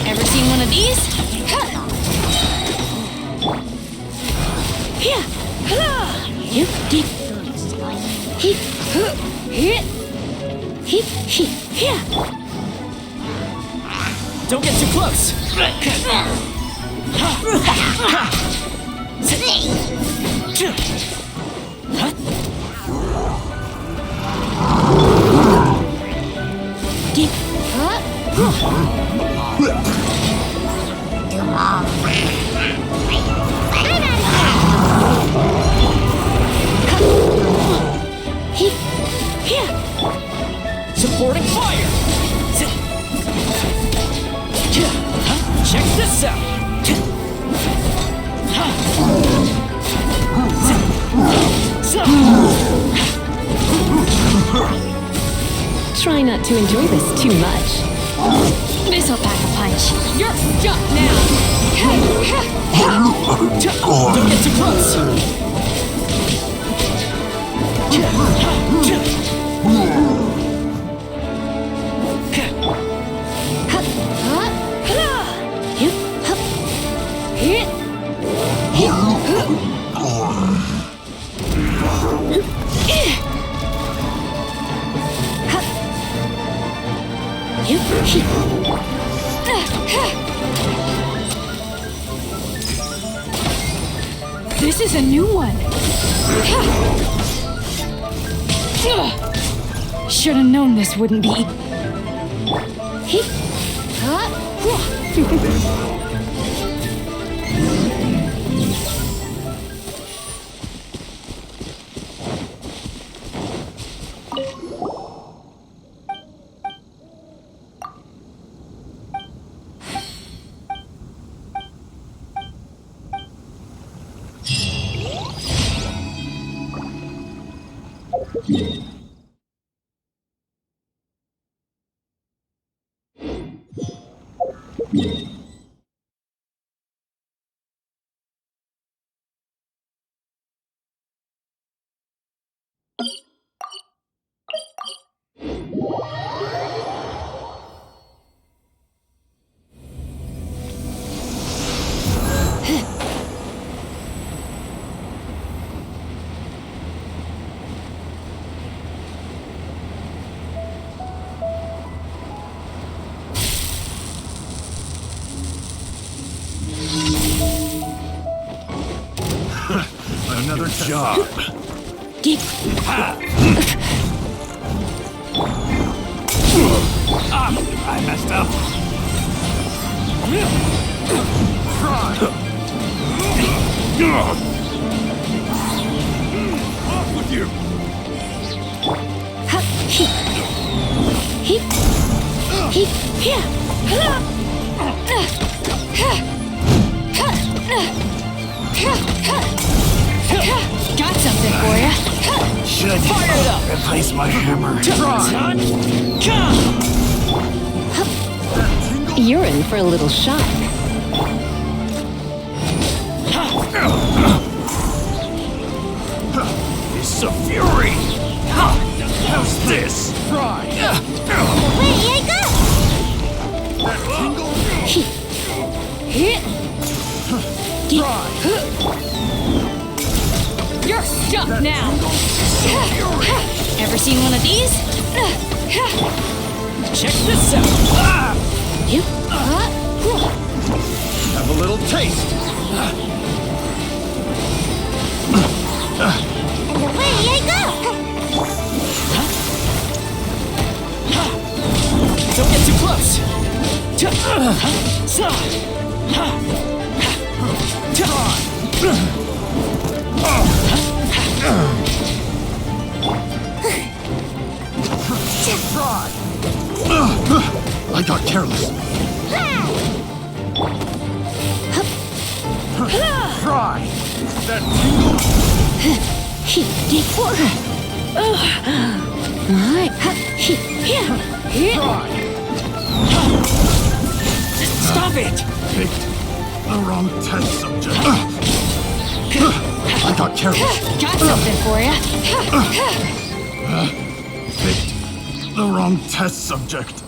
Ever seen one of these? Here! You did. Here! Don't get too close! Supporting fire! Check this out! Try not to enjoy this too much. This'll pack a punch. You're stuck now! Don't get too close! This is a new one. Should have known this wouldn't be. Another job. I messed up. Off with you. Got something for ya. Should Fire it up! replace my hammer. You're in for a little shock. It's a fury. How's this? Try! Away I go! You're Stop now! Ever seen one of these? Check this out! Yep. Have a little taste. And away I go! Don't get too close! I got careless. Try. That tingle. Stop it! Picked the wrong test subject. I got careless. Got something for ya. Picked the wrong test subject.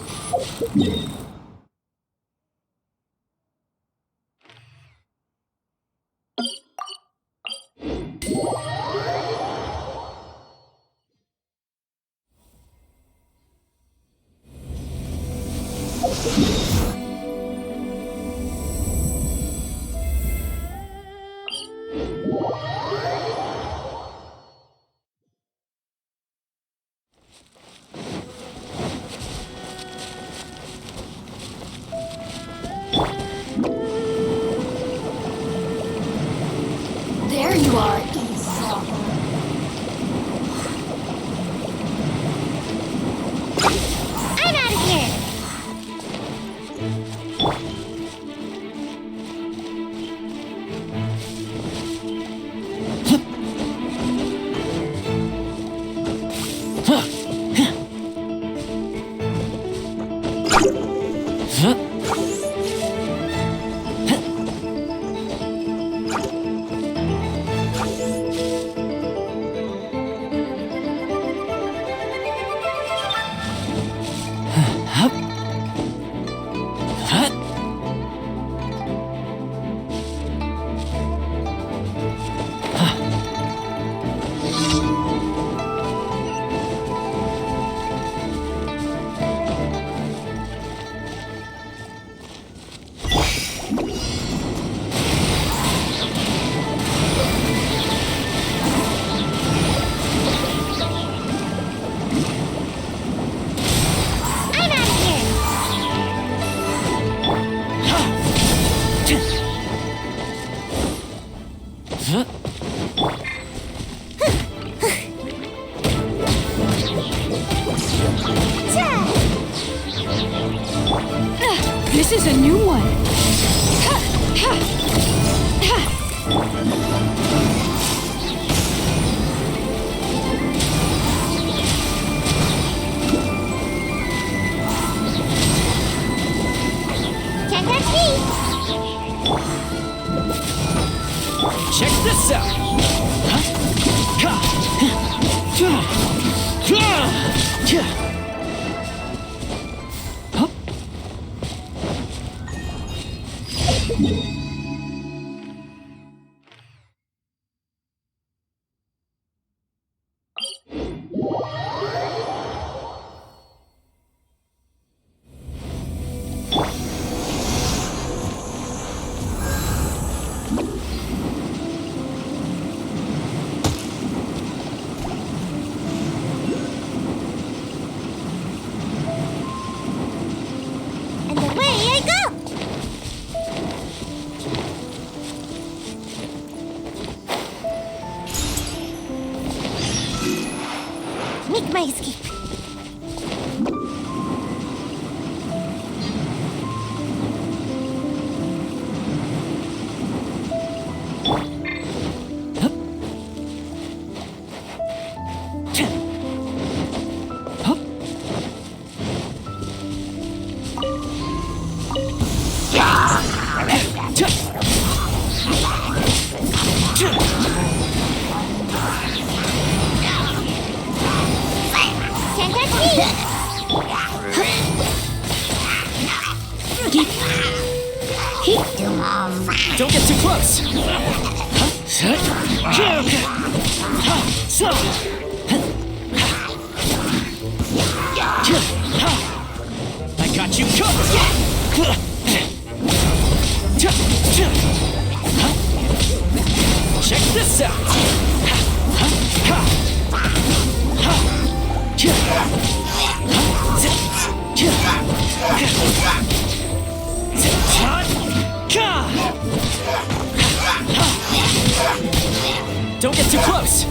There you are. I'm out of here. I'm out of here. This is a new one. Can't catch me. Check this out! And away I go. Make my escape. Can't catch me. Don't get too close! I got you covered! Check this out! Don't get too close!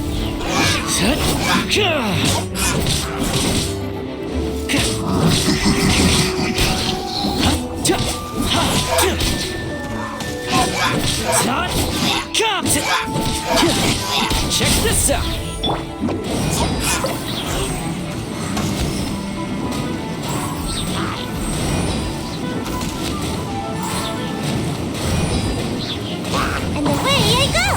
Check this out! And away I go!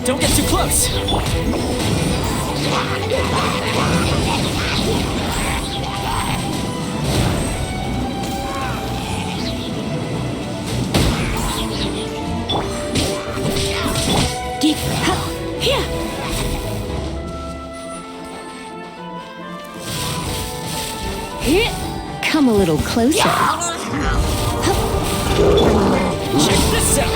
Don't get too close! Come a little closer. Check this out!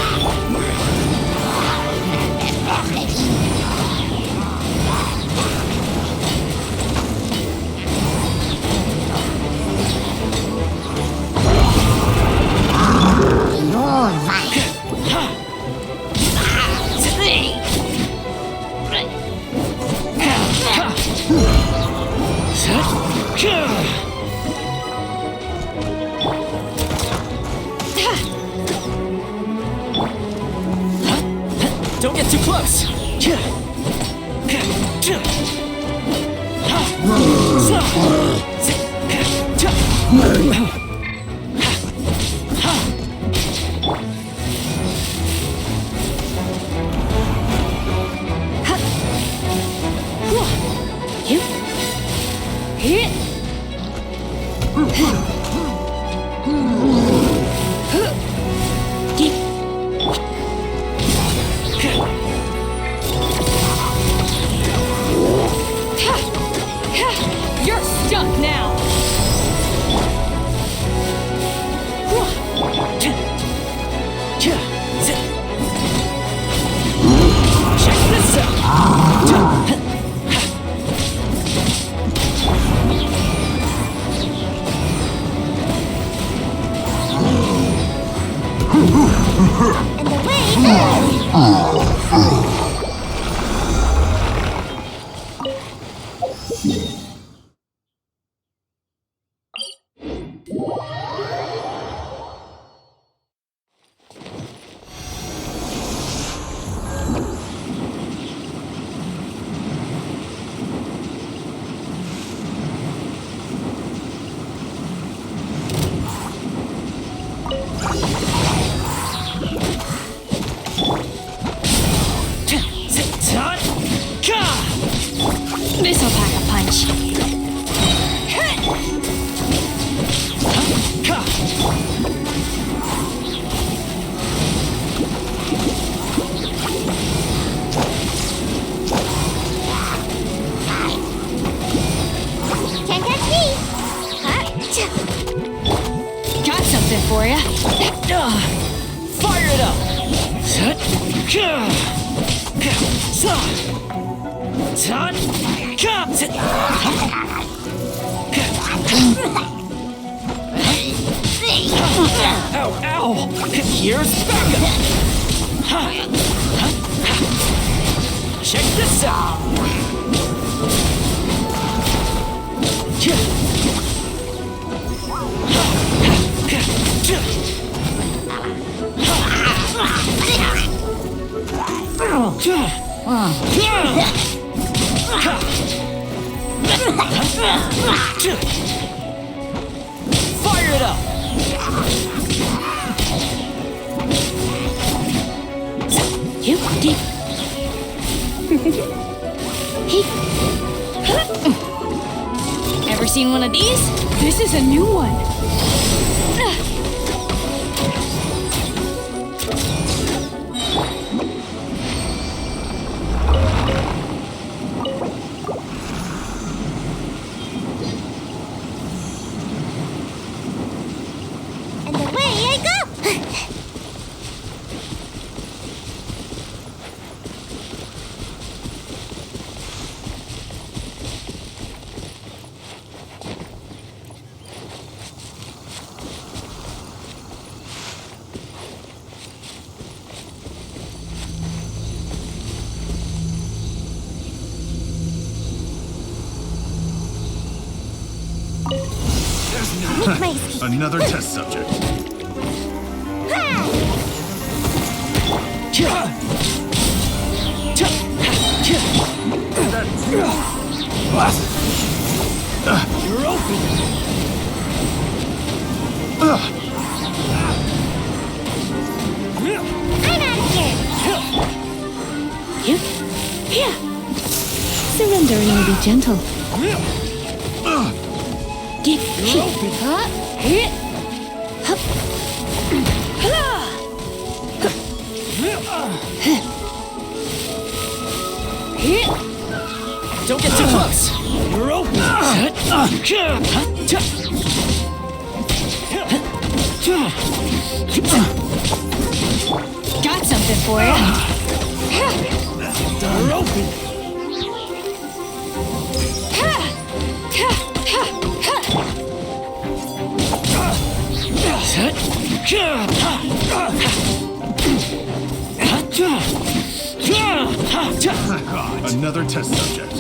Don't get too close! You're stuck now! Check this out! And away I go! This'll pack a punch. Can't catch me! Got something for ya. Fire it up! Ow, ow! Here's backup! Check this out! Fire it up! You did. Ever seen one of these? This is a new one. And away I go! Make my escape. Another test subject. You're open! I'm out of here! You? Here. Surrender and I'll be gentle. Get You're open! Here. Hup. Here. Don't get too close! You're open! Got something for you. You're open! Another test subject.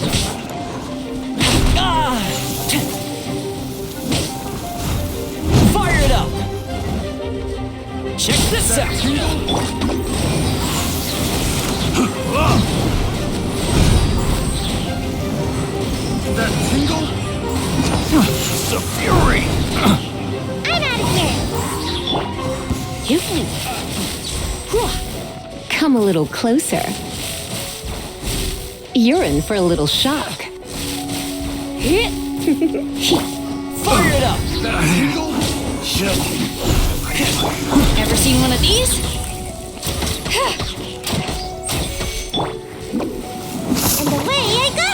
Fire it up! Check this out! That tingle? The fury! I'm out of here! You. Come a little closer. You're in for a little shock. Fire it up! That tingle? Shit. Ever seen one of these? And away I go!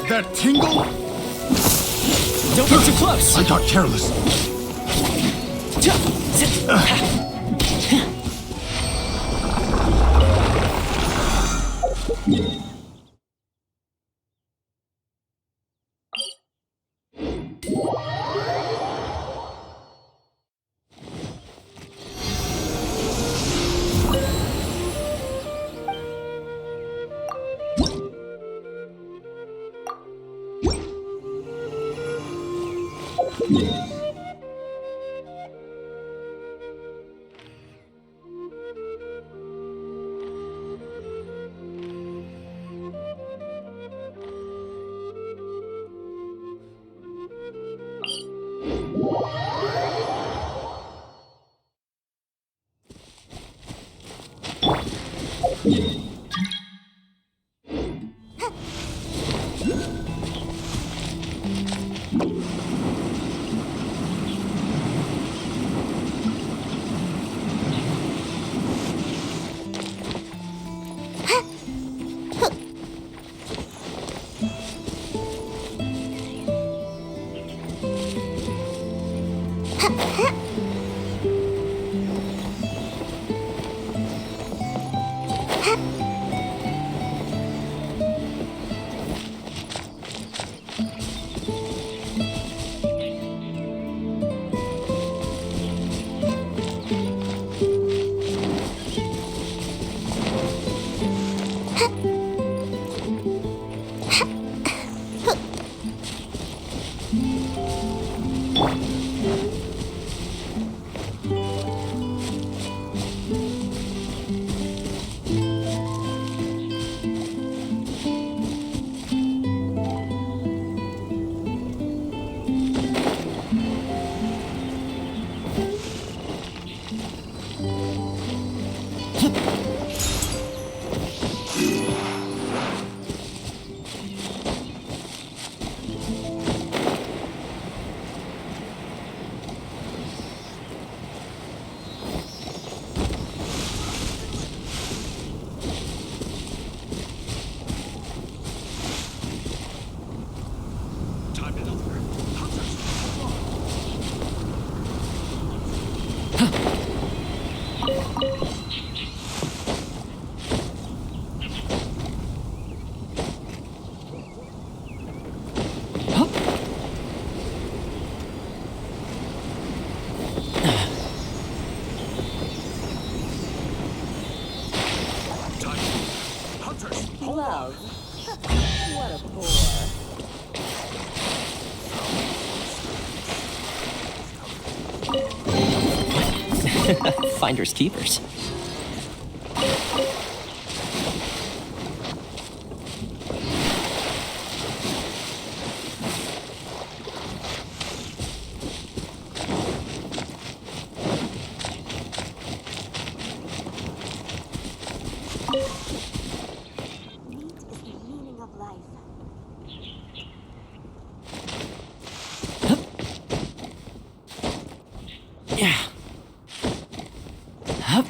That tingle? Don't get too close! I got careless. Hunters, Love. What a bore. Finders keepers. Meat is the meaning of life. Yeah. Hup.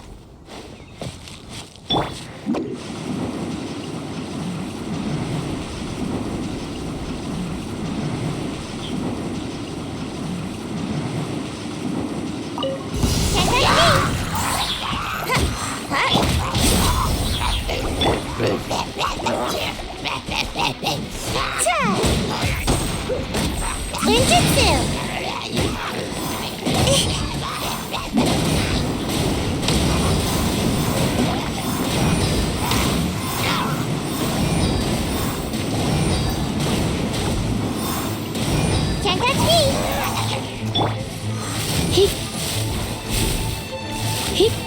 Can't touch me!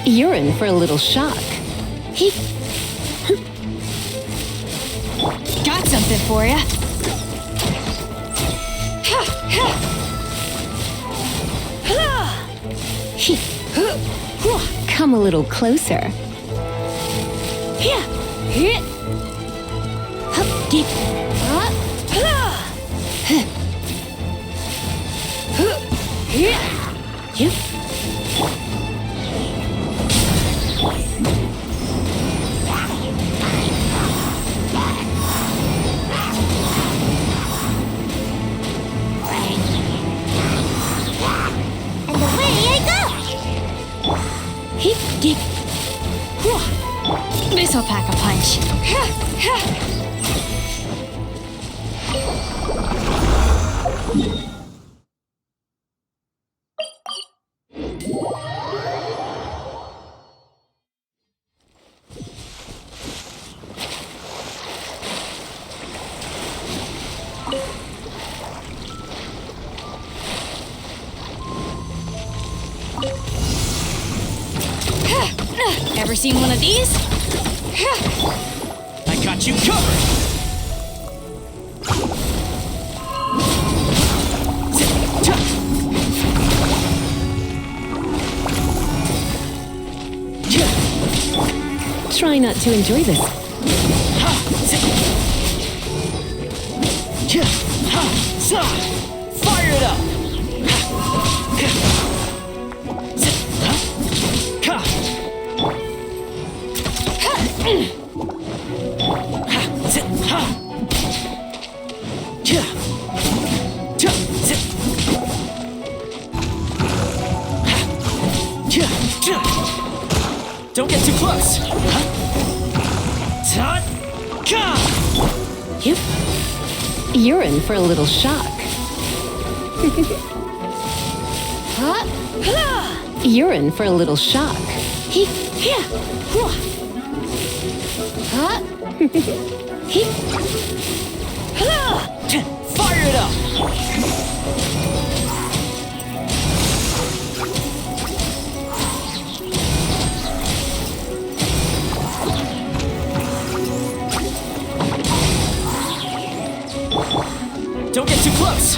You're in for a little shock. Got something for ya! Come a little closer. And away I go! This'll pack a punch. Ever seen one of these? I got you covered! Try not to enjoy this. Fire it up! Don't get too close! You're in for a little shock. You're in for a little shock. Fire it up! Don't get too close!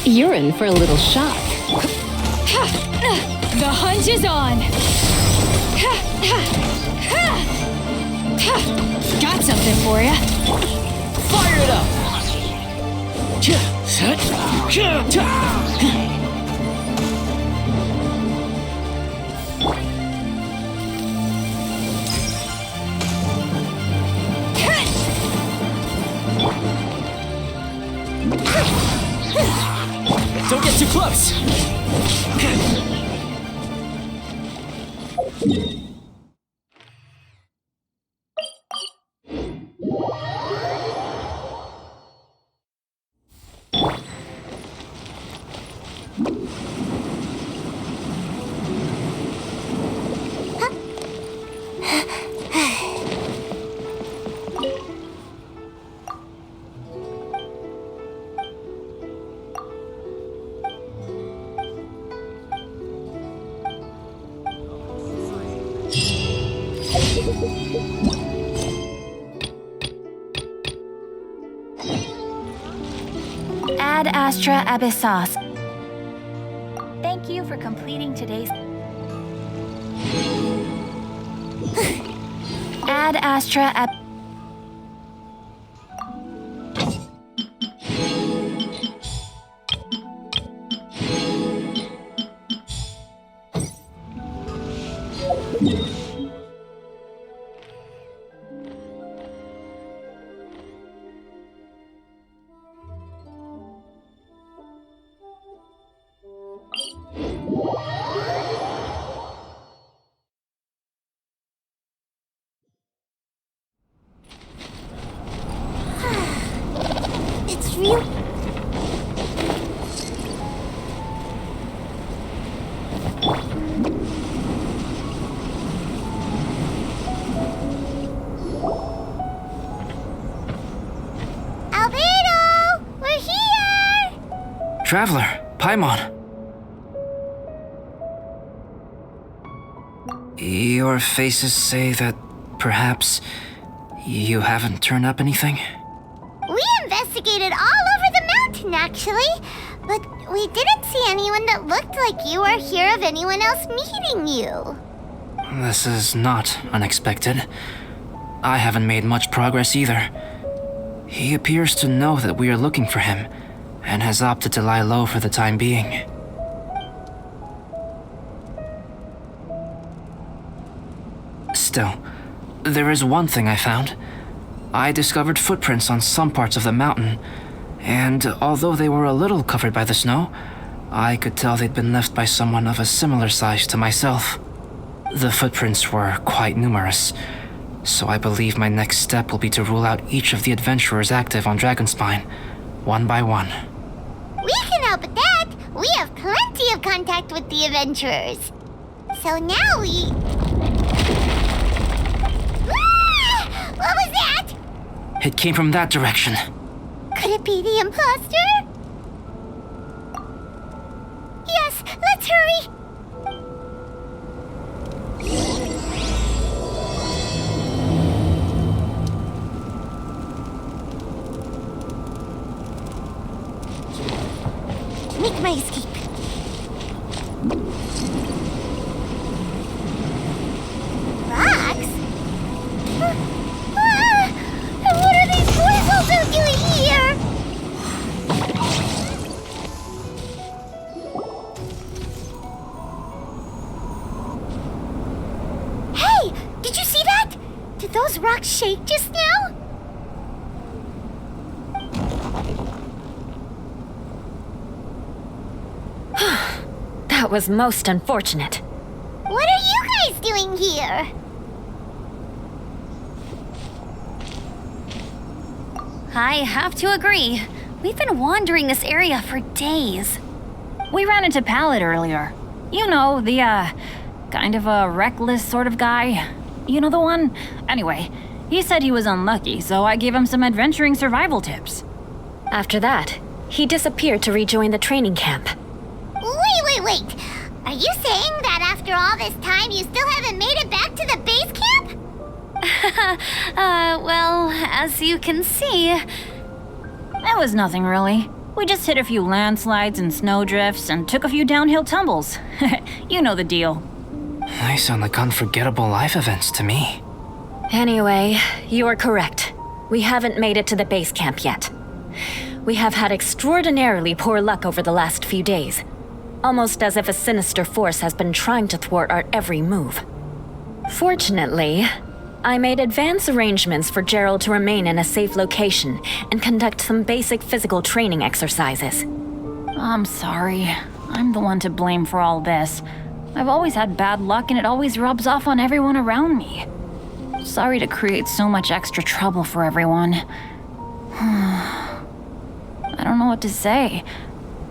You're in for a little shock. The hunt is on. Got something for ya. Fire it up! Don't get too close! Ad Astra Abyssos. Thank you for completing today's... Ad Astra Ab... It's real. Albedo! We're here! Traveler, Paimon. Your faces say that perhaps you haven't turned up anything? We investigated all over the mountain, actually. But we didn't see anyone that looked like you or hear of anyone else meeting you. This is not unexpected. I haven't made much progress either. He appears to know that we are looking for him, and has opted to lie low for the time being. Still, there is one thing I found. I discovered footprints on some parts of the mountain, and although they were a little covered by the snow, I could tell they'd been left by someone of a similar size to myself. The footprints were quite numerous, so I believe my next step will be to rule out each of the adventurers active on Dragonspine, one by one. We can help with that. We have plenty of contact with the adventurers. So now we... Ah! What was that? It came from that direction. Could it be the imposter? Yes, let's hurry. Make my escape. Rocks? And what are these boys also doing here? Hey! Did you see that? Did those rocks shake just now? That was most unfortunate. What are you guys doing here? I have to agree. We've been wandering this area for days. We ran into Pallet earlier. You know, the, kind of a reckless sort of guy. You know the one? Anyway, he said he was unlucky, so I gave him some adventuring survival tips. After that, he disappeared to rejoin the training camp. Wait. Are you saying that after all this time you still haven't made it back to the base camp? Well, as you can see... That was nothing really. We just hit a few landslides and snowdrifts and took a few downhill tumbles. You know the deal. They sound like unforgettable life events to me. Anyway, you are correct. We haven't made it to the base camp yet. We have had extraordinarily poor luck over the last few days. Almost as if a sinister force has been trying to thwart our every move. Fortunately, I made advance arrangements for Gerald to remain in a safe location and conduct some basic physical training exercises. I'm sorry. I'm the one to blame for all this. I've always had bad luck and it always rubs off on everyone around me. Sorry to create so much extra trouble for everyone. I don't know what to say.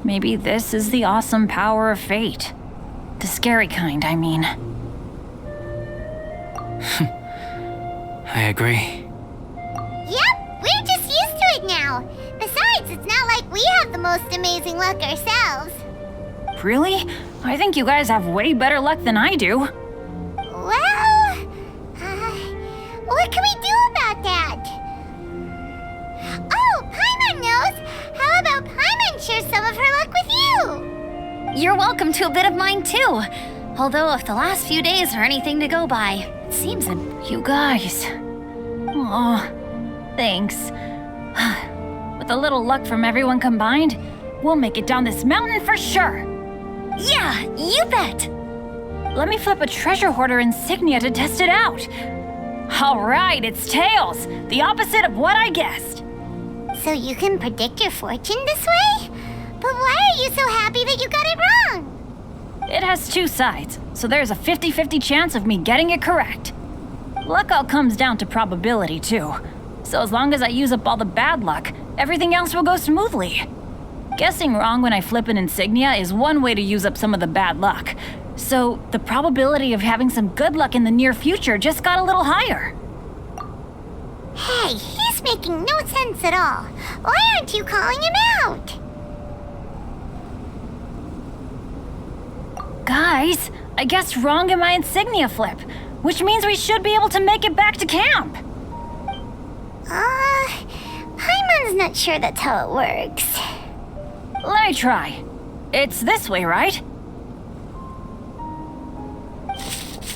Maybe this is the awesome power of fate. The scary kind, I mean. I agree. Yep, we're just used to it now. Besides, it's not like we have the most amazing luck ourselves. Really? I think you guys have way better luck than I do. Well, what can we do about that? Oh, Paimon knows! How about Paimon share some of her luck with you? You're welcome to a bit of mine too. Although if the last few days are anything to go by, it seems that You guys. Oh, thanks. With a little luck from everyone combined, we'll make it down this mountain for sure. Yeah, you bet! Let me flip a treasure hoarder insignia to test it out. All right, it's tails. The opposite of what I guessed. So you can predict your fortune this way? But why are you so happy that you got it wrong? It has two sides, so there's a 50-50 chance of me getting it correct. Luck all comes down to probability, too. So as long as I use up all the bad luck, everything else will go smoothly. Guessing wrong when I flip an insignia is one way to use up some of the bad luck. So the probability of having some good luck in the near future just got a little higher. Hey, he's making no sense at all. Why aren't you calling him out? Guys, I guessed wrong in my insignia flip, which means we should be able to make it back to camp. Paimon's not sure that's how it works. Let me try. It's this way, right?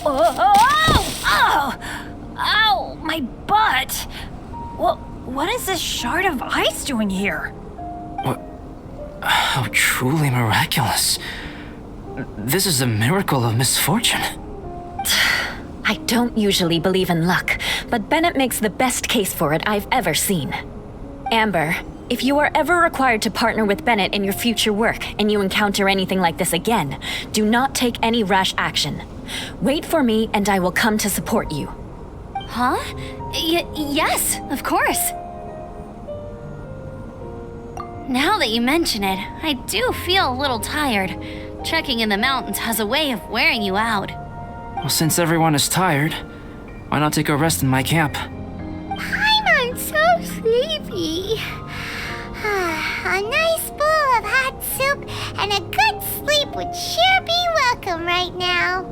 Oh! Ow! My butt! What is this shard of ice doing here? What? How truly miraculous. This is a miracle of misfortune. I don't usually believe in luck, but Bennett makes the best case for it I've ever seen. Amber, if you are ever required to partner with Bennett in your future work and you encounter anything like this again, do not take any rash action. Wait for me and I will come to support you. Huh? Yes, of course. Now that you mention it, I do feel a little tired. Trekking in the mountains has a way of wearing you out. Well, since everyone is tired, why not take a rest in my camp? Paimon's so sleepy. A nice bowl of hot soup and a good sleep would sure be welcome right now.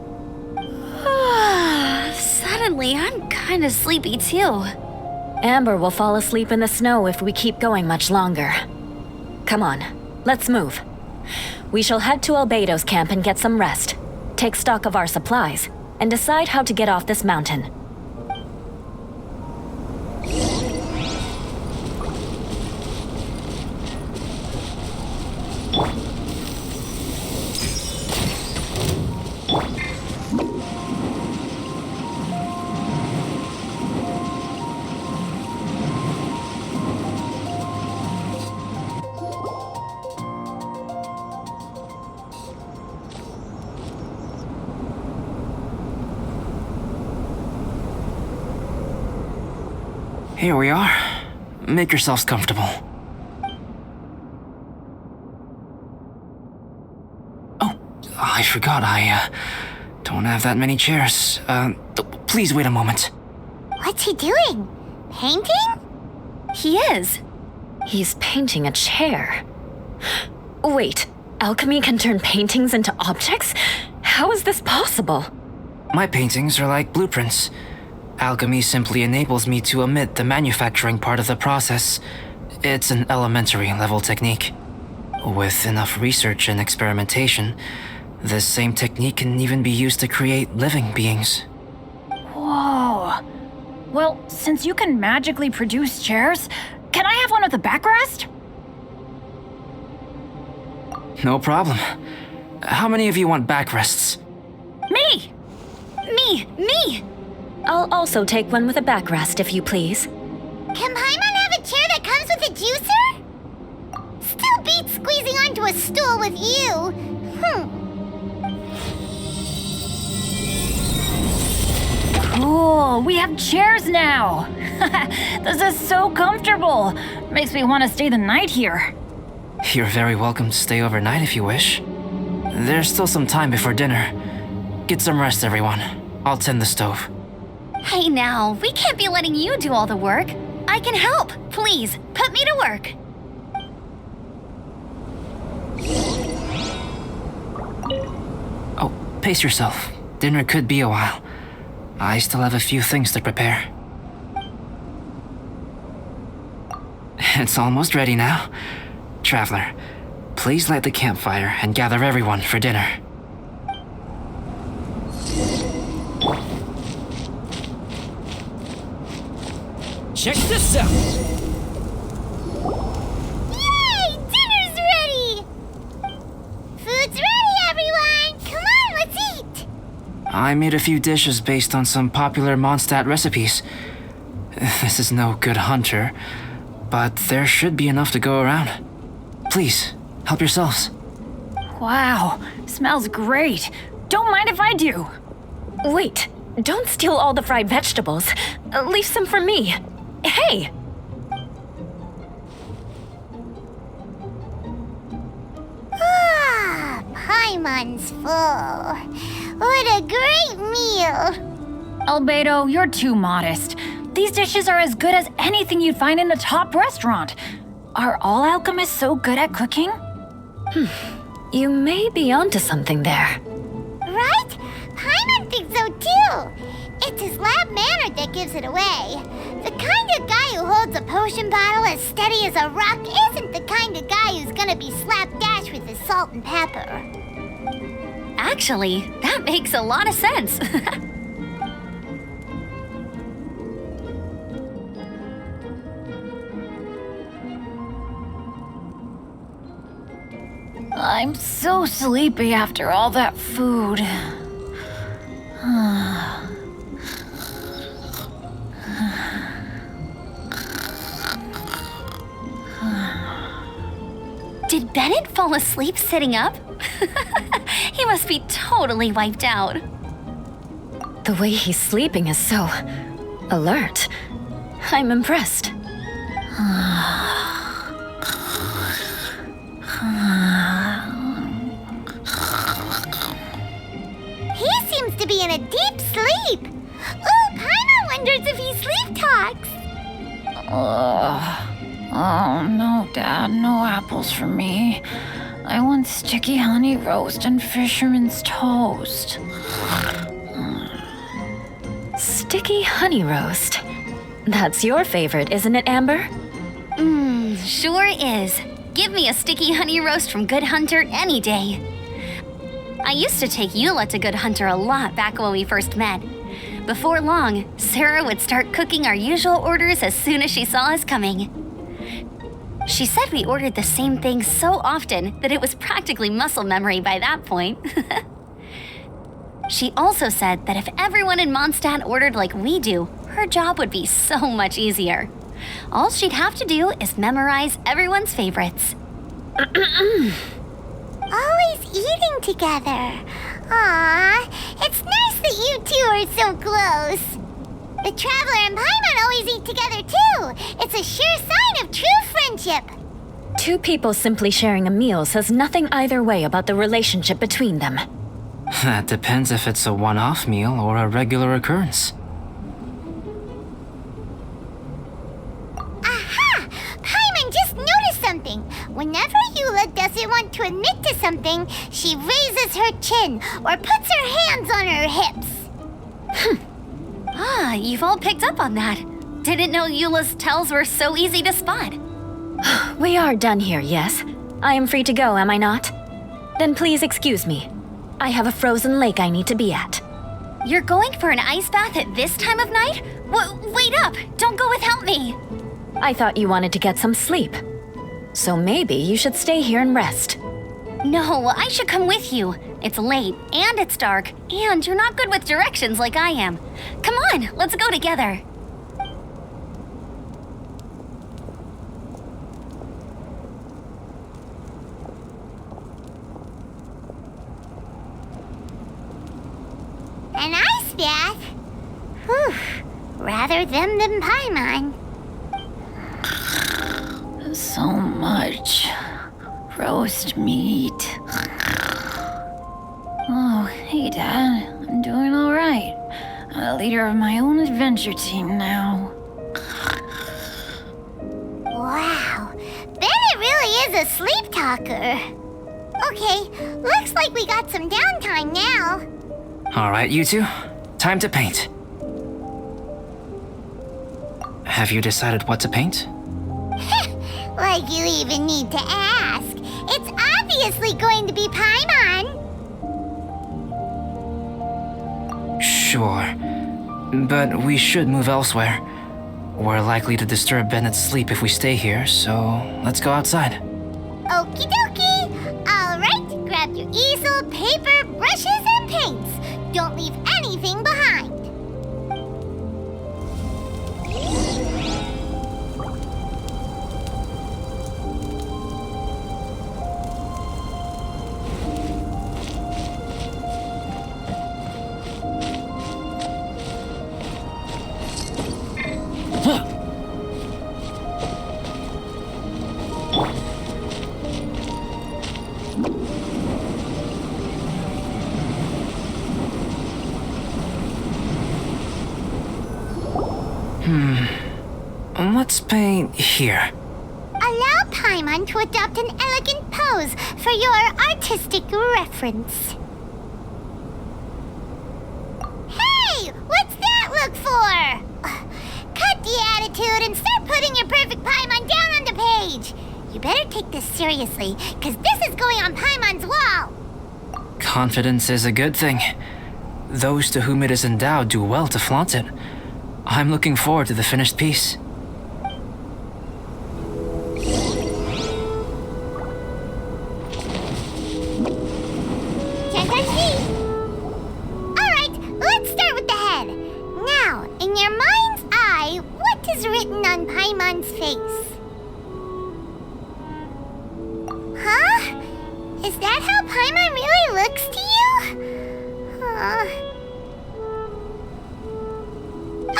Suddenly, I'm kind of sleepy too. Amber will fall asleep in the snow if we keep going much longer. Come on, let's move. We shall head to Albedo's camp and get some rest, take stock of our supplies, and decide how to get off this mountain. Here we are. Make yourselves comfortable. Oh, I forgot. I don't have that many chairs. Please wait a moment. What's he doing? Painting? He is. He's painting a chair. Wait, alchemy can turn paintings into objects? How is this possible? My paintings are like blueprints. Alchemy simply enables me to omit the manufacturing part of the process. It's an elementary level technique. With enough research and experimentation, this same technique can even be used to create living beings. Whoa. Well, since you can magically produce chairs, can I have one with a backrest? No problem. How many of you want backrests? Me! Me! I'll also take one with a backrest, if you please. Can Paimon have a chair that comes with a juicer? Still beats squeezing onto a stool with you. Cool, we have chairs now. This is so comfortable. Makes me want to stay the night here. You're very welcome to stay overnight if you wish. There's still some time before dinner. Get some rest, everyone. I'll tend the stove. Hey now, we can't be letting you do all the work. I can help. Please, put me to work. Oh, pace yourself. Dinner could be a while. I still have a few things to prepare. It's almost ready now. Traveler, please light the campfire and gather everyone for dinner. Check this out! Yay! Dinner's ready! Food's ready, everyone! Come on, let's eat! I made a few dishes based on some popular Mondstadt recipes. This is no good hunter, but there should be enough to go around. Please, help yourselves. Wow, smells great. Don't mind if I do. Wait, don't steal all the fried vegetables. Leave some for me. Hey! Ah, Paimon's full. What a great meal! Albedo, you're too modest. These dishes are as good as anything you'd find in a top restaurant. Are all alchemists so good at cooking? You may be onto something there. Right? Paimon thinks so too. It's his lab manner that gives it away. The kind of guy who holds a potion bottle as steady as a rock isn't the kind of guy who's gonna be slapdash with his salt and pepper. Actually, that makes a lot of sense. I'm so sleepy after all that food. Did Bennett fall asleep sitting up? He must be totally wiped out. The way he's sleeping is so alert. I'm impressed. He seems to be in a deep sleep. Ooh, Paimon wonders if he sleep talks. Oh, no, Dad, no apples for me. I want sticky honey roast and fisherman's toast. Sticky honey roast. That's your favorite, isn't it, Amber? Sure is. Give me a sticky honey roast from Good Hunter any day. I used to take Eula to Good Hunter a lot back when we first met. Before long, Sarah would start cooking our usual orders as soon as she saw us coming. She said we ordered the same thing so often that it was practically muscle memory by that point. She also said that if everyone in Mondstadt ordered like we do, her job would be so much easier. All she'd have to do is memorize everyone's favorites. Always eating together. Aww, it's nice that you two are so close. The Traveler and Paimon always eat together too. It's a sure sign of true friendship. Two people simply sharing a meal says nothing either way about the relationship between them. That depends if it's a one-off meal or a regular occurrence. Aha! Paimon just noticed something. Whenever Eula doesn't want to admit to something, she raises her chin or puts her hands on her hips. Ah, you've all picked up on that. Didn't know Eula's tells were so easy to spot. We are done here, yes? I am free to go, am I not? Then please excuse me. I have a frozen lake I need to be at. You're going for an ice bath at this time of night? Wait up! Don't go without me! I thought you wanted to get some sleep. So maybe you should stay here and rest. No, I should come with you. It's late, and it's dark, and you're not good with directions like I am. Come on, let's go together. An ice bath? Whew. Rather them than Paimon. So much roast meat. Oh, hey, Dad. I'm doing all right. I'm the leader of my own adventure team now. Wow. Bennett really is a sleep talker. Okay, looks like we got some downtime now. All right, you two. Time to paint. Have you decided what to paint? Like you even need to ask. It's obviously going to be Paimon. Sure. But we should move elsewhere. We're likely to disturb Bennett's sleep if we stay here, so let's go outside. Okie dokie. All right, grab your easel, paper, brushes, and paints. Don't leave anything behind. Let's paint here. Allow Paimon to adopt an elegant pose for your artistic reference. Hey! What's that look for? Cut the attitude and start putting your perfect Paimon down on the page. You better take this seriously, because this is going on Paimon's wall. Confidence is a good thing. Those to whom it is endowed do well to flaunt it. I'm looking forward to the finished piece. Written on Paimon's face. Huh? Is that how Paimon really looks to you?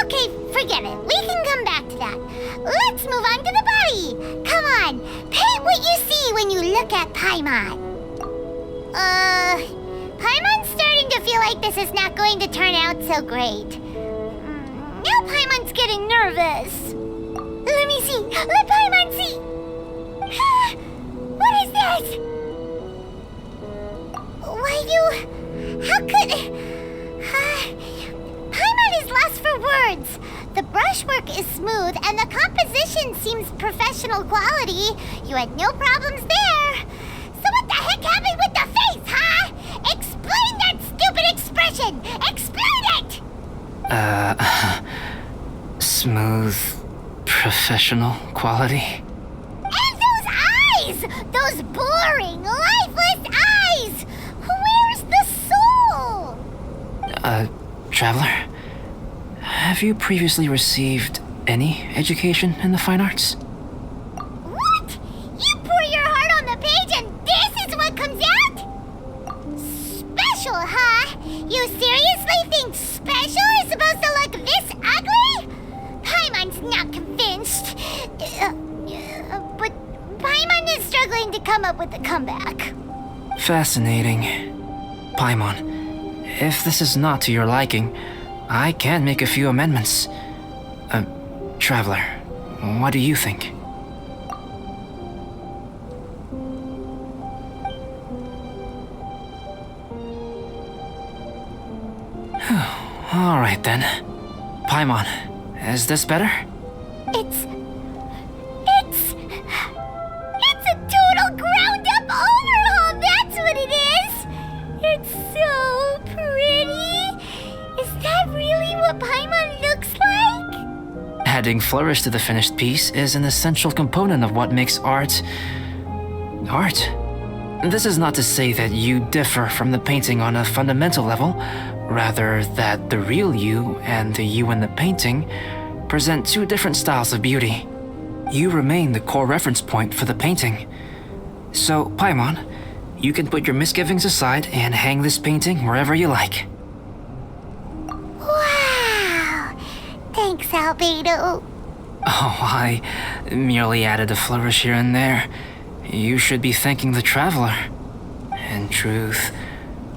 Okay, forget it. We can come back to that. Let's move on to the body. Come on, paint what you see when you look at Paimon. Paimon's starting to feel like this is not going to turn out so great. Now Paimon's getting nervous. Let me see. Let Paimon see. What is this? How could... Paimon is lost for words. The brushwork is smooth and the composition seems professional quality. You had no problems there. So what the heck happened with the face, huh? Explain that stupid expression. Explain it! Smooth, professional quality. And those eyes! Those boring, lifeless eyes! Where's the soul? Traveler, have you previously received any education in the fine arts? What? You pour your heart on the page and this is what comes out? Special, huh? You seriously think special is supposed to look this ugly? Paimon's not convinced. But Paimon is struggling to come up with a comeback. Fascinating. Paimon, if this is not to your liking, I can make a few amendments. Traveler, what do you think? All right then. Paimon, is this better? It's a total ground-up overhaul, that's what it is! It's so pretty! Is that really what Paimon looks like? Adding flourish to the finished piece is an essential component of what makes art... art. This is not to say that you differ from the painting on a fundamental level, rather that the real you and the you in the painting present two different styles of beauty. You remain the core reference point for the painting. So, Paimon, you can put your misgivings aside and hang this painting wherever you like. Wow! Thanks, Albedo. Oh, I merely added a flourish here and there. You should be thanking the traveler. In truth,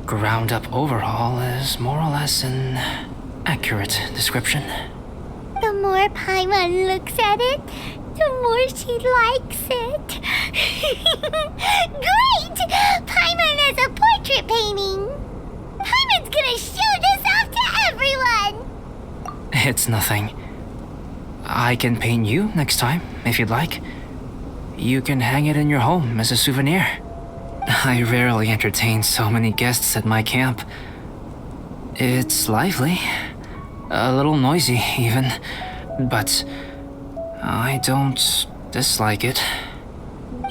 ground-up overhaul is more or less an accurate description. The more Paimon looks at it, the more she likes it. Great! Paimon has a portrait painting. Paimon's gonna show this off to everyone. It's nothing. I can paint you next time, if you'd like. You can hang it in your home as a souvenir. I rarely entertain so many guests at my camp. It's lively. A little noisy, even. But I don't dislike it.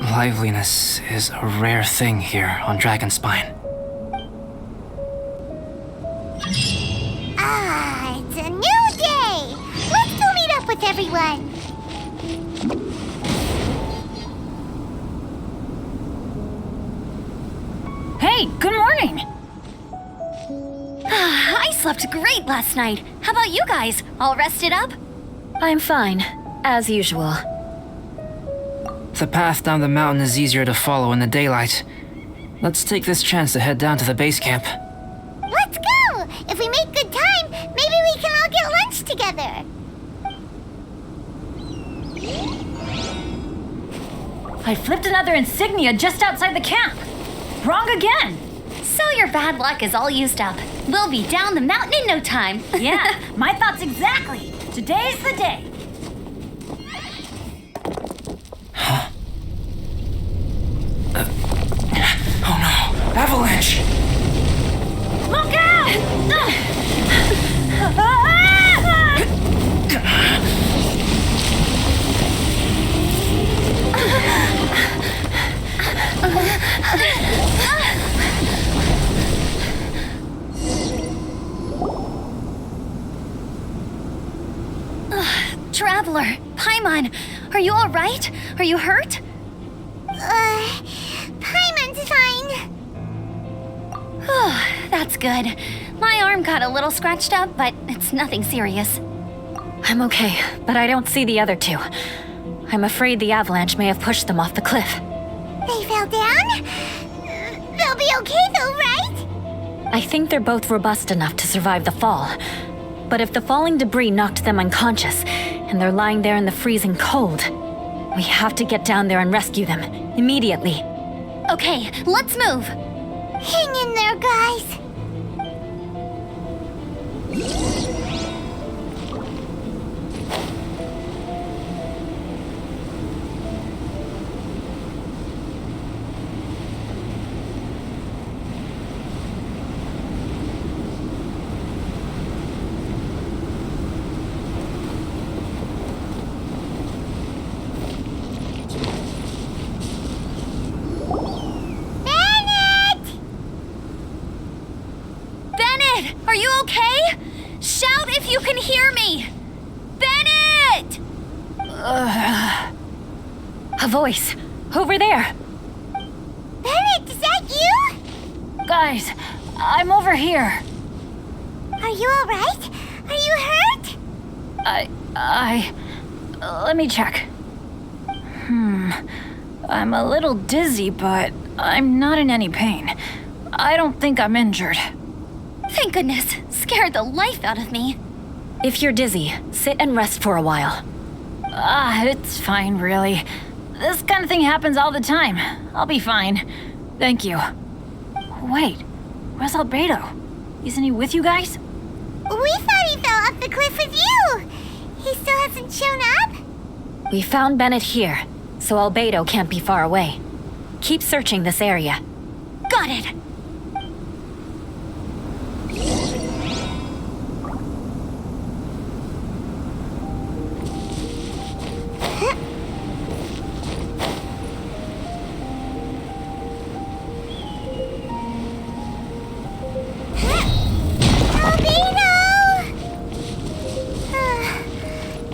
Liveliness is a rare thing here on Dragonspine. Ah, it's a new day. Let's go meet up with everyone. Hey, good morning! I slept great last night. How about you guys? All rested up? I'm fine, as usual. The path down the mountain is easier to follow in the daylight. Let's take this chance to head down to the base camp. Let's go! If we make good time, maybe we can all get lunch together. I flipped another insignia just outside the camp. Wrong again. So your bad luck is all used up. We'll be down the mountain in no time. Yeah, my thoughts exactly. Today's the day. Oh no! Avalanche! Look out! Traveler, Paimon, are you all right? Are you hurt? Paimon's fine. That's good. My arm got a little scratched up, but it's nothing serious. I'm okay, but I don't see the other two. I'm afraid the avalanche may have pushed them off the cliff. They fell down? They'll be okay though, right? I think they're both robust enough to survive the fall. But if the falling debris knocked them unconscious, and they're lying there in the freezing cold, we have to get down there and rescue them, immediately. Okay, let's move. Hang in there, guys. Are you okay? Shout if you can hear me! Bennett! A voice. Over there. Bennett, is that you? Guys, I'm over here. Are you alright? Are you hurt? Let me check. I'm a little dizzy, but I'm not in any pain. I don't think I'm injured. Thank goodness. Scared the life out of me. If you're dizzy, sit and rest for a while. It's fine, really. This kind of thing happens all the time. I'll be fine. Thank you. Wait, where's Albedo? Isn't he with you guys? We thought he fell off the cliff with you. He still hasn't shown up? We found Bennett here, so Albedo can't be far away. Keep searching this area. Got it.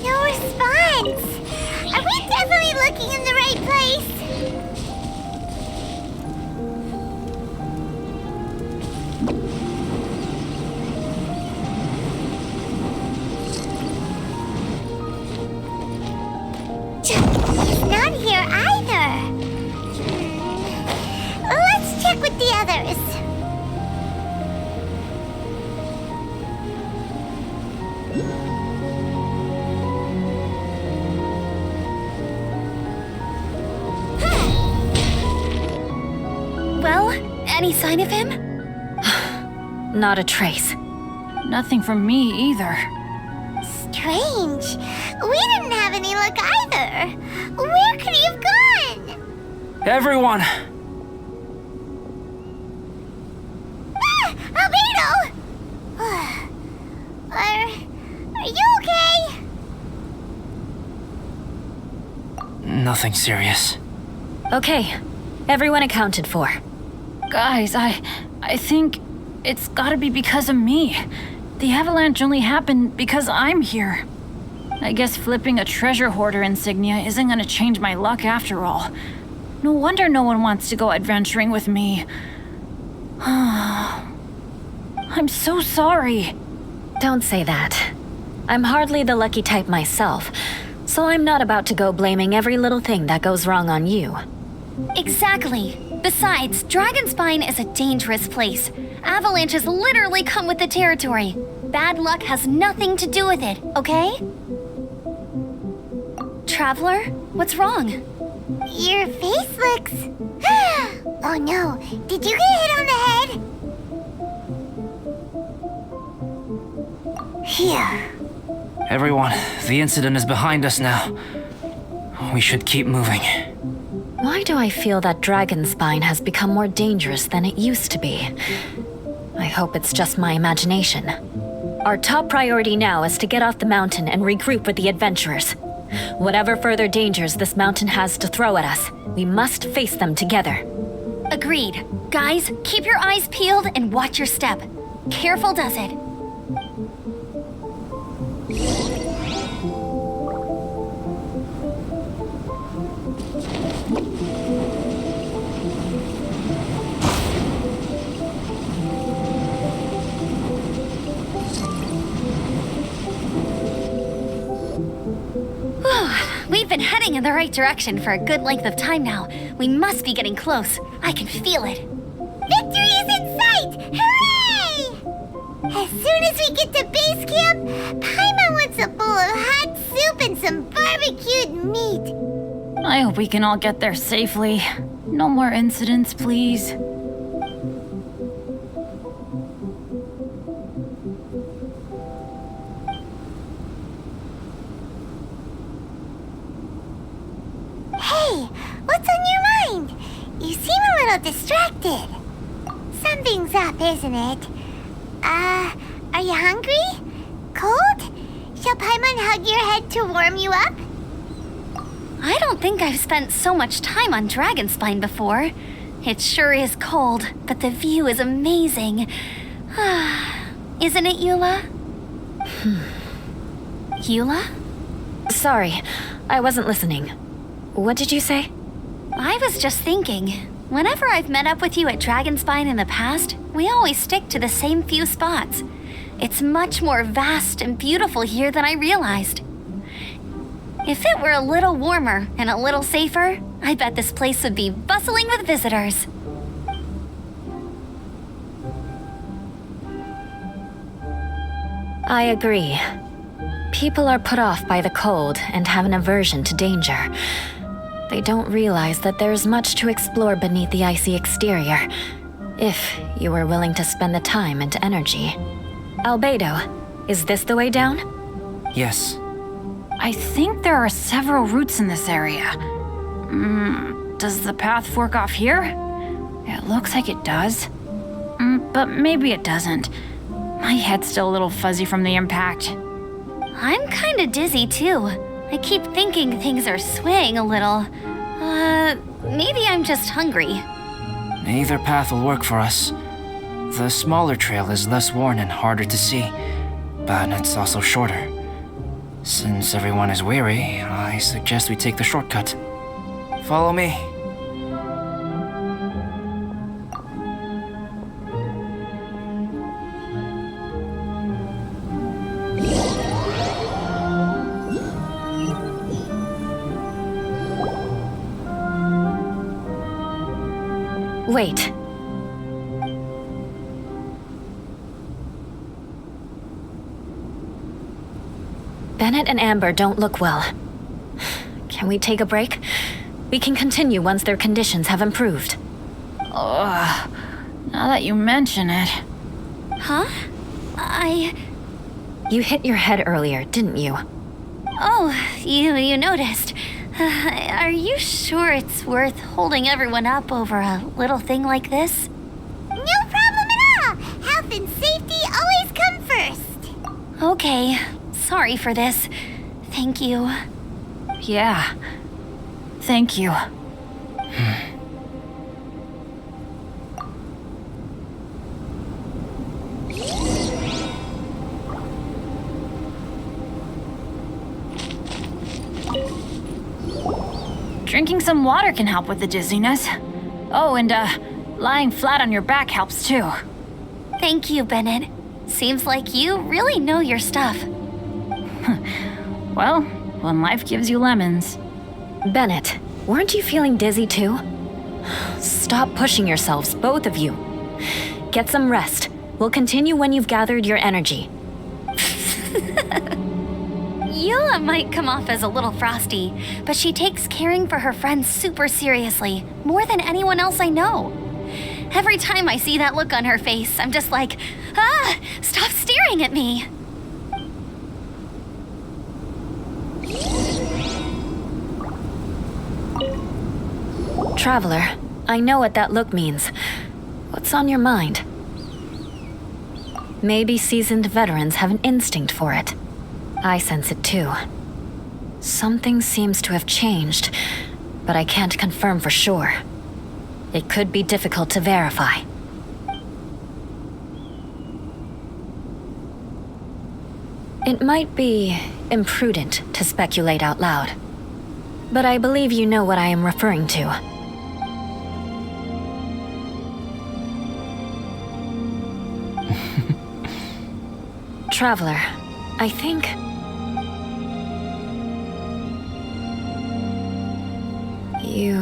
No response. Are we definitely looking in the right place? He's not here either. Let's check with the others. Well, any sign of him? Not a trace. Nothing from me either. Strange. We didn't have any luck either. Where could he have gone? Everyone! Albedo! Are you okay? Nothing serious. Okay, everyone accounted for. Guys, I think it's gotta be because of me. The avalanche only happened because I'm here. I guess flipping a treasure hoarder insignia isn't gonna change my luck after all. No wonder no one wants to go adventuring with me. I'm so sorry. Don't say that. I'm hardly the lucky type myself, so I'm not about to go blaming every little thing that goes wrong on you. Exactly. Besides, Dragonspine is a dangerous place. Avalanches literally come with the territory. Bad luck has nothing to do with it, okay? Traveler, what's wrong? Your face looks... Oh no, did you get hit on the head? Here. Everyone, the incident is behind us now. We should keep moving. Why do I feel that Dragonspine has become more dangerous than it used to be? I hope it's just my imagination. Our top priority now is to get off the mountain and regroup with the adventurers. Whatever further dangers this mountain has to throw at us, we must face them together. Agreed. Guys, keep your eyes peeled and watch your step. Careful does it. We've been heading in the right direction for a good length of time now. We must be getting close. I can feel it. Victory is in sight! Hooray! As soon as we get to base camp, Paimon wants a bowl of hot soup and some barbecued meat. I hope we can all get there safely. No more incidents, please. Hey, what's on your mind? You seem a little distracted. Something's up, isn't it? Are you hungry? Cold? Shall Paimon hug your head to warm you up? I don't think I've spent so much time on Dragonspine before. It sure is cold, but the view is amazing. Isn't it, Eula? Eula? Sorry, I wasn't listening. What did you say? I was just thinking. Whenever I've met up with you at Dragonspine in the past, we always stick to the same few spots. It's much more vast and beautiful here than I realized. If it were a little warmer and a little safer, I bet this place would be bustling with visitors. I agree. People are put off by the cold and have an aversion to danger. They don't realize that there's much to explore beneath the icy exterior, if you were willing to spend the time and energy. Albedo, Is this the way down? Yes. I think there are several routes in this area. Does the path fork off here? It looks like it does. But maybe it doesn't. My head's still a little fuzzy from the impact. I'm kinda dizzy too. I keep thinking things are swaying a little. Maybe I'm just hungry. Either path will work for us. The smaller trail is less worn and harder to see, but it's also shorter. Since everyone is weary, I suggest we take the shortcut. Follow me. Wait. Bennett and Amber don't look well. Can we take a break? We can continue once their conditions have improved. Ugh. Now that you mention it. Huh? You hit your head earlier, didn't you? Oh, you noticed. Are you sure it's worth holding everyone up over a little thing like this? No problem at all! Health and safety always come first! Okay, sorry for this. Thank you. Yeah. Thank you. Drinking some water can help with the dizziness. Oh, and lying flat on your back helps too. Thank you, Bennett. Seems like you really know your stuff. Well, when life gives you lemons. Bennett, weren't you feeling dizzy too? Stop pushing yourselves, both of you. Get some rest. We'll continue when you've gathered your energy. Eula might come off as a little frosty, but she takes caring for her friends super seriously, more than anyone else I know. Every time I see that look on her face, I'm just like, stop staring at me. Traveler, I know what that look means. What's on your mind? Maybe seasoned veterans have an instinct for it. I sense it too. Something seems to have changed, but I can't confirm for sure. It could be difficult to verify. It might be imprudent to speculate out loud, but I believe you know what I am referring to. Traveler, I think... you...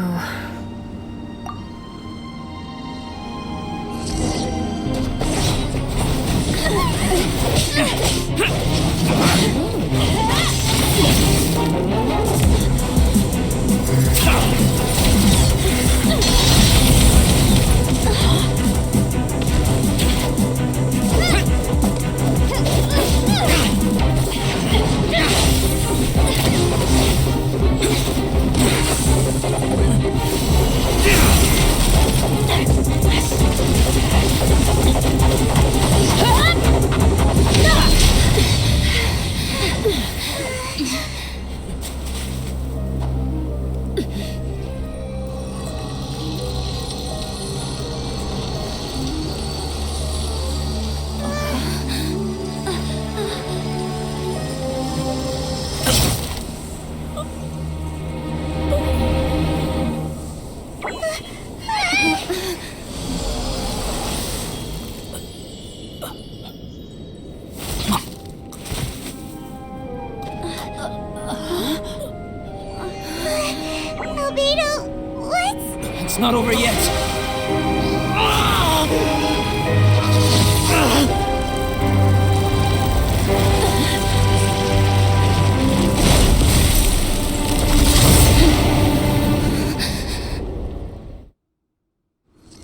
It's not over yet.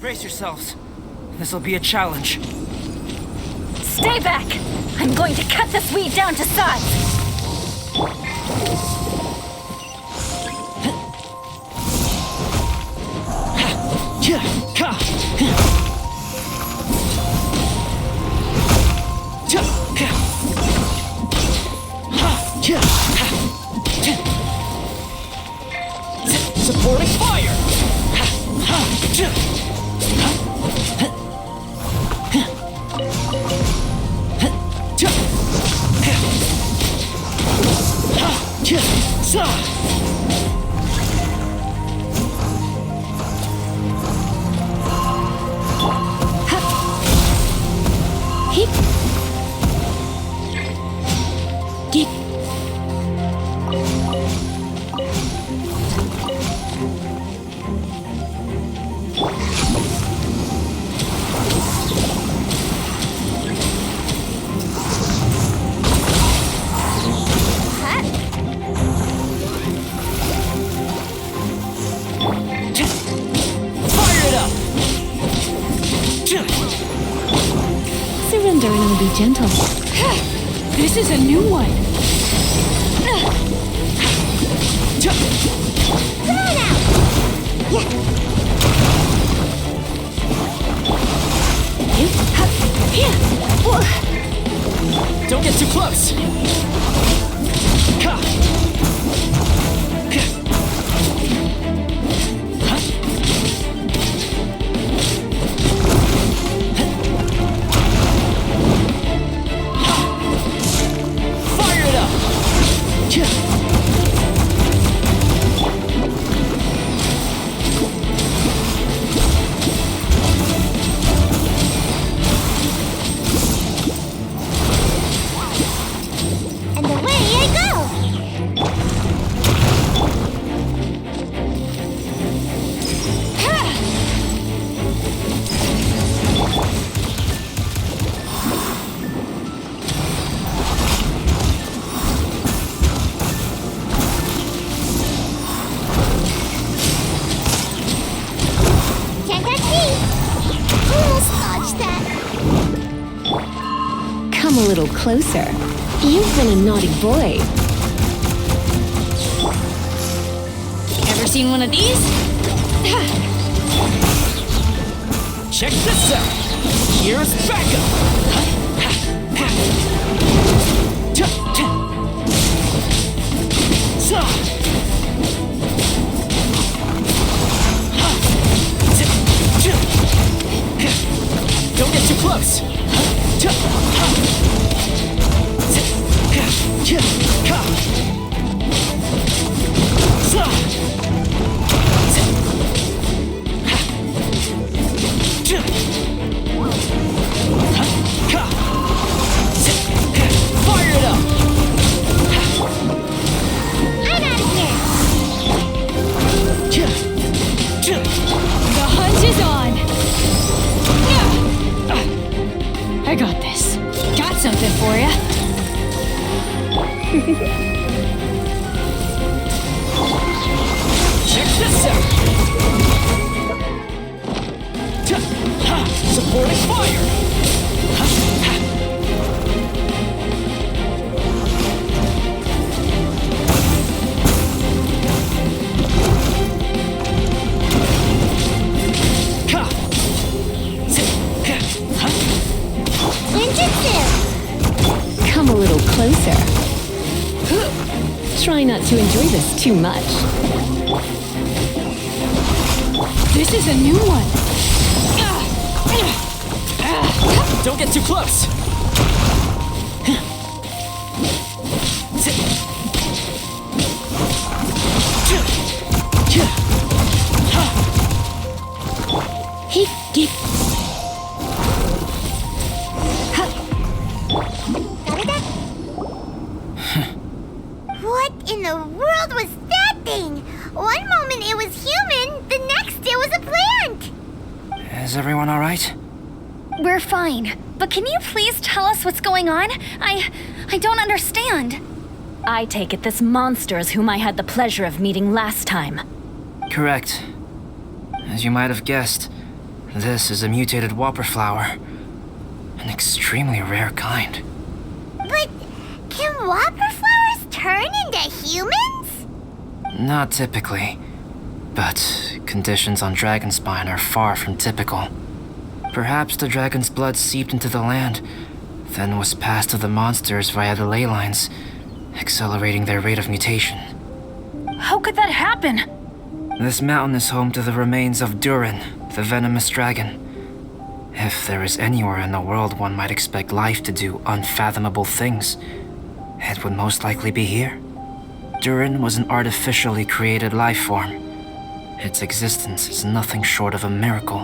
Brace yourselves. This'll be a challenge. Stay back! I'm going to cut this weed down to size! Supporting fire! Surrender and I'll be gentle. This is a new one. Don't get too close! Fire it up! And away I go! Can't touch me! Almost dodged that. Come a little closer. You've been a naughty boy. Ever seen one of these? Check this out! Here's backup! Don't get too close! Fire it up! I'm out of here! The hunt is on. I got this. Got something for ya. Check this out! Supporting fire! Ninjutsu! Come a little closer. Try not to enjoy this too much. This is a new one. Don't get too close! What in the world was that thing? One moment it was human, the next it was a plant! Is everyone alright? We're fine. But can you please tell us what's going on? I don't understand. I take it this monster is whom I had the pleasure of meeting last time. Correct. As you might have guessed, this is a mutated whopper flower. An extremely rare kind. But can whopper flowers turn into humans? Not typically, but conditions on Dragonspine are far from typical. Perhaps the dragon's blood seeped into the land, then was passed to the monsters via the ley lines, accelerating their rate of mutation. How could that happen? This mountain is home to the remains of Durin, the venomous dragon. If there is anywhere in the world one might expect life to do unfathomable things, it would most likely be here. Durin was an artificially created life form. Its existence is nothing short of a miracle,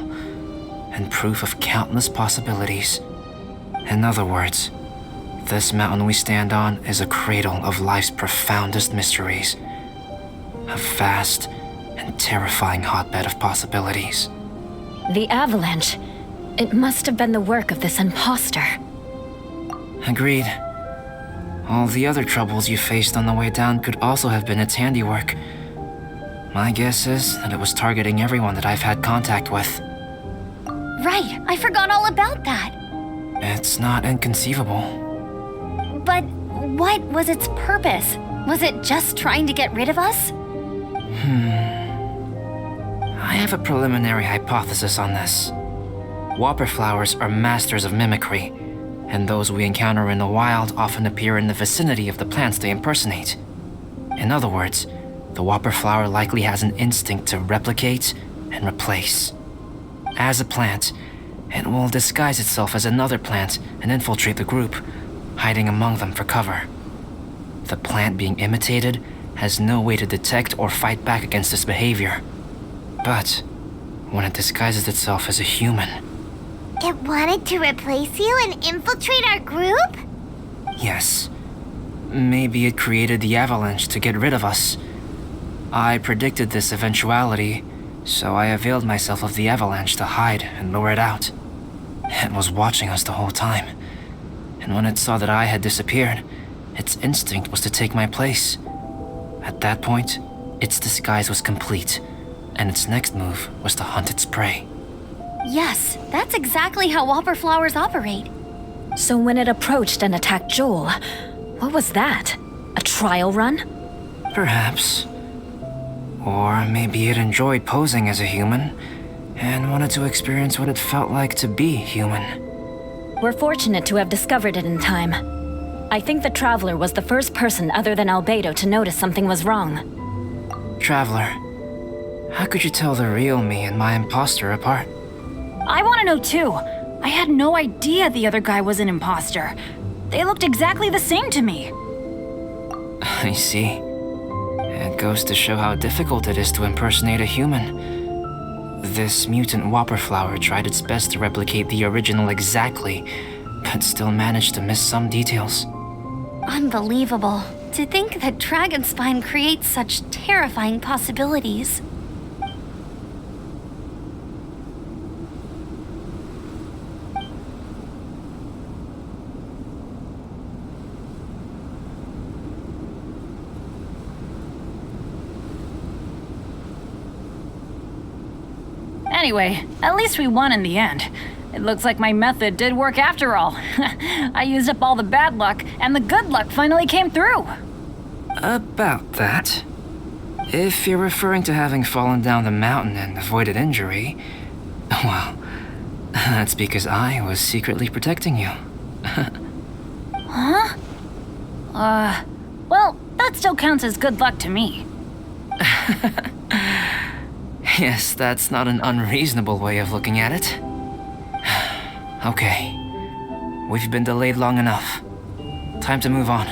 and proof of countless possibilities. In other words, this mountain we stand on is a cradle of life's profoundest mysteries. A vast and terrifying hotbed of possibilities. The avalanche. It must have been the work of this imposter. Agreed. All the other troubles you faced on the way down could also have been its handiwork. My guess is that it was targeting everyone that I've had contact with. Right, I forgot all about that. It's not inconceivable. But what was its purpose? Was it just trying to get rid of us? I have a preliminary hypothesis on this. Whopper flowers are masters of mimicry, and those we encounter in the wild often appear in the vicinity of the plants they impersonate. In other words, the whopper flower likely has an instinct to replicate and replace. As a plant, it will disguise itself as another plant and infiltrate the group, hiding among them for cover. The plant being imitated has no way to detect or fight back against this behavior. But when it disguises itself as a human... It wanted to replace you and infiltrate our group? Yes. Maybe it created the avalanche to get rid of us. I predicted this eventuality, so I availed myself of the avalanche to hide and lure it out. It was watching us the whole time, and when it saw that I had disappeared, its instinct was to take my place. At that point, its disguise was complete, and its next move was to hunt its prey. Yes, that's exactly how whopper flowers operate. So when it approached and attacked Joel, what was that? A trial run? Perhaps. Or maybe it enjoyed posing as a human, and wanted to experience what it felt like to be human. We're fortunate to have discovered it in time. I think the Traveler was the first person other than Albedo to notice something was wrong. Traveler, how could you tell the real me and my imposter apart? I want to know too. I had no idea the other guy was an imposter. They looked exactly the same to me. I see. It goes to show how difficult it is to impersonate a human. This mutant whopper flower tried its best to replicate the original exactly, but still managed to miss some details. Unbelievable. To think that Dragonspine creates such terrifying possibilities. Anyway, at least we won in the end. It looks like my method did work after all. I used up all the bad luck, and the good luck finally came through. About that. If you're referring to having fallen down the mountain and avoided injury, well, that's because I was secretly protecting you. Huh? Well, that still counts as good luck to me. Yes, that's not an unreasonable way of looking at it. Okay. We've been delayed long enough. Time to move on.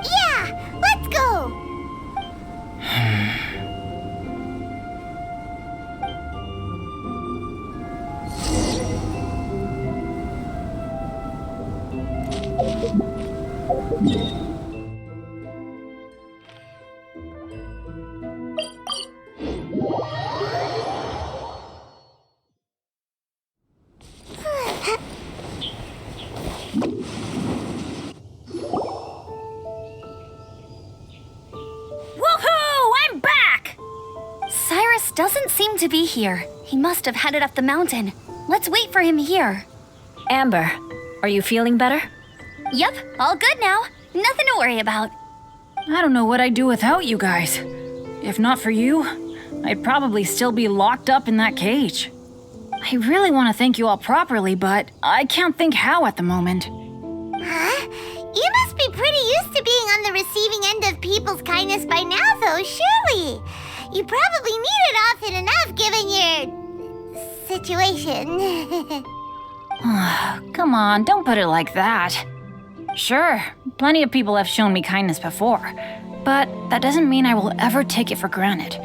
Yeah, let's go! Woohoo! I'm back! Cyrus doesn't seem to be here. He must have headed up the mountain. Let's wait for him here. Amber, Are you feeling better? Yep, all good now. Nothing to worry about. I don't know what I'd do without you guys. If not for you, I'd probably still be locked up in that cage. I really want to thank you all properly, but I can't think how at the moment. Huh? You must be pretty used to being on the receiving end of people's kindness by now, though, surely. You probably need it often enough given your situation. Come on, don't put it like that. Sure, plenty of people have shown me kindness before, but that doesn't mean I will ever take it for granted.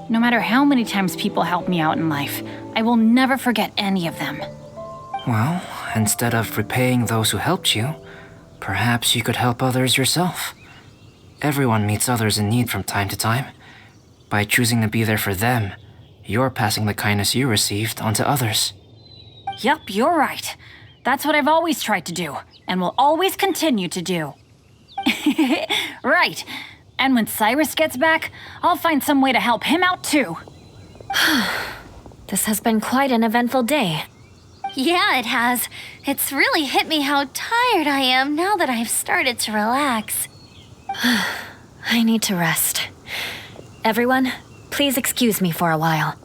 No matter how many times people help me out in life, I will never forget any of them. Well, instead of repaying those who helped you, perhaps you could help others yourself. Everyone meets others in need from time to time. By choosing to be there for them, you're passing the kindness you received onto others. Yup, you're right. That's what I've always tried to do, and will always continue to do. Right. And when Cyrus gets back, I'll find some way to help him out too. This has been quite an eventful day. Yeah, it has. It's really hit me how tired I am now that I've started to relax. I need to rest. Everyone, please excuse me for a while.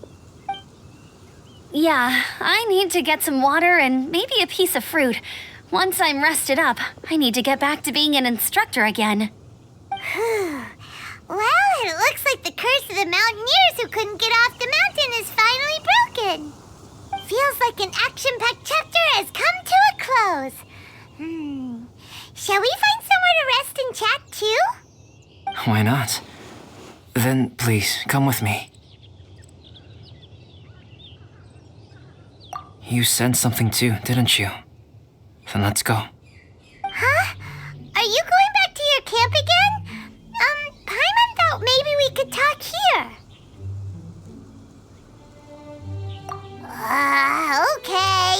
Yeah, I need to get some water and maybe a piece of fruit. Once I'm rested up, I need to get back to being an instructor again. Well, it looks like the curse of the mountaineers who couldn't get off the mountain is finally broken. Feels like an action-packed chapter has come to a close. Shall we find somewhere to rest and chat too? Why not? Then please, come with me. You sensed something too, didn't you? Then let's go. Huh? Are you going back to your camp again? Paimon thought maybe we could talk here. Okay.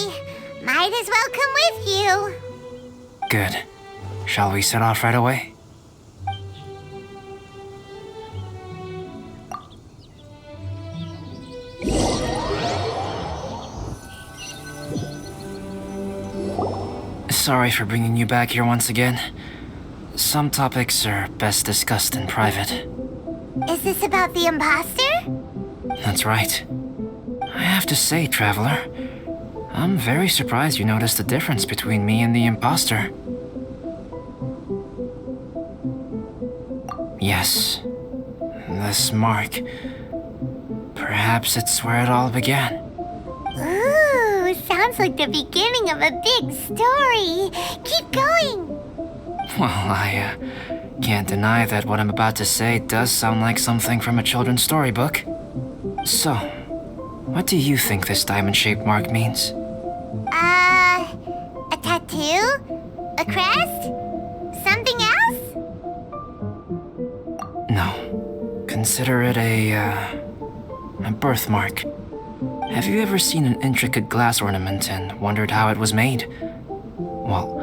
Might as well come with you. Good. Shall we set off right away? Sorry for bringing you back here once again. Some topics are best discussed in private. Is this about the imposter? That's right. I have to say, Traveler, I'm very surprised you noticed the difference between me and the imposter. Yes, this mark. Perhaps it's where it all began. Ooh, sounds like the beginning of a big story. Keep going. Well, I can't deny that what I'm about to say does sound like something from a children's storybook. So, what do you think this diamond-shaped mark means? A tattoo? A crest? Something else? No. Consider it a birthmark. Have you ever seen an intricate glass ornament and wondered how it was made? Well,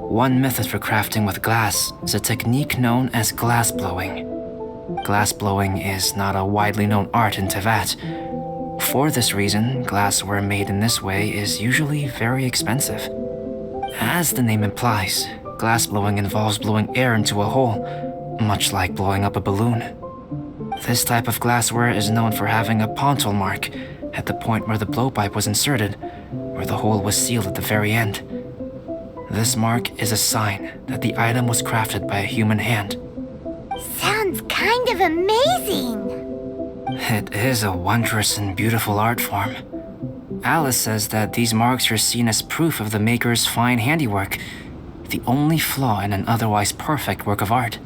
one method for crafting with glass is a technique known as glassblowing. Glassblowing is not a widely known art in Teyvat. For this reason, glassware made in this way is usually very expensive. As the name implies, glassblowing involves blowing air into a hole, much like blowing up a balloon. This type of glassware is known for having a pontil mark at the point where the blowpipe was inserted, where the hole was sealed at the very end. This mark is a sign that the item was crafted by a human hand. Sounds kind of amazing. It is a wondrous and beautiful art form. Alice says that these marks are seen as proof of the maker's fine handiwork, the only flaw in an otherwise perfect work of art.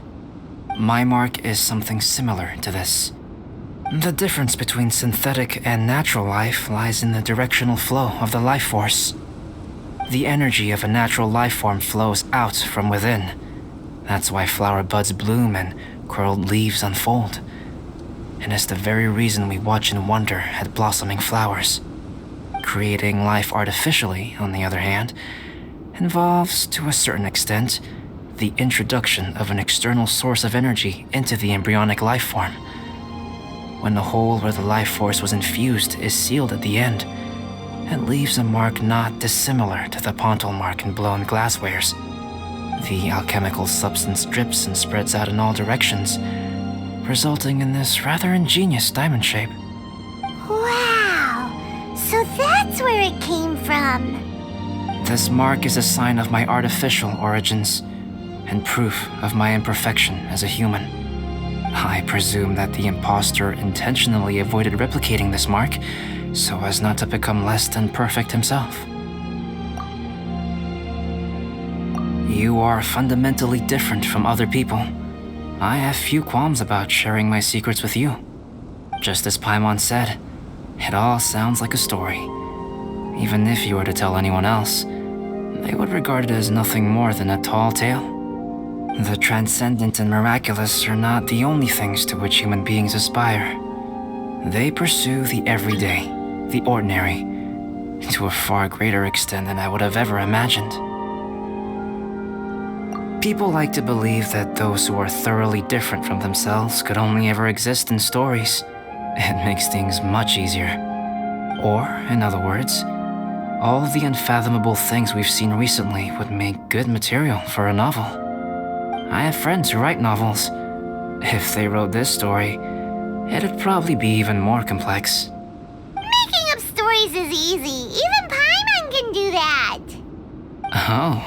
My mark is something similar to this. The difference between synthetic and natural life lies in the directional flow of the life force. The energy of a natural life form flows out from within. That's why flower buds bloom and curled leaves unfold. And it's the very reason we watch and wonder at blossoming flowers. Creating life artificially, on the other hand, involves, to a certain extent, the introduction of an external source of energy into the embryonic life form. When the hole where the life force was infused is sealed at the end, It leaves a mark not dissimilar to the pontal mark in blown glasswares. The alchemical substance drips and spreads out in all directions, resulting in this rather ingenious diamond shape. Wow! So that's where it came from. This mark is a sign of my artificial origins, and proof of my imperfection as a human. I presume that the impostor intentionally avoided replicating this mark, so as not to become less than perfect himself. You are fundamentally different from other people. I have few qualms about sharing my secrets with you. Just as Paimon said, it all sounds like a story. Even if you were to tell anyone else, they would regard it as nothing more than a tall tale. The transcendent and miraculous are not the only things to which human beings aspire. They pursue the everyday, the ordinary, to a far greater extent than I would have ever imagined. People like to believe that those who are thoroughly different from themselves could only ever exist in stories. It makes things much easier. Or, in other words, all of the unfathomable things we've seen recently would make good material for a novel. I have friends who write novels. If they wrote this story, it'd probably be even more complex. Making up stories is easy. Even Paimon can do that. Oh,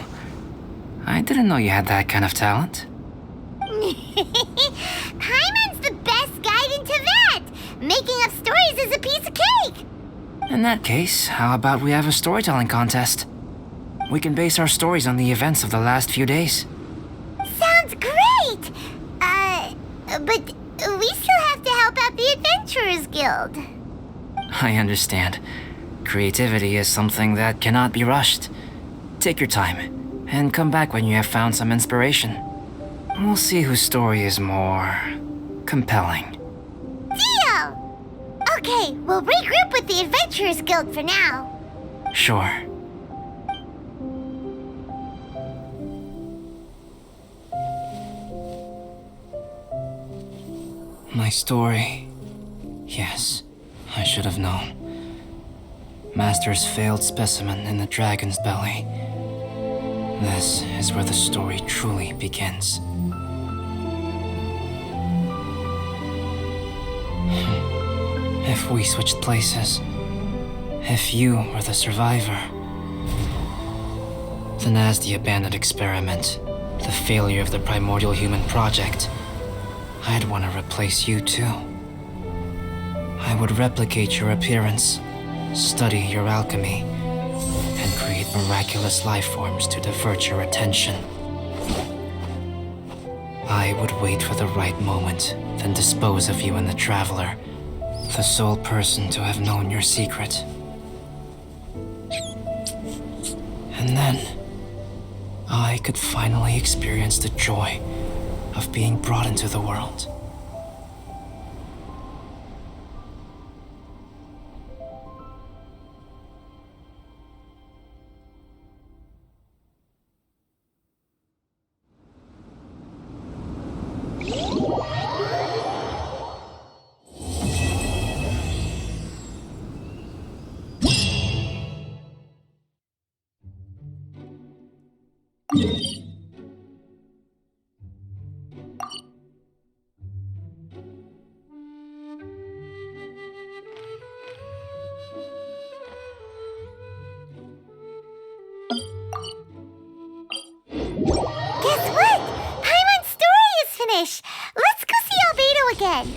I didn't know you had that kind of talent. Paimon's the best guide into that. Making up stories is a piece of cake. In that case, how about we have a storytelling contest? We can base our stories on the events of the last few days. Sounds great! But we still have to help out the Adventurers Guild. I understand. Creativity is something that cannot be rushed. Take your time, and come back when you have found some inspiration. We'll see whose story is more compelling. Deal! Okay, we'll regroup with the Adventurers Guild for now. Sure. My story. Yes, I should have known. Master's failed specimen in the dragon's belly. This is where the story truly begins. If we switched places, if you were the survivor, then as the abandoned experiment, the failure of the primordial human project, I'd want to replace you too. I would replicate your appearance, study your alchemy, and create miraculous life forms to divert your attention. I would wait for the right moment, then dispose of you in the Traveler, the sole person to have known your secret. And then, I could finally experience the joy of being brought into the world. Guess what? Paimon's story is finished. Let's go see Albedo again.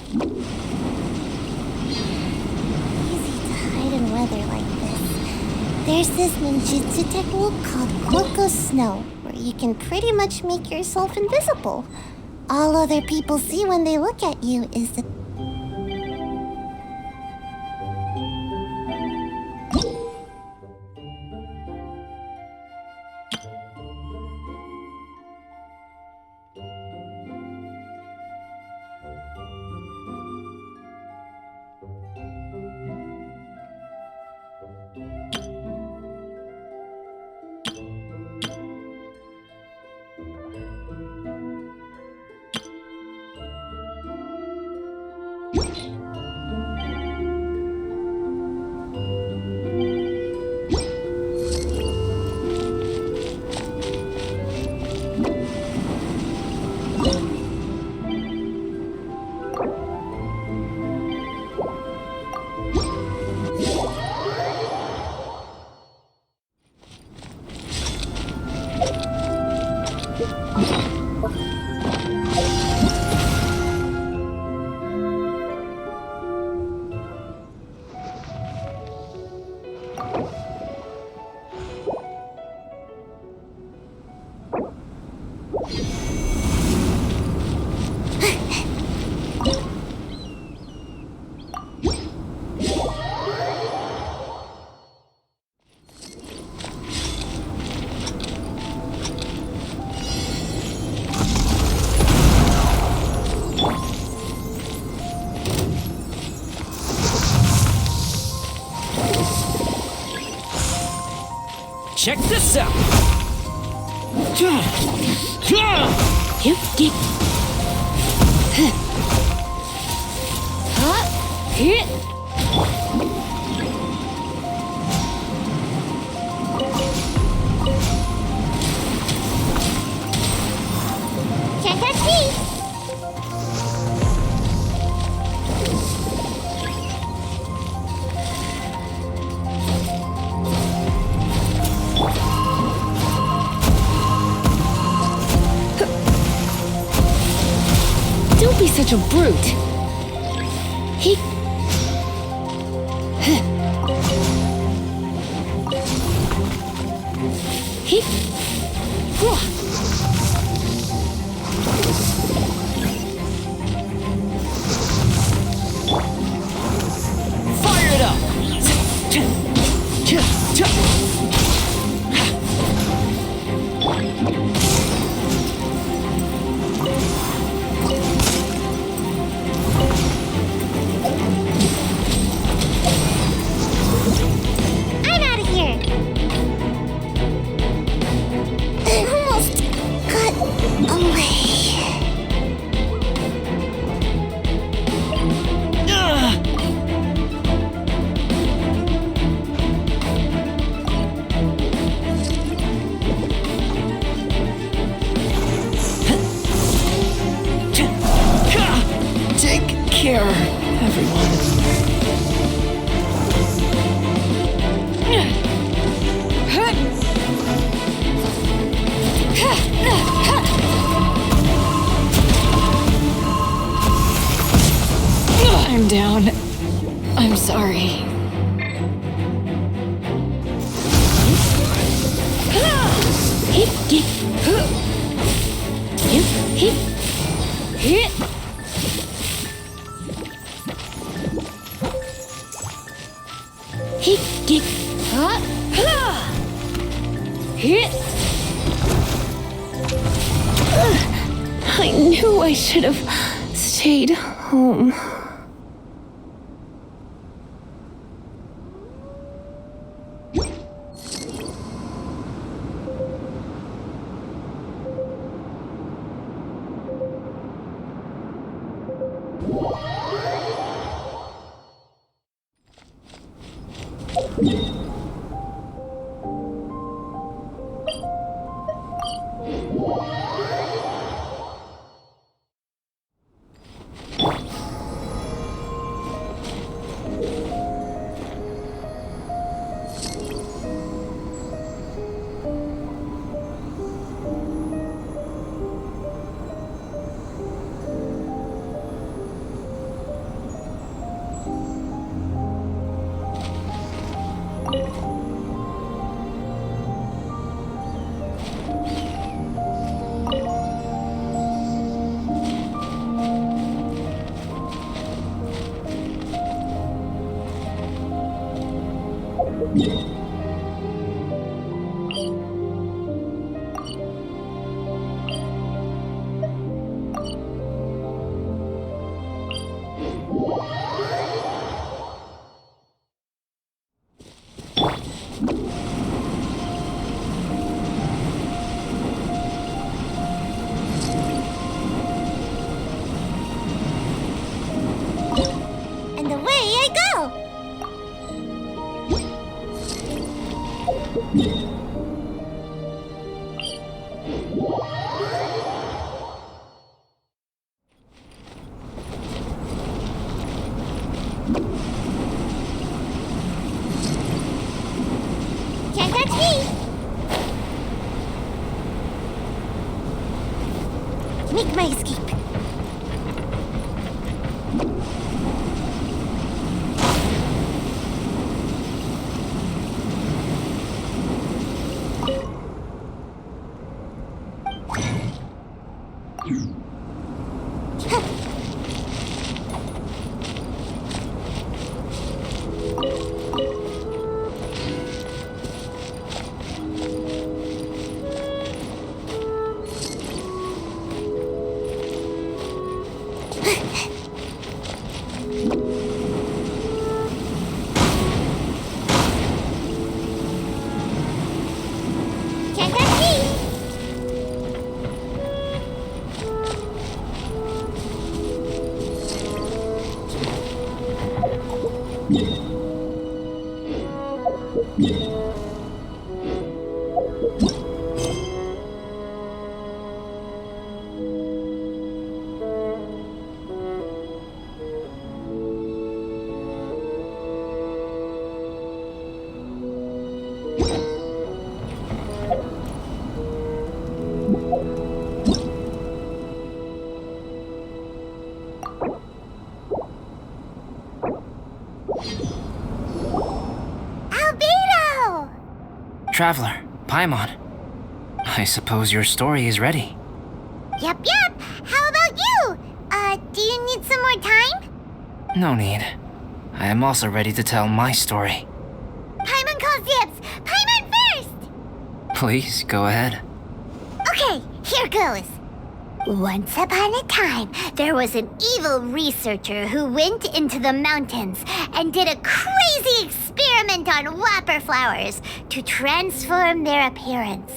Easy to hide in weather like this. There's this ninjutsu technique called Quoko Snow, where you can pretty much make yourself invisible. All other people see when they look at you is the Check this out! Can't catch me! Don't be such a brute. He... He... Fire it up! I'm out of here! Almost got away. Take care, everyone. I'm down. I'm sorry. I knew I should have stayed home. And away I go! Can't catch me! Make my escape. Albedo! Traveler, Paimon. I suppose your story is ready. Yep. How about you? Do you need some more time? No need. I am also ready to tell my story. Paimon calls dibs. Paimon first! Please, go ahead. Okay, here goes. Once upon a time, there was an evil researcher who went into the mountains and did a crazy experiment on whopper flowers to transform their appearance.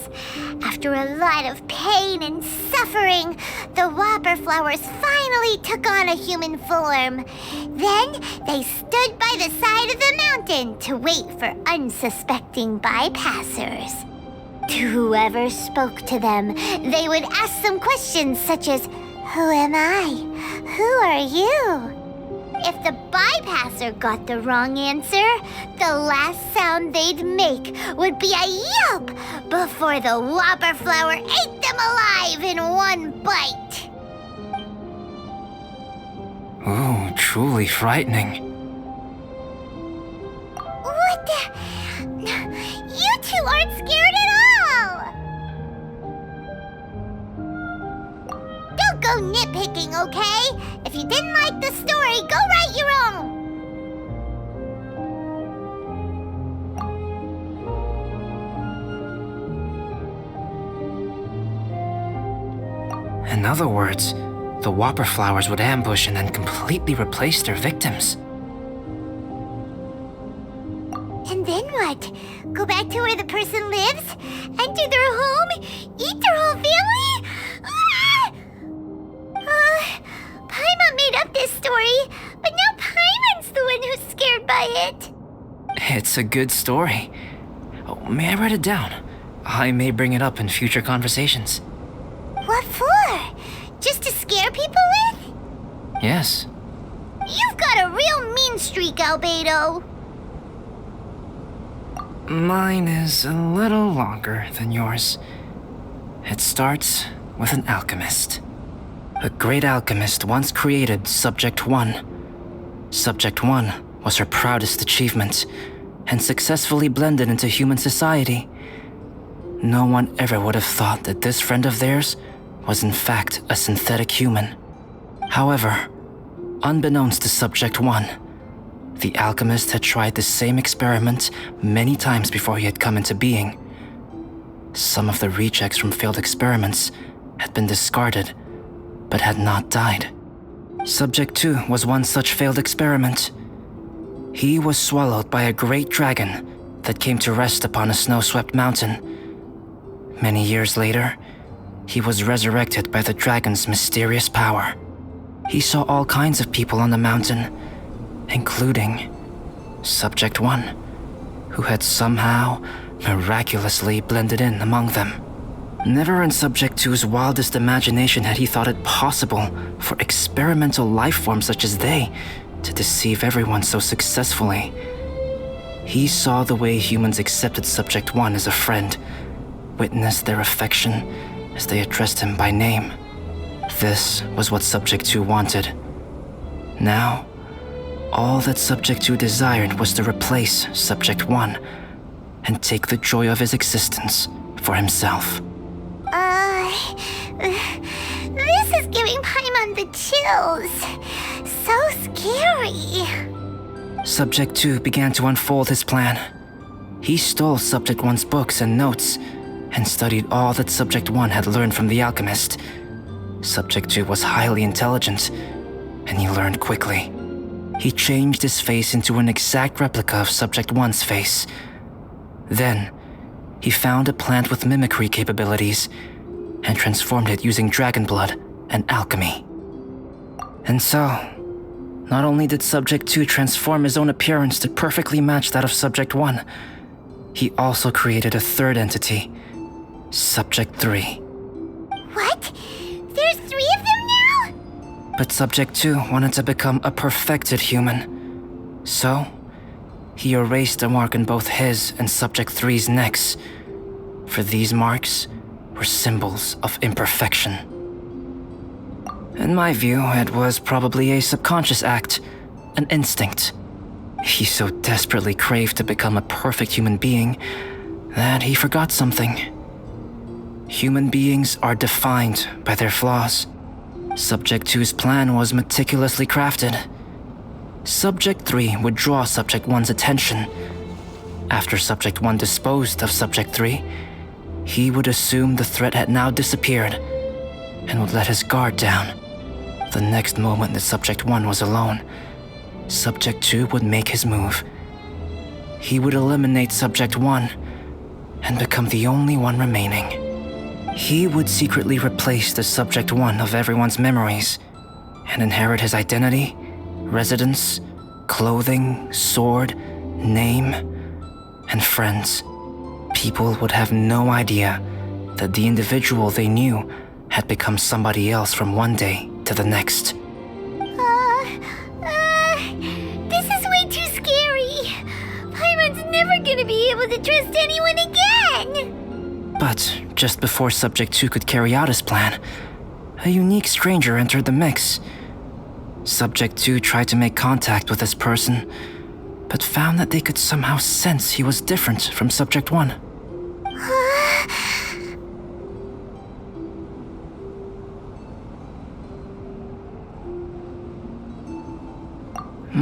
After a lot of pain and suffering, the whopper flowers finally took on a human form. Then they stood by the side of the mountain to wait for unsuspecting bypassers. To whoever spoke to them, they would ask some questions such as, "Who am I? Who are you?" If the bypasser got the wrong answer, the last sound they'd make would be a yelp before the whopper flower ate them alive in one bite. Ooh, truly frightening. What the? You two aren't scared at all! Don't go nitpicking, okay? If you didn't like the story, go write your own! In other words, the whopper flowers would ambush and then completely replace their victims. And then what? Go back to where the person lives? Enter their home? Eat their whole family? Paimon made up this story, but now Paimon's the one who's scared by it. It's a good story. Oh, may I write it down? I may bring it up in future conversations. What for? Just to scare people with? Yes. You've got a real mean streak, Albedo. Mine is a little longer than yours. It starts with an alchemist. A great alchemist once created Subject 1. Subject 1 was her proudest achievement, and successfully blended into human society. No one ever would have thought that this friend of theirs was in fact a synthetic human. However, unbeknownst to Subject 1, the alchemist had tried the same experiment many times before he had come into being. Some of the rejects from failed experiments had been discarded, but had not died. Subject 2 was one such failed experiment. He was swallowed by a great dragon that came to rest upon a snow-swept mountain. Many years later, he was resurrected by the dragon's mysterious power. He saw all kinds of people on the mountain, including Subject 1, who had somehow miraculously blended in among them. Never in Subject 2's wildest imagination had he thought it possible for experimental life forms such as they to deceive everyone so successfully. He saw the way humans accepted Subject 1 as a friend, witnessed their affection as they addressed him by name. This was what Subject 2 wanted. Now, all that Subject 2 desired was to replace Subject 1 and take the joy of his existence for himself. This is giving Paimon the chills. So scary. Subject 2 began to unfold his plan. He stole Subject 1's books and notes and studied all that Subject 1 had learned from the alchemist. Subject 2 was highly intelligent, and he learned quickly. He changed his face into an exact replica of Subject 1's face. Then, he found a plant with mimicry capabilities and transformed it using dragon blood and alchemy. And so, not only did Subject 2 transform his own appearance to perfectly match that of Subject 1, he also created a third entity, Subject 3. What? There's 3 of them now? But Subject 2 wanted to become a perfected human. So, he erased a mark in both his and Subject 3's necks. For these marks were symbols of imperfection. In my view, it was probably a subconscious act, an instinct. He so desperately craved to become a perfect human being that he forgot something. Human beings are defined by their flaws. Subject 2's plan was meticulously crafted. Subject 3 would draw Subject 1's attention. After Subject 1 disposed of Subject 3, he would assume the threat had now disappeared and would let his guard down. The next moment that Subject 1 was alone, Subject 2 would make his move. He would eliminate Subject 1 and become the only one remaining. He would secretly replace the Subject 1 of everyone's memories and inherit his identity, residence, clothing, sword, name, and friends. People would have no idea that the individual they knew had become somebody else from one day to the next. This is way too scary. Paimon's never gonna be able to trust anyone again. But just before Subject 2 could carry out his plan, a unique stranger entered the mix. Subject 2 tried to make contact with this person, but found that they could somehow sense he was different from Subject 1.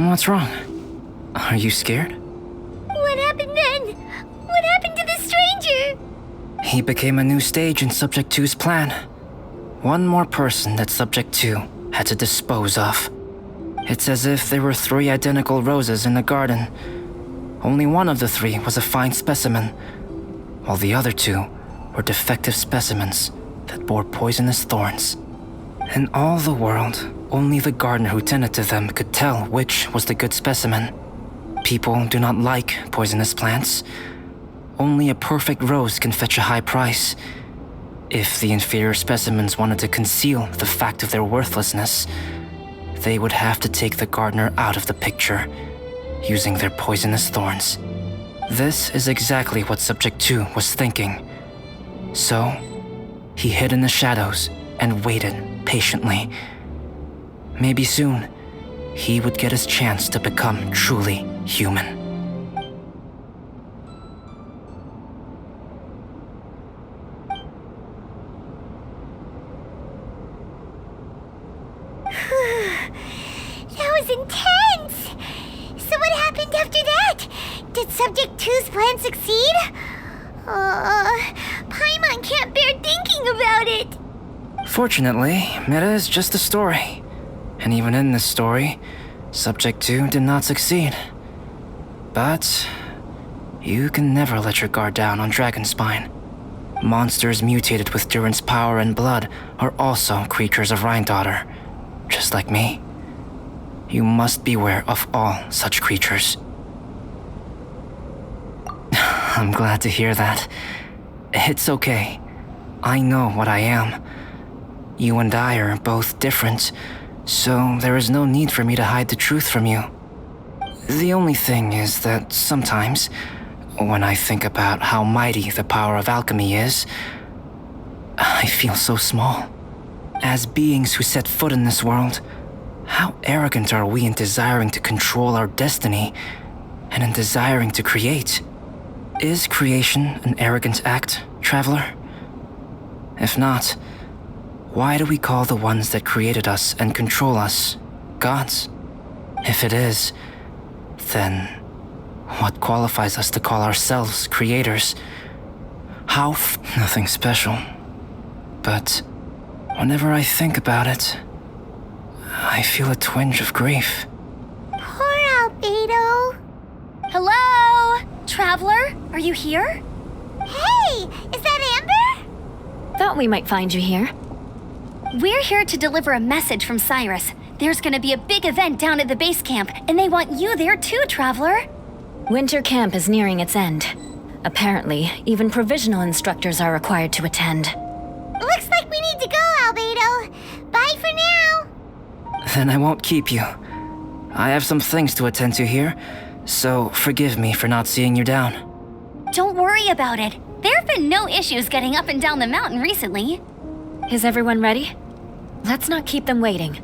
What's wrong? Are you scared? What happened then? What happened to the stranger? He became a new stage in Subject 2's plan. One more person that Subject 2 had to dispose of. It's as if there were 3 identical roses in a garden. Only one of the 3 was a fine specimen, while the other 2 were defective specimens that bore poisonous thorns. In all the world, only the gardener who tended to them could tell which was the good specimen. People do not like poisonous plants. Only a perfect rose can fetch a high price. If the inferior specimens wanted to conceal the fact of their worthlessness, they would have to take the gardener out of the picture, using their poisonous thorns. This is exactly what Subject 2 was thinking. So, he hid in the shadows and waited patiently. Maybe soon, he would get his chance to become truly human. That was intense! So what happened after that? Did Subject 2's plan succeed? Paimon can't bear thinking about it. Fortunately, it is just a story. And even in this story, Subject 2 did not succeed. But you can never let your guard down on Dragonspine. Monsters mutated with Durin's power and blood are also creatures of Rhine-Daughter, just like me. You must beware of all such creatures. I'm glad to hear that. It's okay. I know what I am. You and I are both different, so there is no need for me to hide the truth from you. The only thing is that sometimes, when I think about how mighty the power of alchemy is, I feel so small. As beings who set foot in this world, how arrogant are we in desiring to control our destiny and in desiring to create? Is creation an arrogant act, traveler? If not, why do we call the ones that created us and control us gods? If it is, then what qualifies us to call ourselves creators? Nothing special. But whenever I think about it, I feel a twinge of grief. Poor Albedo. Hello? Traveler, are you here? Hey, is that Amber? Thought we might find you here. We're here to deliver a message from Cyrus. There's gonna be a big event down at the base camp, and they want you there too, Traveler. Winter camp is nearing its end. Apparently, even provisional instructors are required to attend. Looks like we need to go, Albedo. Bye for now. Then I won't keep you. I have some things to attend to here, so forgive me for not seeing you down. Don't worry about it. There have been no issues getting up and down the mountain recently. Is everyone ready? Let's not keep them waiting.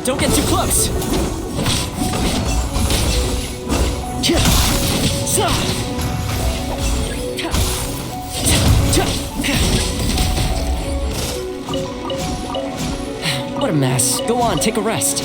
Don't get too close! What a mess. Go on, take a rest.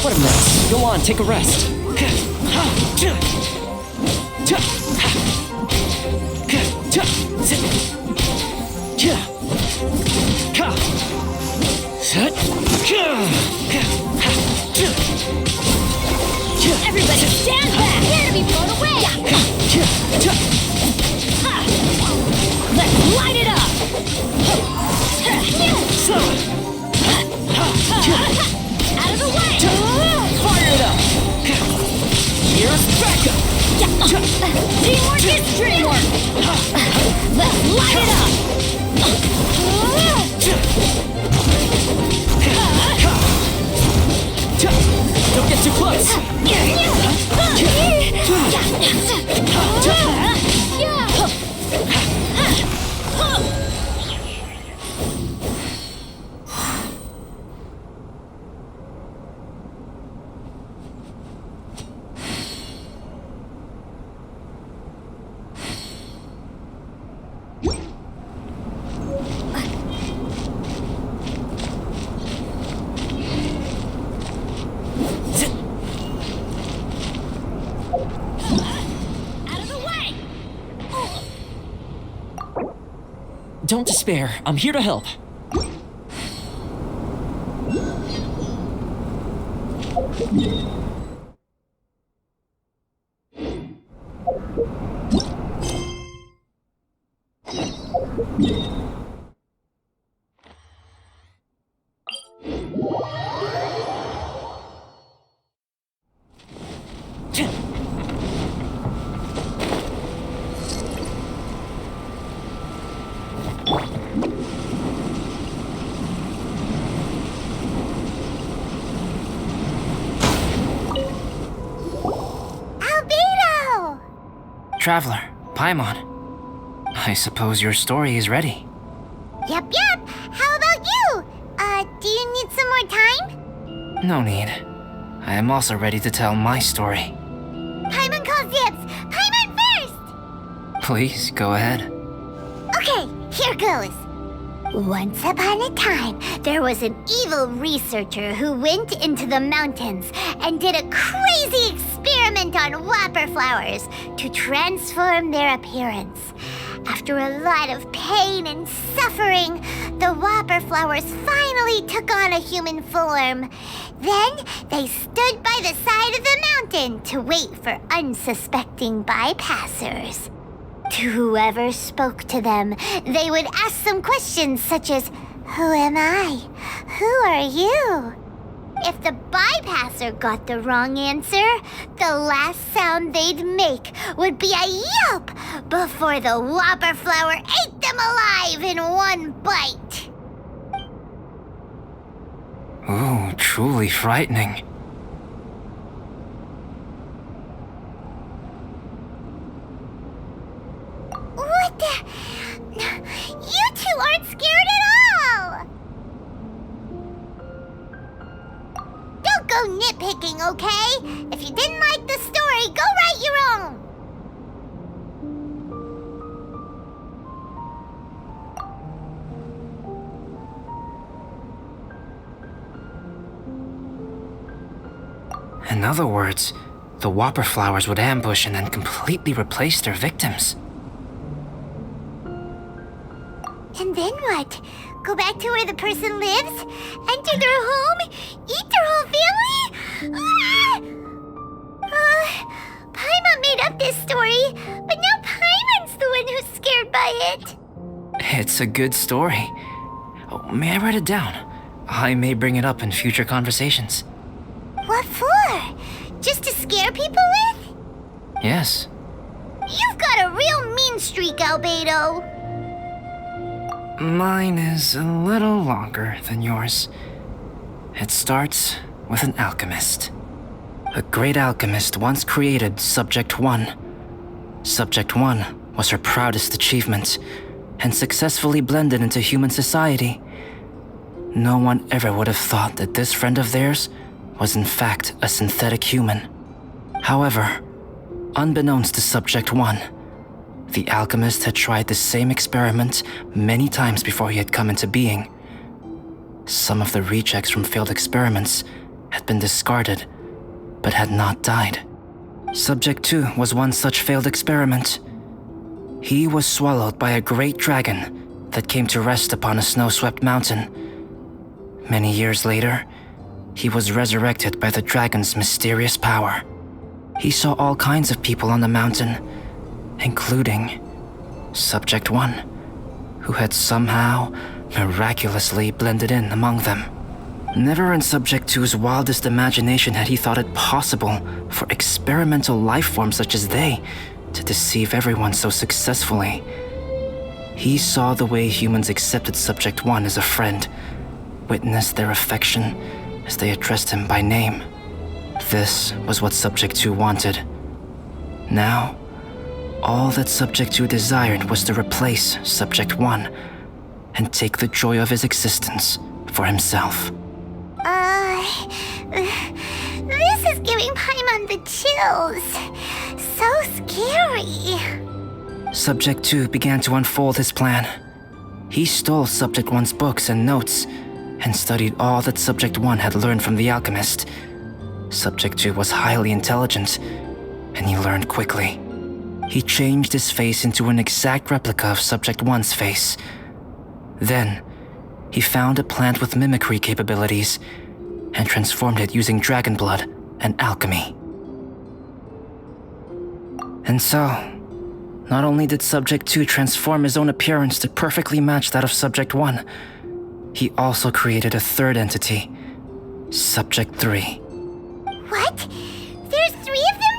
What a mess. Go on, take a rest. Everybody stand back! Here to be blown away! Let's light it up! Out of the way! Fire it up! Here's backup! Teamwork is dreamwork! Let's light it up! Don't get too close! Don't despair. I'm here to help. Albedo! Traveler, Paimon. I suppose your story is ready. Yep. How about you? Do you need some more time? No need. I am also ready to tell my story. Paimon calls dibs! Paimon first! Please, go ahead. Okay, here goes. Once upon a time, there was an evil researcher who went into the mountains and did a crazy experiment on whopper flowers to transform their appearance. After a lot of pain and suffering, the whopper flowers finally took on a human form. Then they stood by the side of the mountain to wait for unsuspecting bypassers. To whoever spoke to them, they would ask some questions such as, "Who am I? Who are you?" If the bypasser got the wrong answer, the last sound they'd make would be a yelp before the whopper flower ate them alive in one bite. Ooh, truly frightening. What the? You two aren't scared at all! Don't go nitpicking, okay? If you didn't like the story, go write your own! In other words, the whopper flowers would ambush and then completely replace their victims. And then what? Go back to where the person lives? Enter their home? Eat their whole family? Paimon made up this story, but now Paimon's the one who's scared by it. It's a good story. Oh, may I write it down? I may bring it up in future conversations. What for? Just to scare people with? Yes. You've got a real mean streak, Albedo. Mine is a little longer than yours. It starts with an alchemist. A great alchemist once created Subject 1. Subject 1 was her proudest achievement, and successfully blended into human society. No one ever would have thought that this friend of theirs was in fact a synthetic human. However, unbeknownst to Subject 1, the alchemist had tried the same experiment many times before he had come into being. Some of the rejects from failed experiments had been discarded, but had not died. Subject 2 was one such failed experiment. He was swallowed by a great dragon that came to rest upon a snow-swept mountain. Many years later, he was resurrected by the dragon's mysterious power. He saw all kinds of people on the mountain, including Subject 1, who had somehow miraculously blended in among them. Never in Subject 2's wildest imagination had he thought it possible for experimental life forms such as they to deceive everyone so successfully. He saw the way humans accepted Subject 1 as a friend, witnessed their affection as they addressed him by name. This was what Subject 2 wanted. Now, all that Subject 2 desired was to replace Subject 1 and take the joy of his existence for himself. This is giving Paimon the chills. So scary. Subject 2 began to unfold his plan. He stole Subject 1's books and notes and studied all that Subject 1 had learned from the alchemist. Subject 2 was highly intelligent, and he learned quickly. He changed his face into an exact replica of Subject 1's face. Then, he found a plant with mimicry capabilities and transformed it using dragon blood and alchemy. And so, not only did Subject 2 transform his own appearance to perfectly match that of Subject 1, he also created a third entity, Subject 3. What? There's 3 of them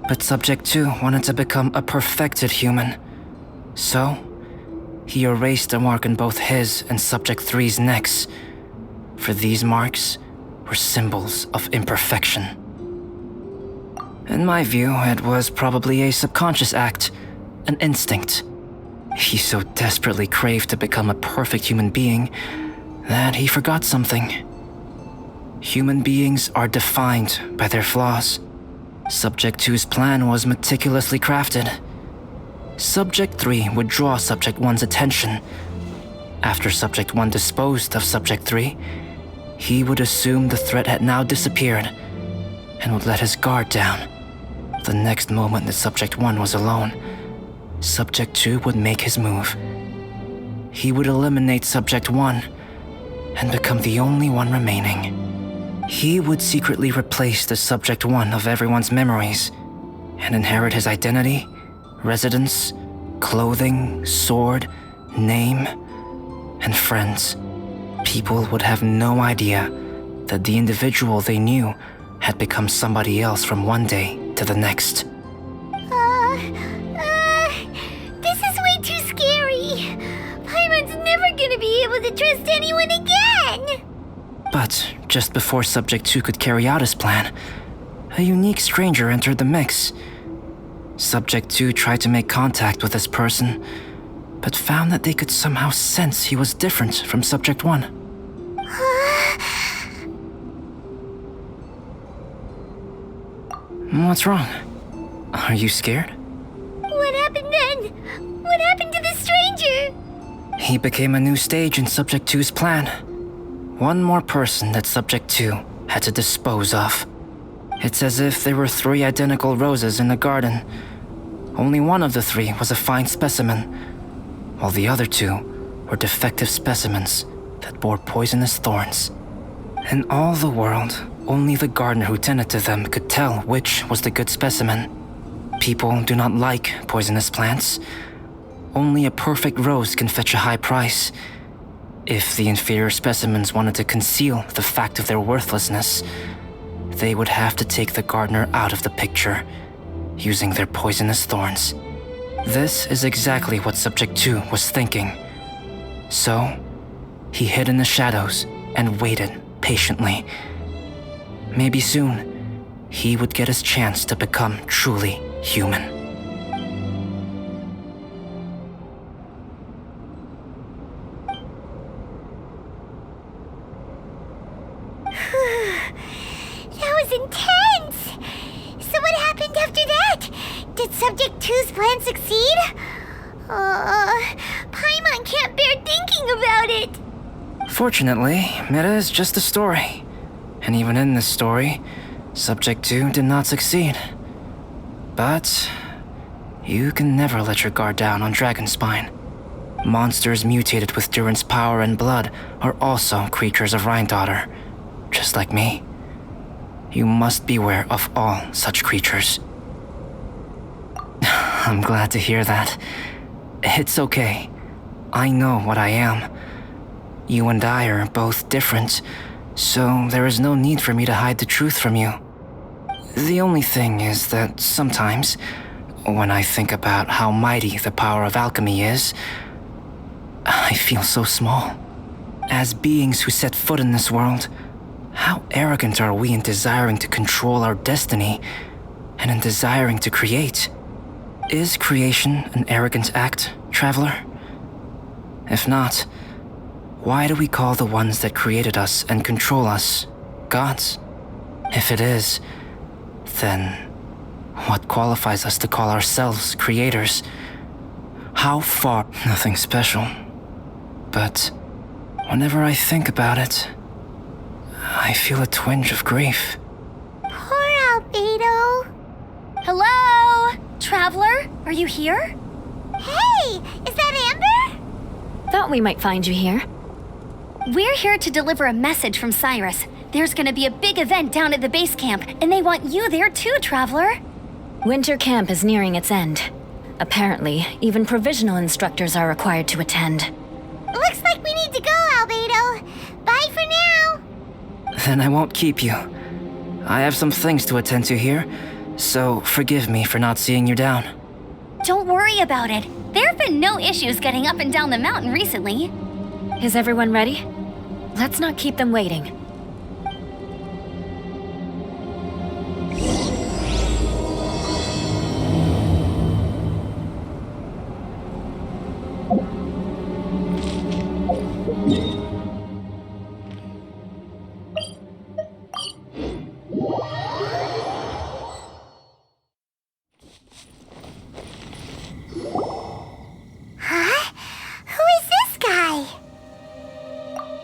But Subject 2 wanted to become a perfected human. So, he erased a mark on both his and Subject 3's necks. For these marks were symbols of imperfection. In my view, it was probably a subconscious act, an instinct. He so desperately craved to become a perfect human being that he forgot something. Human beings are defined by their flaws. Subject 2's plan was meticulously crafted. Subject 3 would draw Subject 1's attention. After Subject 1 disposed of Subject 3, he would assume the threat had now disappeared and would let his guard down. The next moment that Subject 1 was alone, Subject 2 would make his move. He would eliminate Subject 1 and become the only one remaining. He would secretly replace the Subject 1 of everyone's memories and inherit his identity, residence, clothing, sword, name, and friends. People would have no idea that the individual they knew had become somebody else from one day to the next. This is way too scary. Paimon's never gonna be able to trust anyone again. But just before Subject 2 could carry out his plan, a unique stranger entered the mix. Subject 2 tried to make contact with this person, but found that they could somehow sense he was different from Subject 1. What's wrong? Are you scared? What happened then? What happened to the stranger? He became a new stage in Subject 2's plan. One more person that Subject 2 had to dispose of. It's as if there were 3 identical roses in a garden. Only one of the 3 was a fine specimen, while the other 2 were defective specimens that bore poisonous thorns. In all the world, only the gardener who tended to them could tell which was the good specimen. People do not like poisonous plants. Only a perfect rose can fetch a high price. If the inferior specimens wanted to conceal the fact of their worthlessness, they would have to take the gardener out of the picture, using their poisonous thorns. This is exactly what Subject 2 was thinking. So, he hid in the shadows and waited patiently. Maybe soon, he would get his chance to become truly human. That was intense! So what happened after that? Did Subject 2's plan succeed? Paimon can't bear thinking about it! Fortunately, it is just a story. And even in this story, Subject 2 did not succeed. But you can never let your guard down on Dragonspine. Monsters mutated with Durin's power and blood are also creatures of Rhine-Daughter, just like me. You must beware of all such creatures. I'm glad to hear that. It's okay. I know what I am. You and I are both different, so there is no need for me to hide the truth from you. The only thing is that sometimes, when I think about how mighty the power of alchemy is, I feel so small. As beings who set foot in this world, how arrogant are we in desiring to control our destiny and in desiring to create? Is creation an arrogant act, traveler? If not, why do we call the ones that created us and control us gods? If it is, then what qualifies us to call ourselves creators? How far? Nothing special. But whenever I think about it, I feel a twinge of grief. Poor Albedo. Hello? Traveler, are you here? Hey, is that Amber? Thought we might find you here. We're here to deliver a message from Cyrus. There's gonna be a big event down at the base camp, and they want you there too, Traveler. Winter camp is nearing its end. Apparently, even provisional instructors are required to attend. Looks like we need to go, Albedo. Bye for now. Then I won't keep you. I have some things to attend to here, So forgive me for not seeing you down. Don't worry about it. There have been no issues getting up and down the mountain recently. Is everyone ready? Let's not keep them waiting.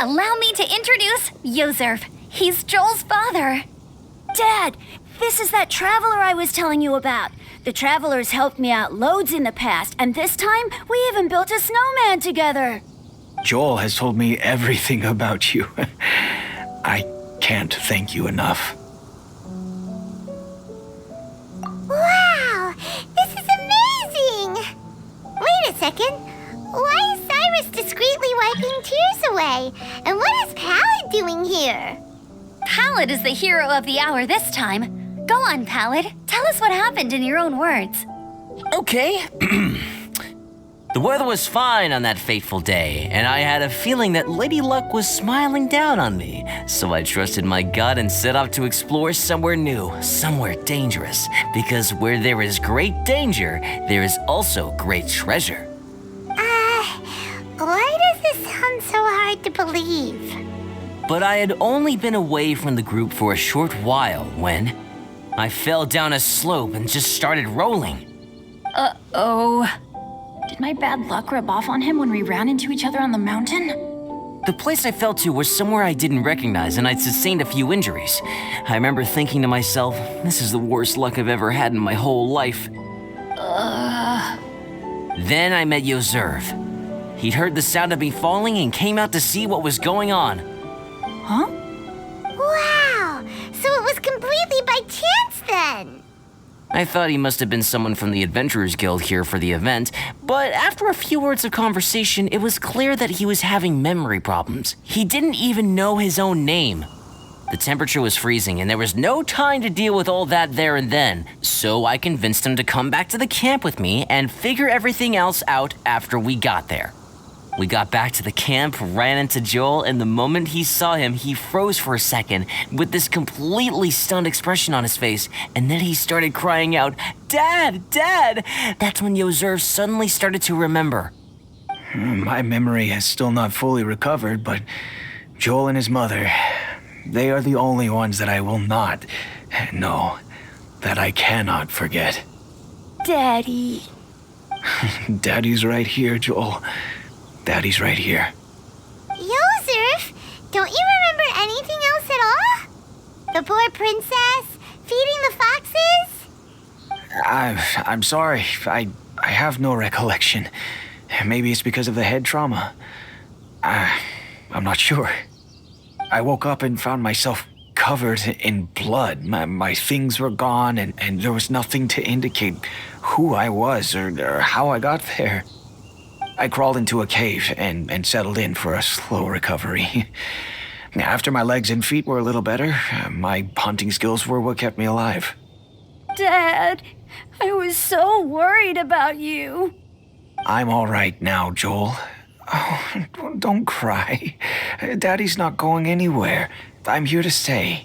Allow me to introduce Yozerv. He's Joel's father. Dad, this is that traveler I was telling you about. The traveler's helped me out loads in the past, and this time we even built a snowman together. Joel has told me everything about you. I can't thank you enough. Wow! This is amazing! Wait a second. Why is Cyrus discreetly wiping tears away? And what is Pallid doing here? Pallid is the hero of the hour this time. Go on, Pallid. Tell us what happened in your own words. Okay. The weather was fine on that fateful day, and I had a feeling that Lady Luck was smiling down on me. So I trusted my gut and set off to explore somewhere new, somewhere dangerous. Because where there is great danger, there is also great treasure. Why does this sound so hard to believe? But I had only been away from the group for a short while when I fell down a slope and just started rolling. Uh-oh. Did my bad luck rub off on him when we ran into each other on the mountain? The place I fell to was somewhere I didn't recognize, and I'd sustained a few injuries. I remember thinking to myself, this is the worst luck I've ever had in my whole life. Then I met Yozerv. He'd heard the sound of me falling and came out to see what was going on. Huh? Wow! So it was completely by chance then! I thought he must have been someone from the Adventurers Guild here for the event, but after a few words of conversation, it was clear that he was having memory problems. He didn't even know his own name. The temperature was freezing, and there was no time to deal with all that there and then, so I convinced him to come back to the camp with me and figure everything else out after we got there. We got back to the camp, ran into Joel, and the moment he saw him, he froze for a second with this completely stunned expression on his face, and then he started crying out, "Dad! Dad!" That's when Yozerv suddenly started to remember. My memory has still not fully recovered, but Joel and his mother, they are the only ones that I will not, no, that I cannot forget. Daddy. Daddy's right here, Joel. Daddy's right here. Yozerf, don't you remember anything else at all? The poor princess, feeding the foxes? I'm sorry. I have no recollection. Maybe it's because of the head trauma. I'm not sure. I woke up and found myself covered in blood. My things were gone, and there was nothing to indicate who I was or how I got there. I crawled into a cave and settled in for a slow recovery. After my legs and feet were a little better, my hunting skills were what kept me alive. Dad, I was so worried about you. I'm all right now, Joel. Oh, don't cry. Daddy's not going anywhere. I'm here to stay.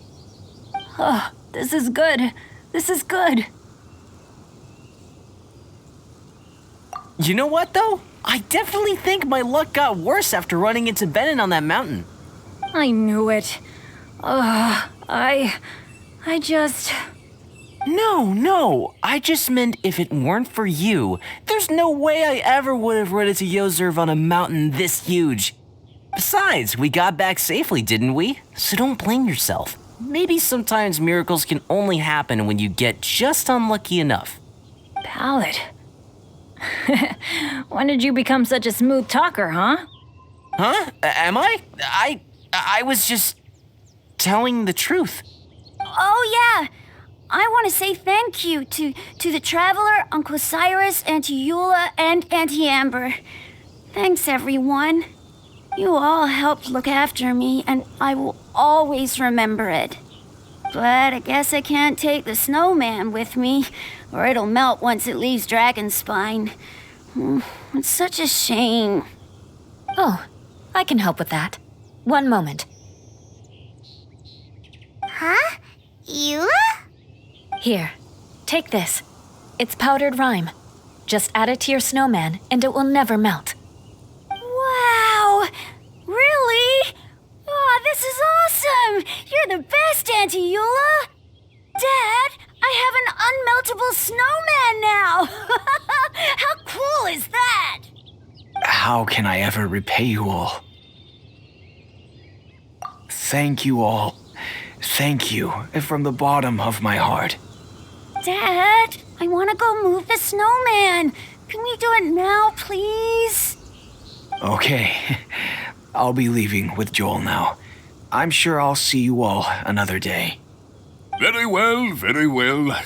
Oh, this is good. This is good. You know what, though? I definitely think my luck got worse after running into Benin on that mountain. I knew it. I just... No. I just meant if it weren't for you, there's no way I ever would have run into Yozerv on a mountain this huge. Besides, we got back safely, didn't we? So don't blame yourself. Maybe sometimes miracles can only happen when you get just unlucky enough. Pallid. When did you become such a smooth talker, huh? Huh? Am I? I was just telling the truth. Oh, yeah. I want to say thank you to the Traveler, Uncle Cyrus, Auntie Eula, and Auntie Amber. Thanks, everyone. You all helped look after me, and I will always remember it. But I guess I can't take the snowman with me, or it'll melt once it leaves Dragonspine. It's such a shame. Oh, I can help with that. One moment. Huh? Eula? Here, take this. It's powdered rime. Just add it to your snowman, and it will never melt. Wow! Really? Oh, this is awesome! You're the best, Auntie Eula! Dad, I have an unmeltable snowman now! How cool is that? How can I ever repay you all? Thank you all. Thank you from the bottom of my heart. Dad, I want to go move the snowman. Can we do it now, please? Okay, I'll be leaving with Joel now. I'm sure I'll see you all another day. Very well, very well.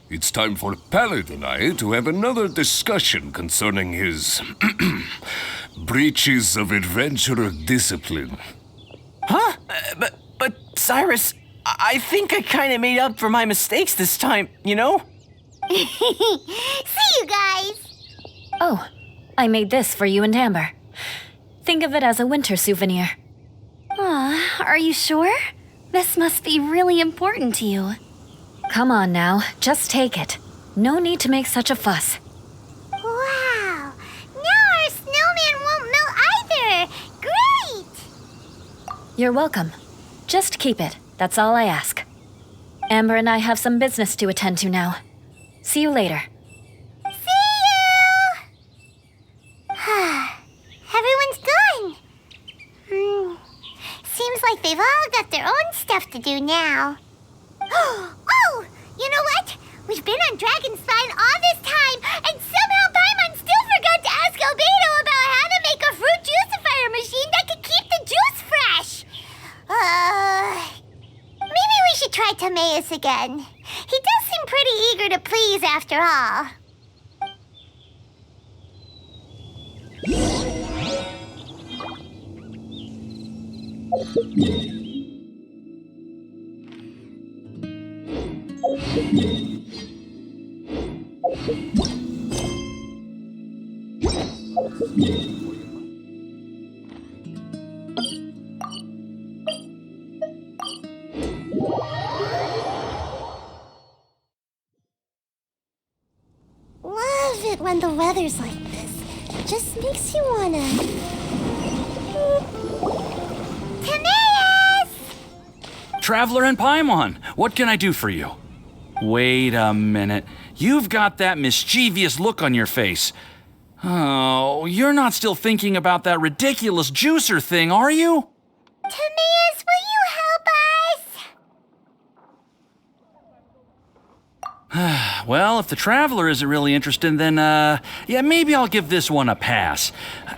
It's time for Pallet and I to have another discussion concerning his breaches of adventurer discipline. Huh? But Cyrus, I think I kind of made up for my mistakes this time, you know? See you guys! Oh, I made this for you and Amber. Think of it as a winter souvenir. Are you sure? This must be really important to you. Come on now, just take it. No need to make such a fuss. Wow! Now our snowman won't melt either! Great! You're welcome. Just keep it, that's all I ask. Amber and I have some business to attend to now. See you later. See you! Everyone's gone. Seems like they've all got their own stuff to do now. Oh! You know what? We've been on Dragonspine all this time, and somehow Paimon still forgot to ask Albedo about how to make a fruit juicifier machine that could keep the juice fresh. Maybe we should try Timaeus again. He does seem pretty eager to please after all. Love it when the weather's like this. It just makes you wanna... Timaeus! Traveler and Paimon, what can I do for you? Wait a minute. You've got that mischievous look on your face. Oh, you're not still thinking about that ridiculous juicer thing, are you? Timaeus, will you help us? Well, if the Traveler isn't really interested, then, yeah, maybe I'll give this one a pass.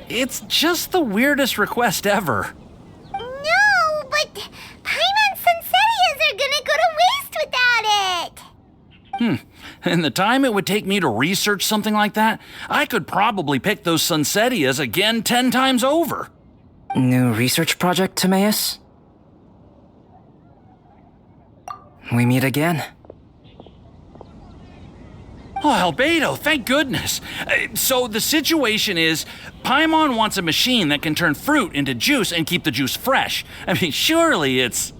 It's just the weirdest request ever. No, but Paimon's Sunsetias are gonna go to waste without it. And the time it would take me to research something like that, I could probably pick those Sunsetias again 10 times over. New research project, Timaeus? We meet again. Oh, Albedo, thank goodness. So the situation is, Paimon wants a machine that can turn fruit into juice and keep the juice fresh. I mean, surely it's...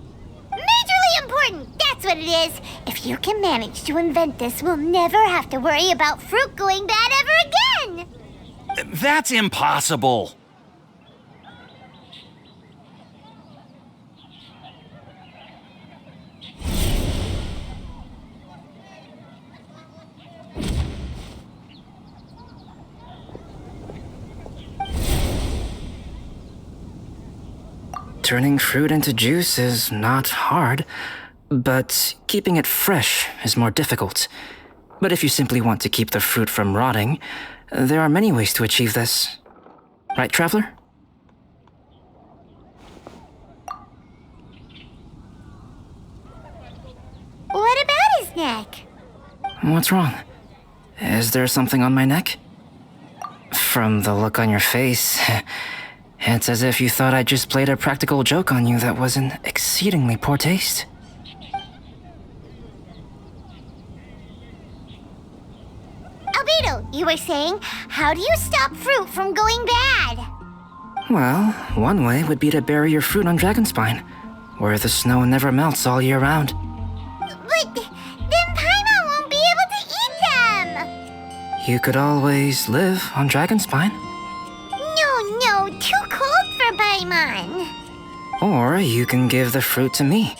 Majorly important, that's what it is. If you can manage to invent this, we'll never have to worry about fruit going bad ever again. That's impossible. Turning fruit into juice is not hard, but keeping it fresh is more difficult. But if you simply want to keep the fruit from rotting, there are many ways to achieve this. Right, Traveler? What about his neck? What's wrong? Is there something on my neck? From the look on your face, it's as if you thought I just played a practical joke on you that was in exceedingly poor taste. Potato, you were saying, how do you stop fruit from going bad? Well, one way would be to bury your fruit on Dragonspine, where the snow never melts all year round. But then Paimon won't be able to eat them! You could always live on Dragonspine. No, too cold for Paimon. Or you can give the fruit to me,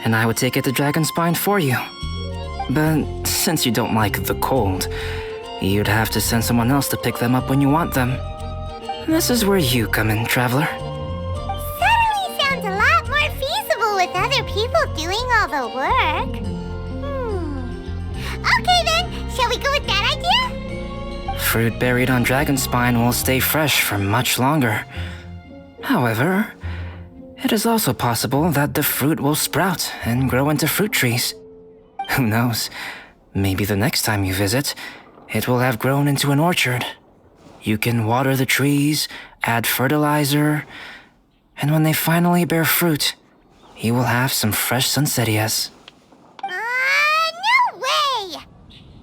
and I would take it to Dragonspine for you. But since you don't like the cold, you'd have to send someone else to pick them up when you want them. This is where you come in, Traveler. Suddenly sounds a lot more feasible with other people doing all the work. Okay then, shall we go with that idea? Fruit buried on Dragonspine will stay fresh for much longer. However, it is also possible that the fruit will sprout and grow into fruit trees. Who knows? Maybe the next time you visit, it will have grown into an orchard. You can water the trees, add fertilizer, and when they finally bear fruit, you will have some fresh sunsettias. No way!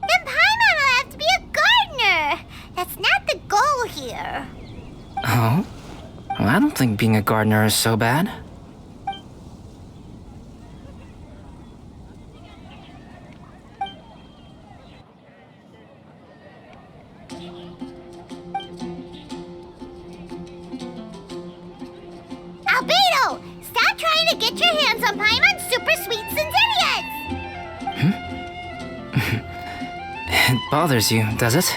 Then Paimon will have to be a gardener! That's not the goal here. Oh? Well, I don't think being a gardener is so bad. Albedo! Stop trying to get your hands on Paimon's super sweet Sinzenias! It bothers you, does it?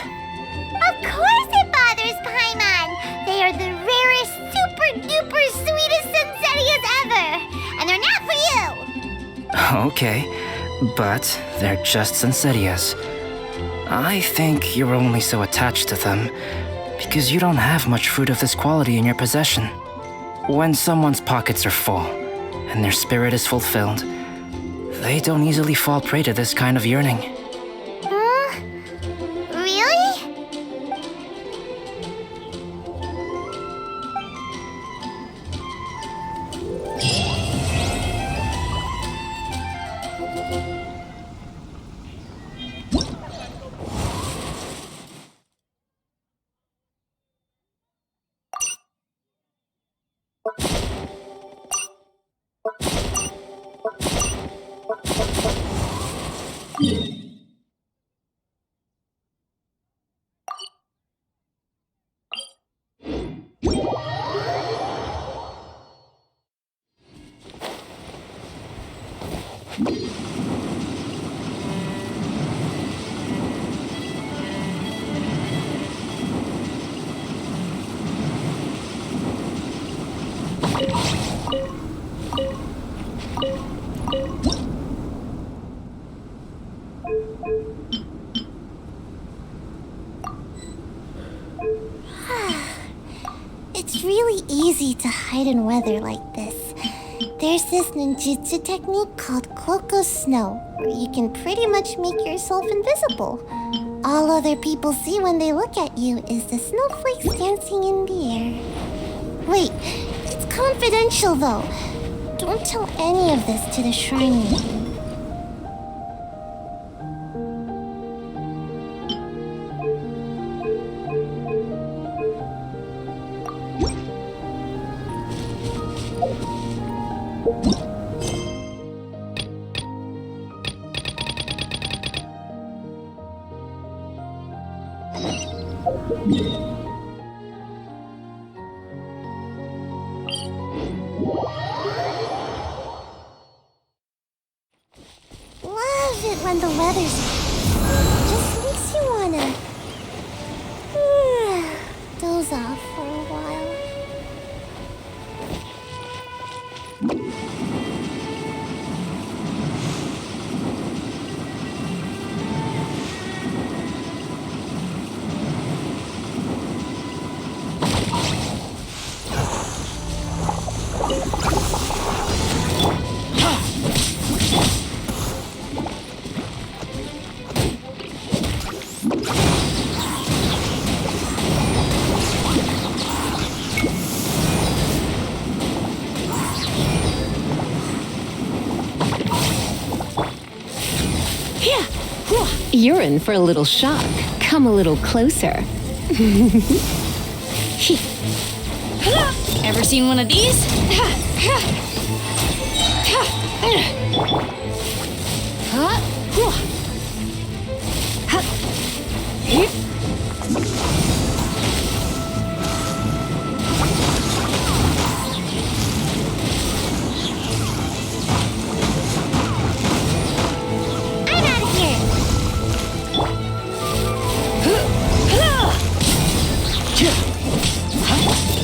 Of course it bothers Paimon! They are the rarest, super duper sweetest Sinzenias ever! And they're not for you! Okay, but they're just Sunsettias. I think you're only so attached to them because you don't have much fruit of this quality in your possession. When someone's pockets are full and their spirit is fulfilled, they don't easily fall prey to this kind of yearning. Really? It's really easy to hide in weather like this. There's this ninjutsu technique called Cloak of Snow, where you can pretty much make yourself invisible. All other people see when they look at you is the snowflakes dancing in the air. Wait, it's confidential though. Don't tell any of this to the Shrine Lady. Love it when the weather's just makes you wanna doze off for a while. You're in for a little shock. Come a little closer. Ever seen one of these?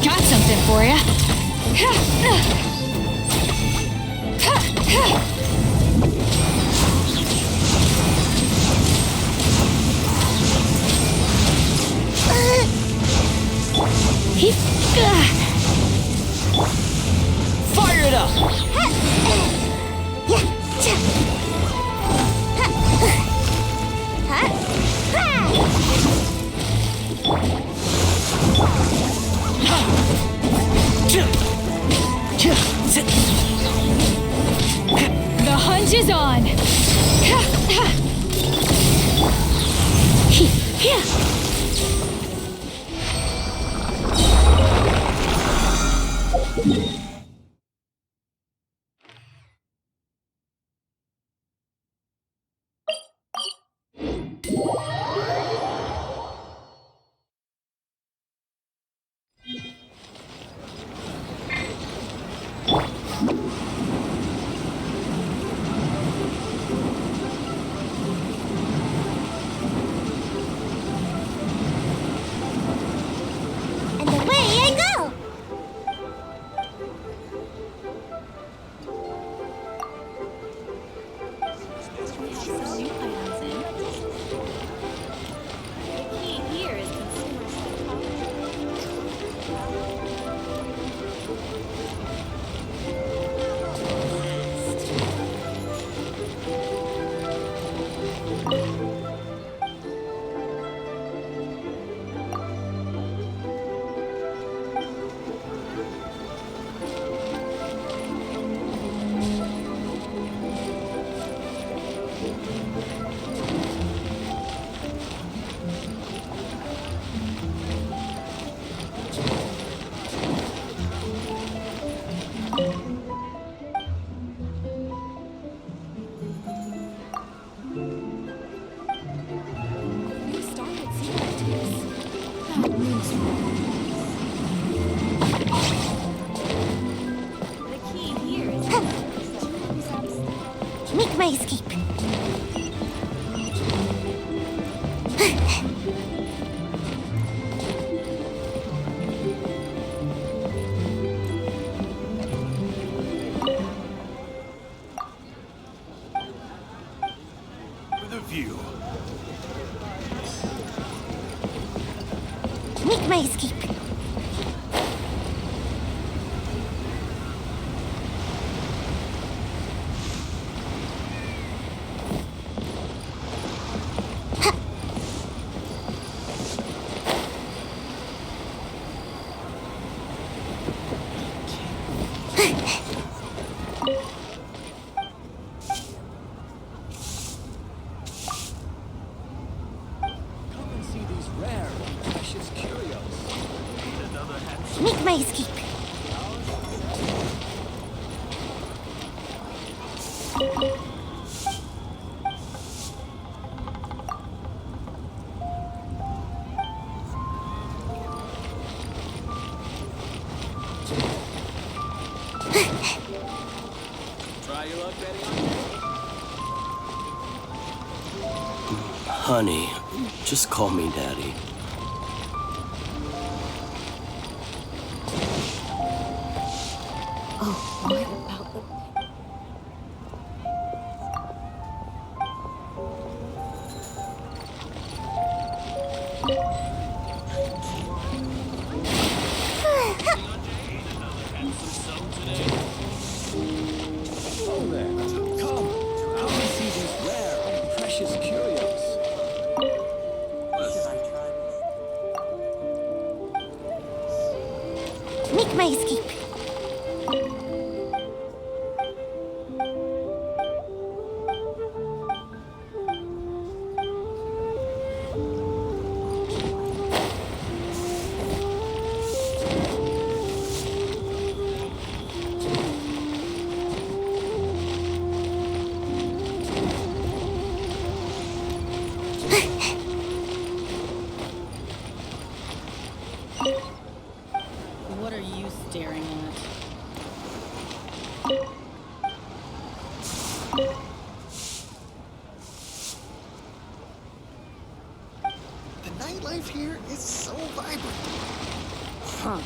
Got something for ya. Fire it up! The hunt is on. And away I go! Make my escape. With a view. Make my escape. Make my escape. Try your luck, Betty. Honey, just call me Daddy. Oh, what about the... Make my escape. life here is so vibrant. Huh.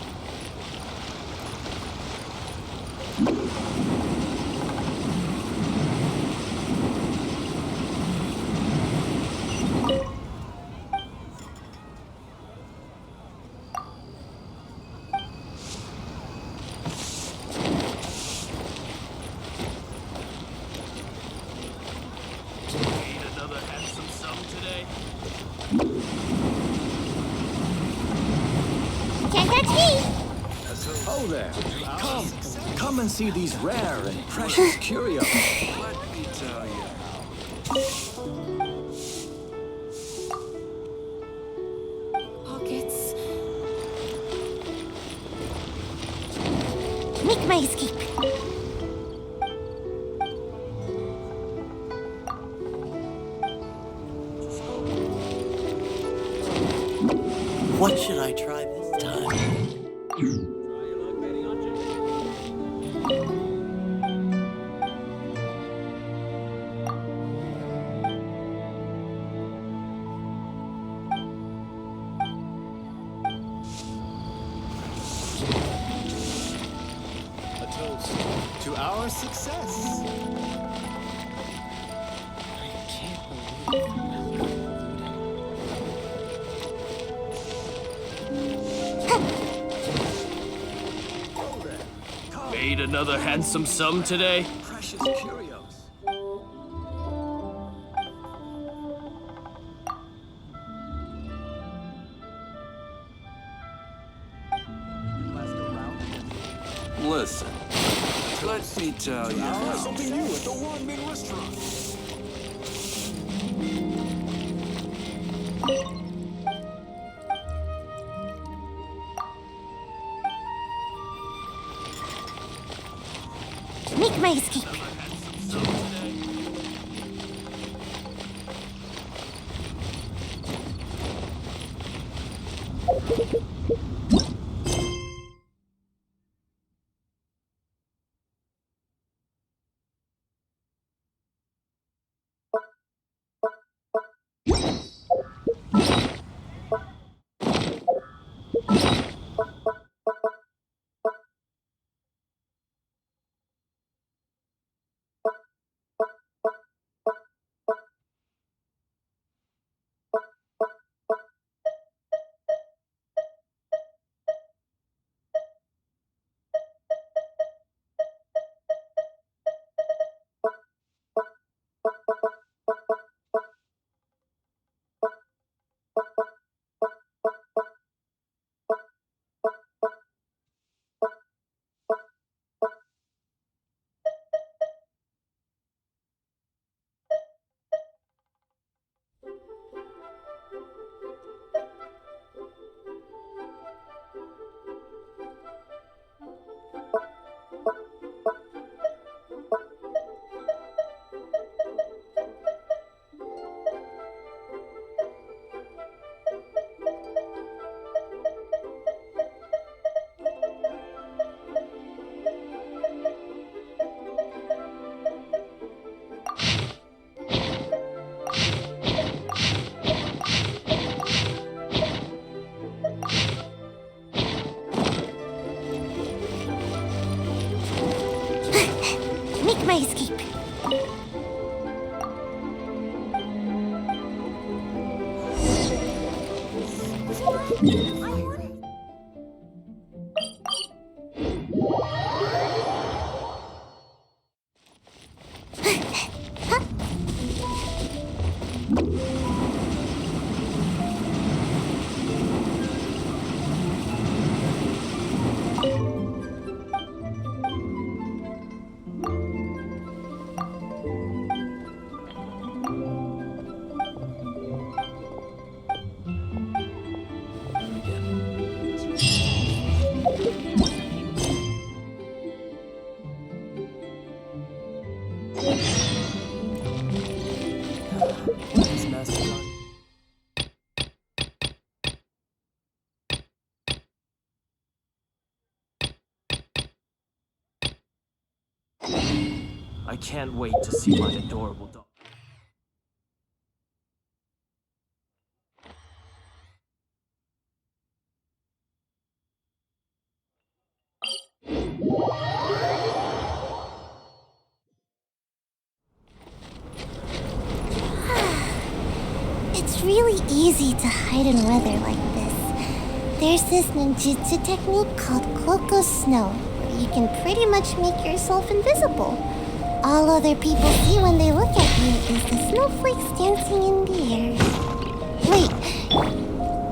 Can't touch me! Oh there. Come and see these rare and precious curios. Let me tell you. Pockets. Make my escape. What should I try this time? A toast to our success. I can't believe Made another handsome sum today? precious curios. Listen, let me tell you how. Something new at the One Min restaurant. Make my escape. Make my escape. I can't wait to see my adorable dog. It's really easy to hide in weather like this. There's this ninjutsu technique called Coco Snow, where you can pretty much make yourself invisible. All other people see when they look at you is the snowflakes dancing in the air. Wait!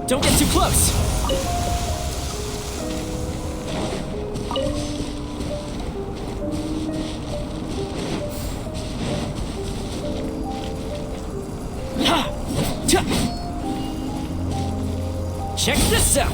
Don't get too close! Check this out!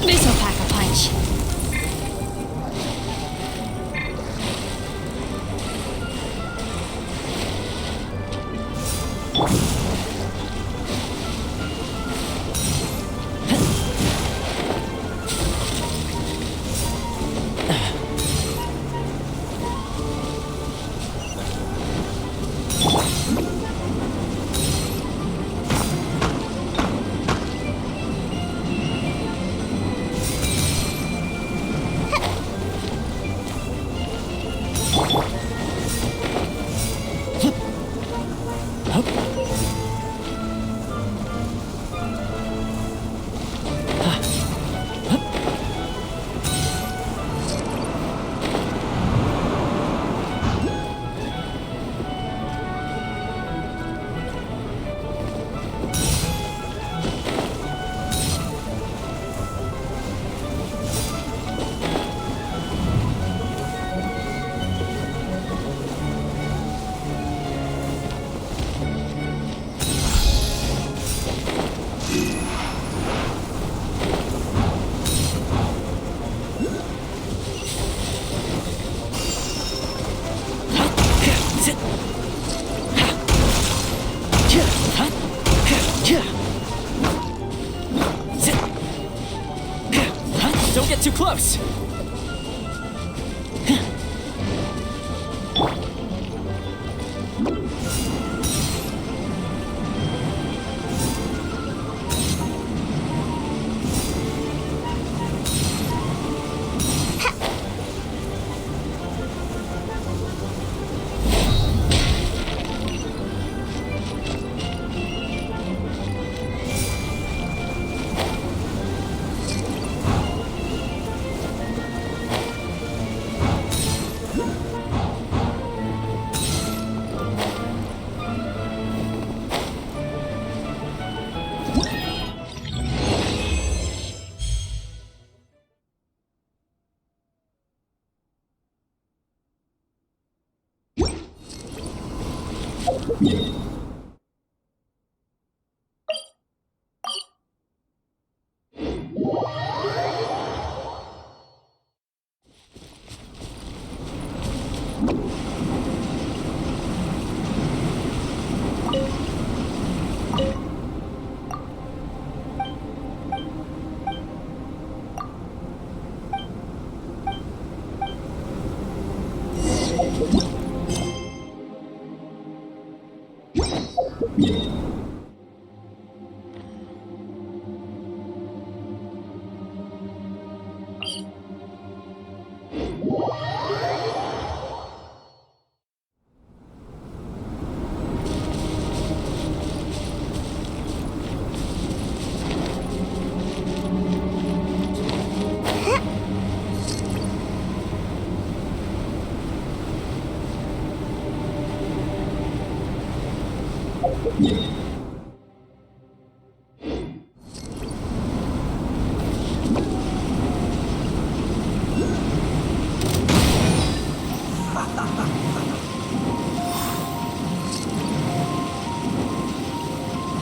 This'll pack a punch. Don't get too close!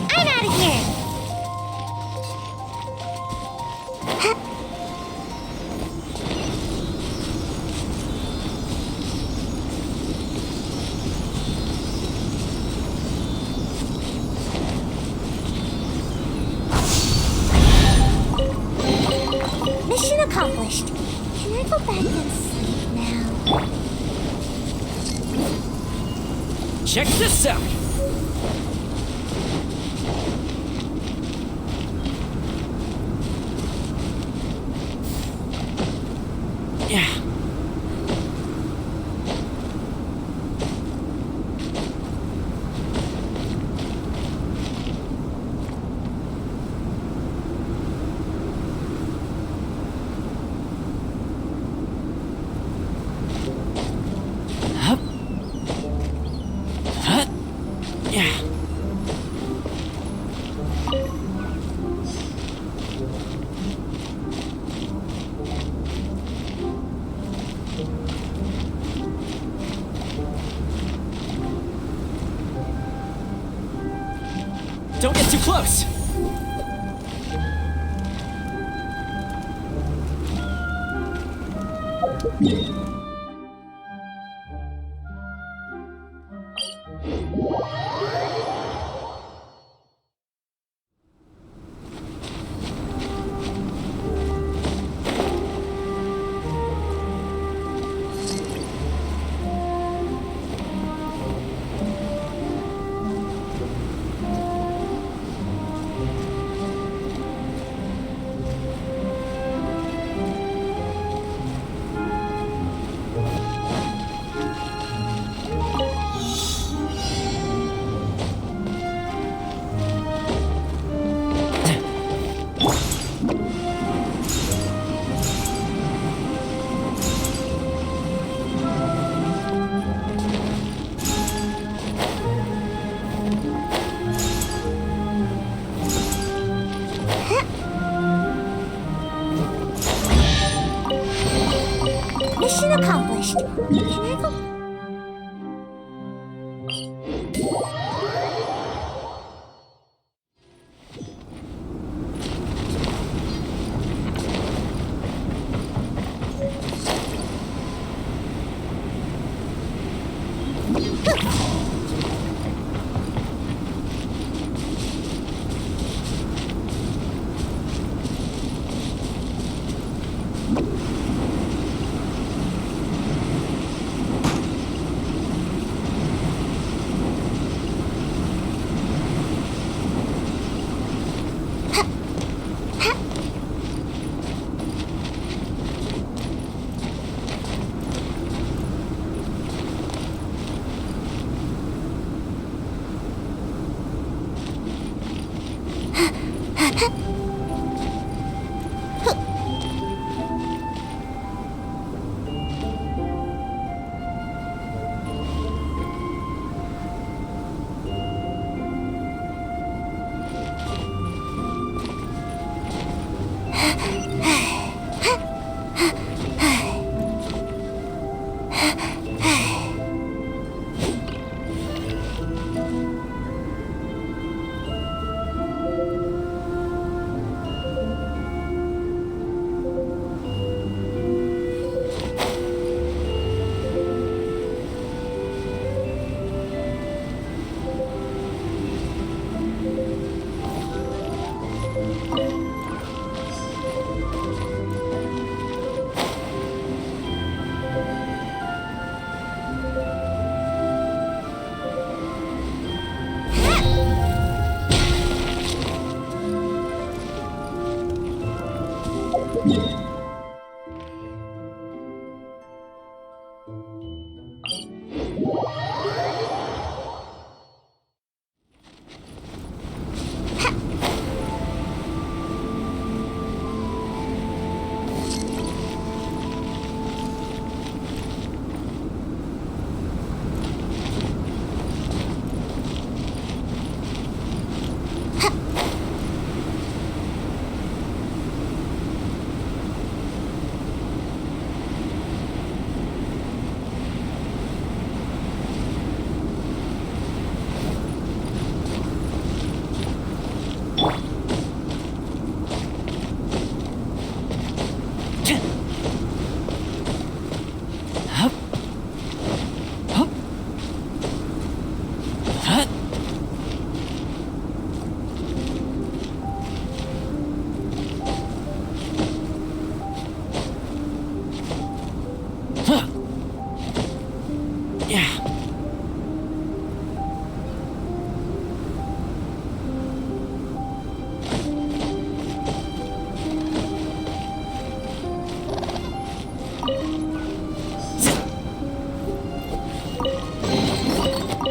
I'm out of here! Mission accomplished. Can I go back and sleep now? Check this out! Yeah. Hup. Hut. Yeah. Don't get too close! Mission accomplished. Can I go?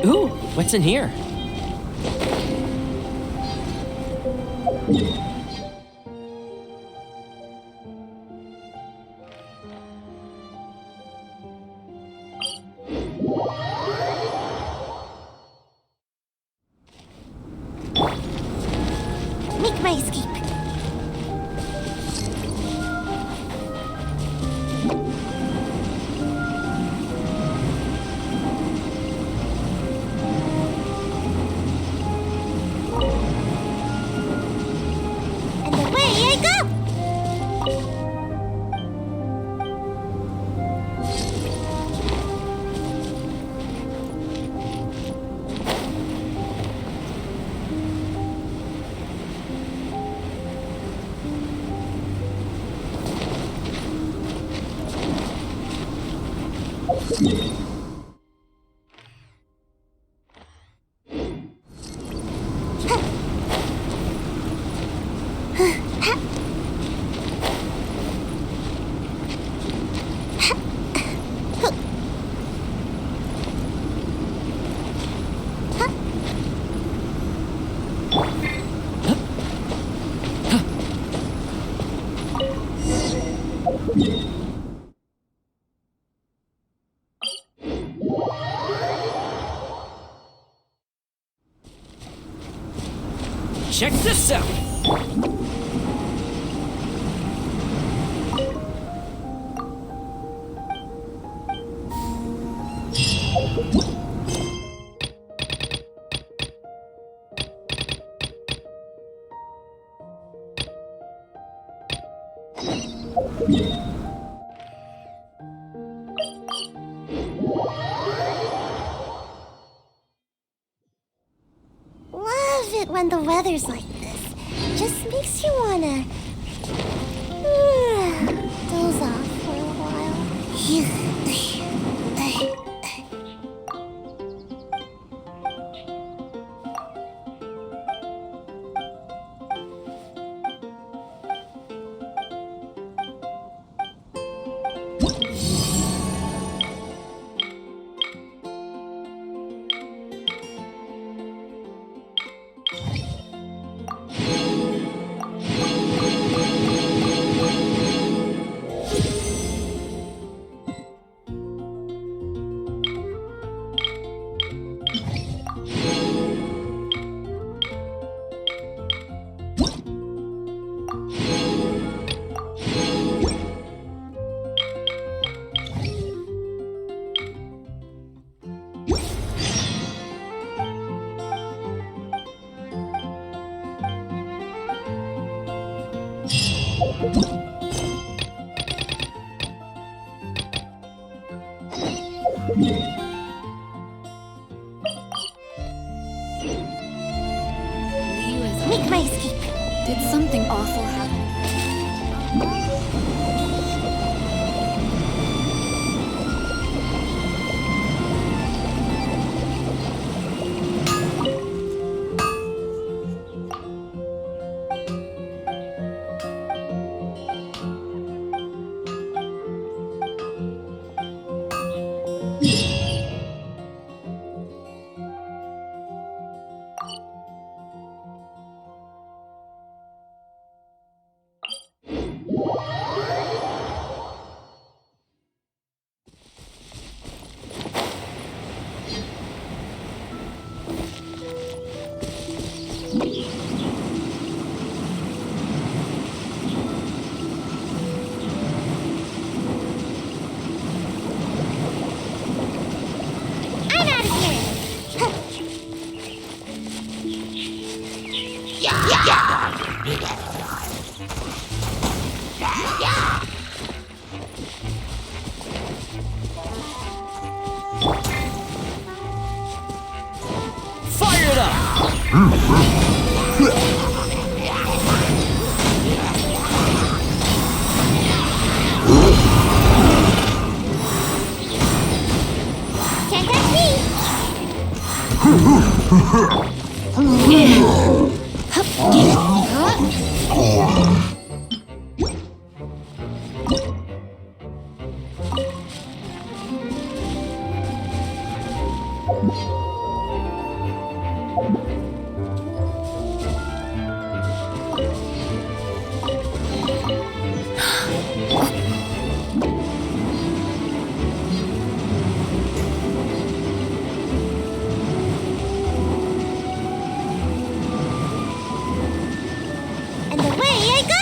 Ooh, what's in here? Make my escape. And away I go! Check this out! Love it when the weather's like this. Just makes you wanna doze off for a while. Make my escape. Did something awful happen? Fire it up! Can't touch me! And away I go!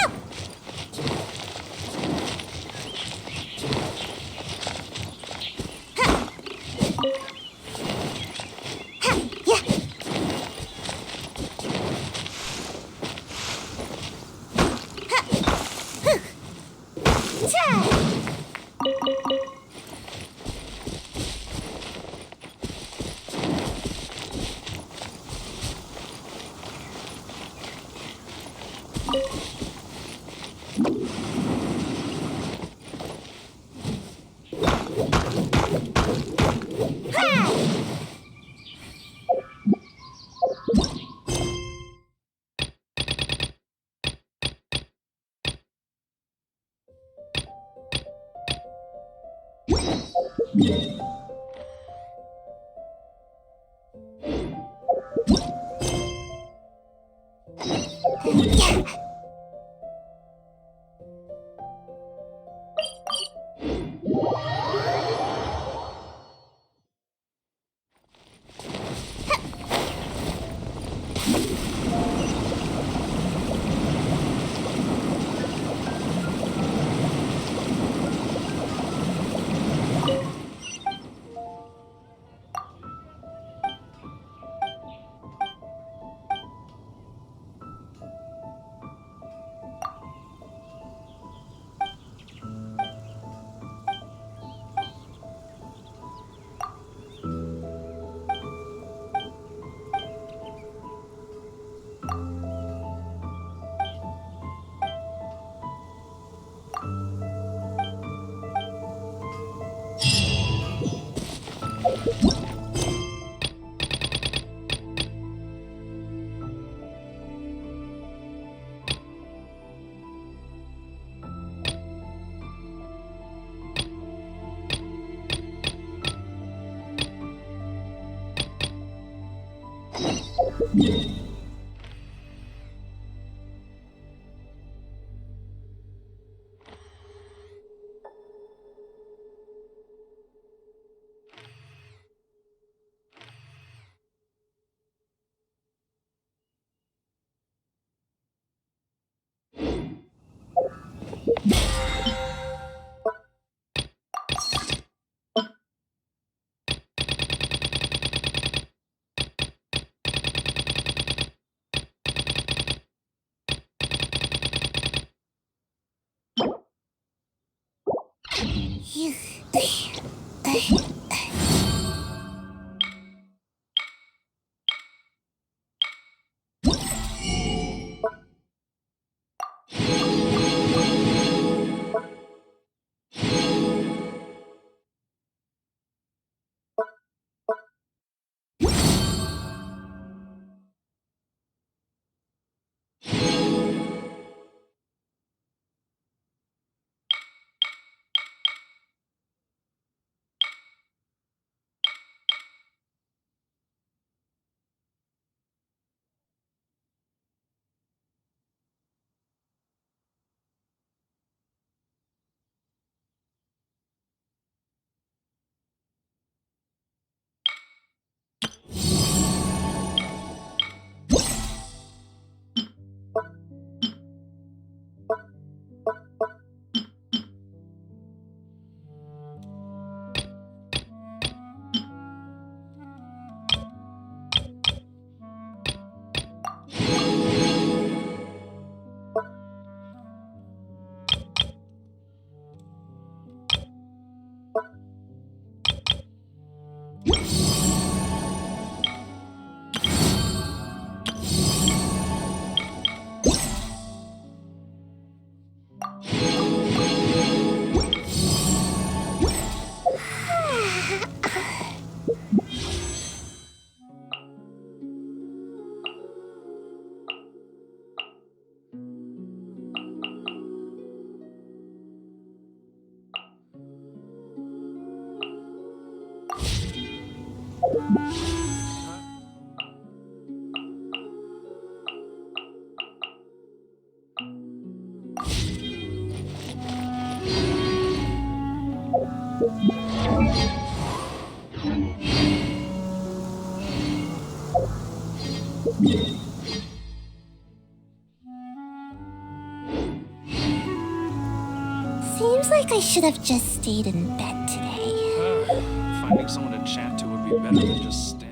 Seems like I should have just stayed in bed today. Finding someone to chat to would be better than just standing.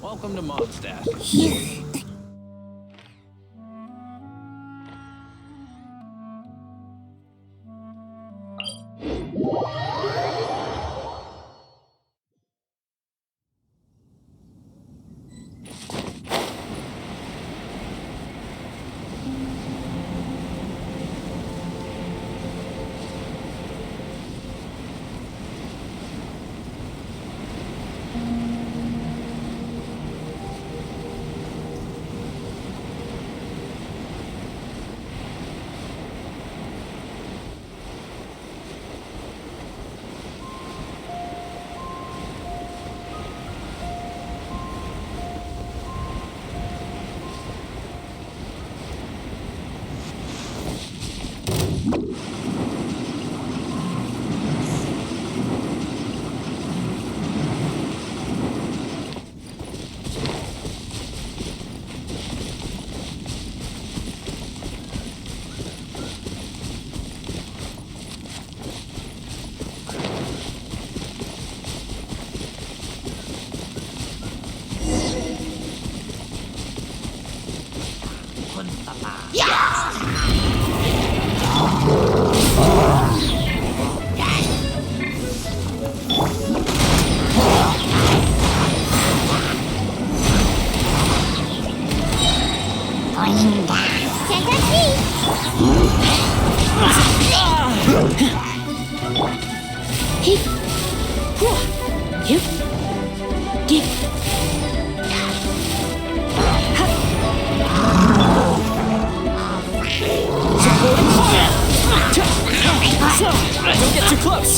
Welcome to Mondstadt. Don't get too close!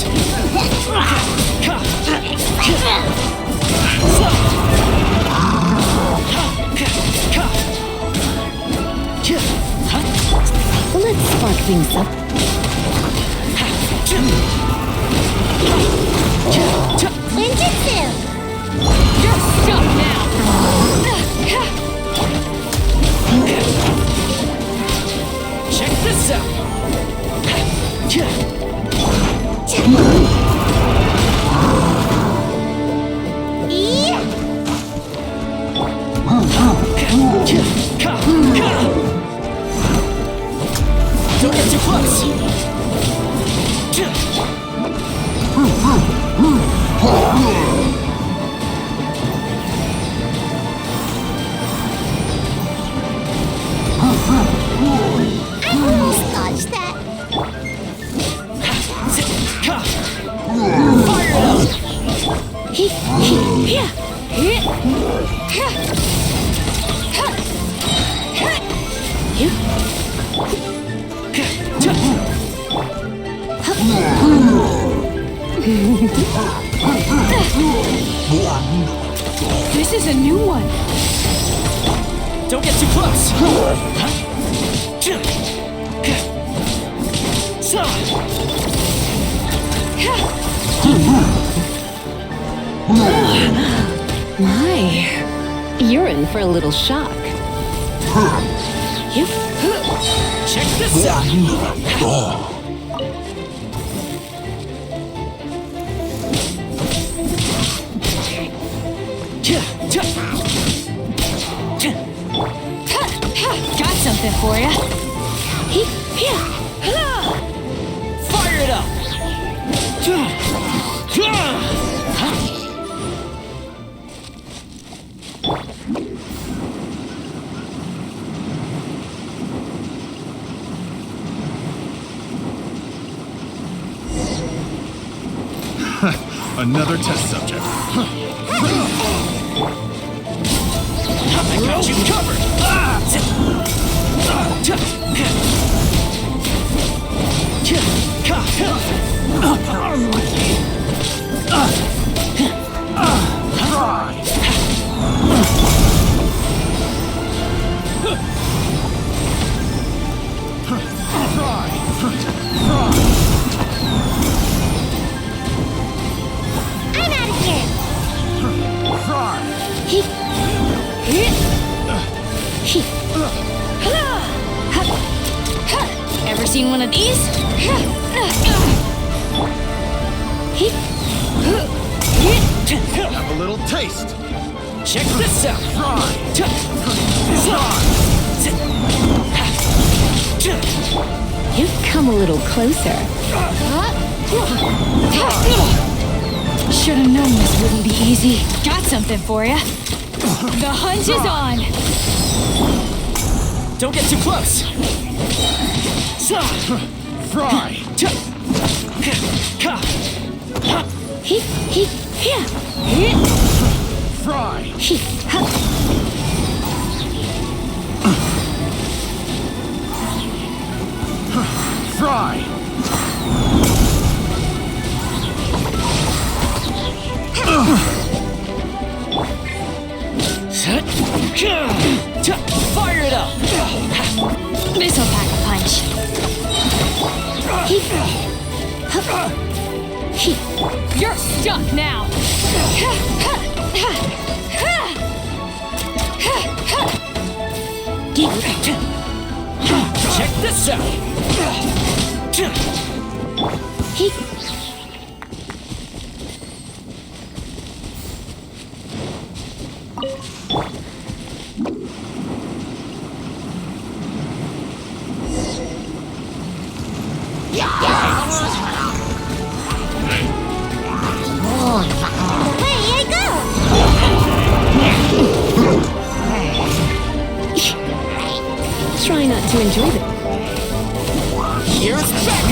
Let's spark things up. Ninjutsu! You're stuck now! Check this out! Don't get too close! I almost dodged that. Fire it up! This is a new one. Don't get too close! My, you're in for a little shock. Check this out! Got something for ya. Fire it up! Another test subject. I Got you covered! I'm out of here! Ever seen one of these? Have a little taste. Check this out! You've come a little closer. Should've known this wouldn't be easy. Got something for ya. The hunt is on. Don't get too close! Fry. Fry. Fry. Fire it up! This'll pack a punch. You're stuck now. Check this out! Away I go! Try not to enjoy them. Here's back!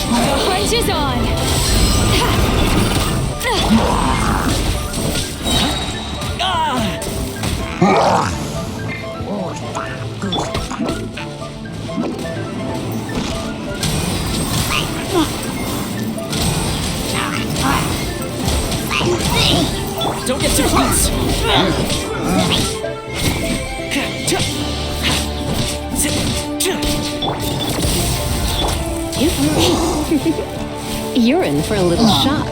The hunt is on. Don't get too close! You're in for a little shock.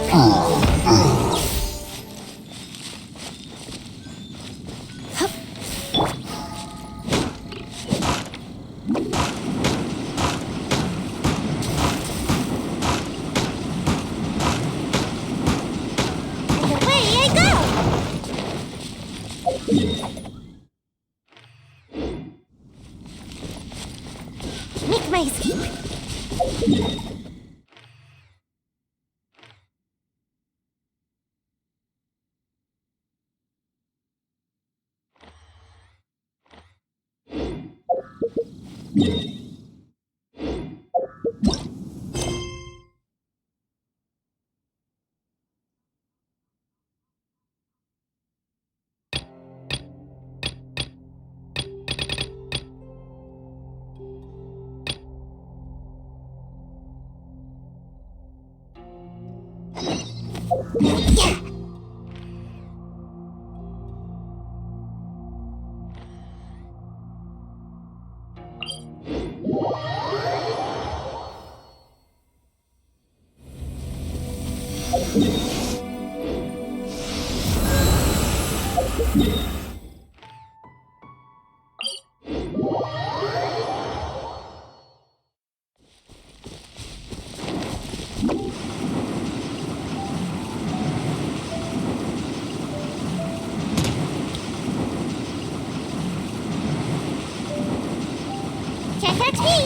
Away I go! Make my escape. Can't catch me!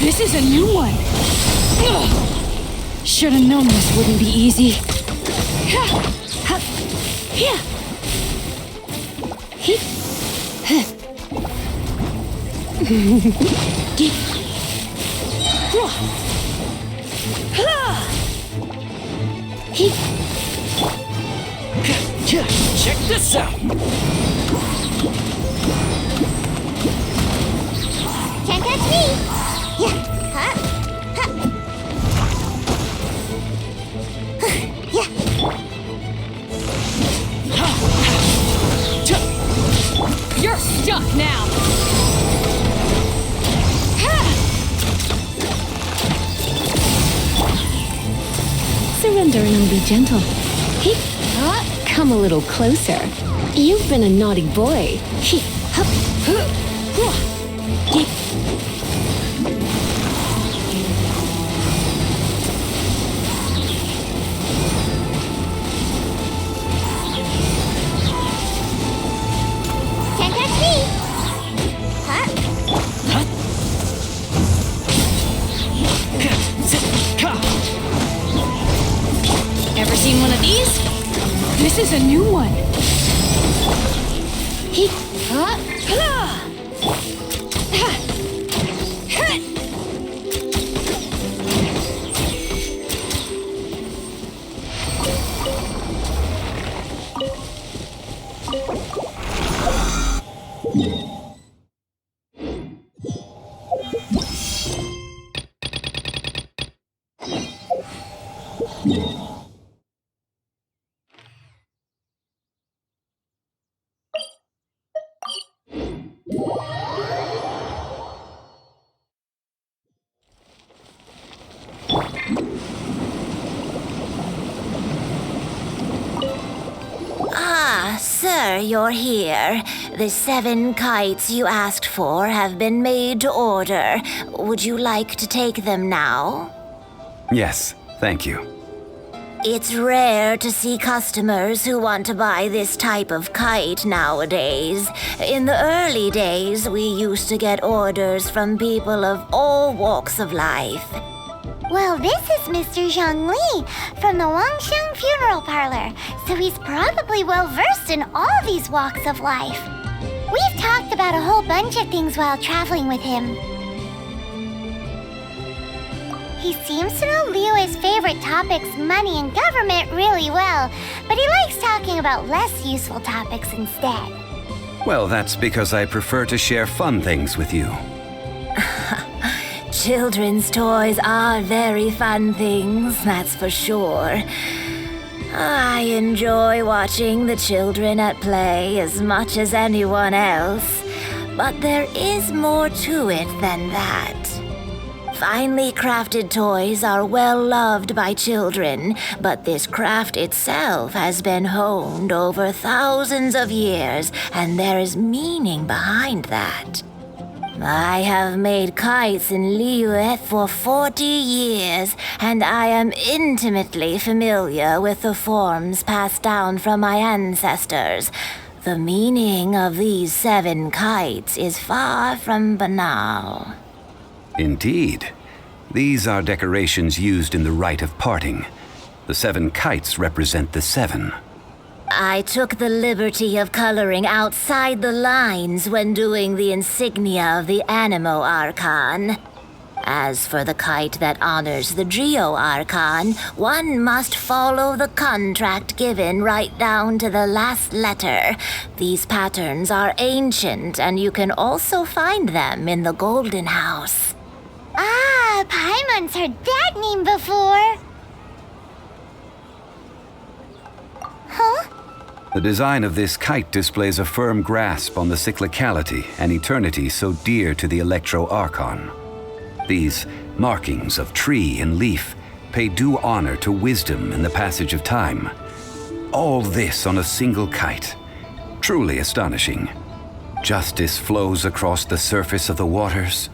This is a new one. Should have known this wouldn't be easy. Check this out. Can't catch me! Yeah. Huh? Huh. Yeah. You're stuck now. Surrender and I'll be gentle. Come a little closer. You've been a naughty boy. Can't catch me! Huh? Ever seen one of these? This is a new one. Sir, you're here. The 7 kites you asked for have been made to order. Would you like to take them now? Yes, thank you. It's rare to see customers who want to buy this type of kite nowadays. In the early days, we used to get orders from people of all walks of life. Well, this is Mr. Zhongli from the Wangsheng Funeral Parlor, so he's probably well versed in all these walks of life. We've talked about a whole bunch of things while traveling with him. He seems to know Liyue's favorite topics, money and government, really well, but he likes talking about less useful topics instead. Well, that's because I prefer to share fun things with you. Children's toys are very fun things, that's for sure. I enjoy watching the children at play as much as anyone else, but there is more to it than that. Finely crafted toys are well loved by children, but this craft itself has been honed over thousands of years, and there is meaning behind that. I have made kites in Liyue for 40 years, and I am intimately familiar with the forms passed down from my ancestors. The meaning of these 7 kites is far from banal. Indeed. These are decorations used in the rite of parting. The 7 kites represent the 7. I took the liberty of coloring outside the lines when doing the insignia of the Animo Archon. As for the kite that honors the Geo Archon, one must follow the contract given right down to the last letter. These patterns are ancient, and you can also find them in the Golden House. Ah, Paimon's heard that name before. Huh? The design of this kite displays a firm grasp on the cyclicality and eternity so dear to the Electro Archon. These markings of tree and leaf pay due honor to wisdom and the passage of time. All this on a single kite. Truly astonishing. Justice flows across the surface of the waters.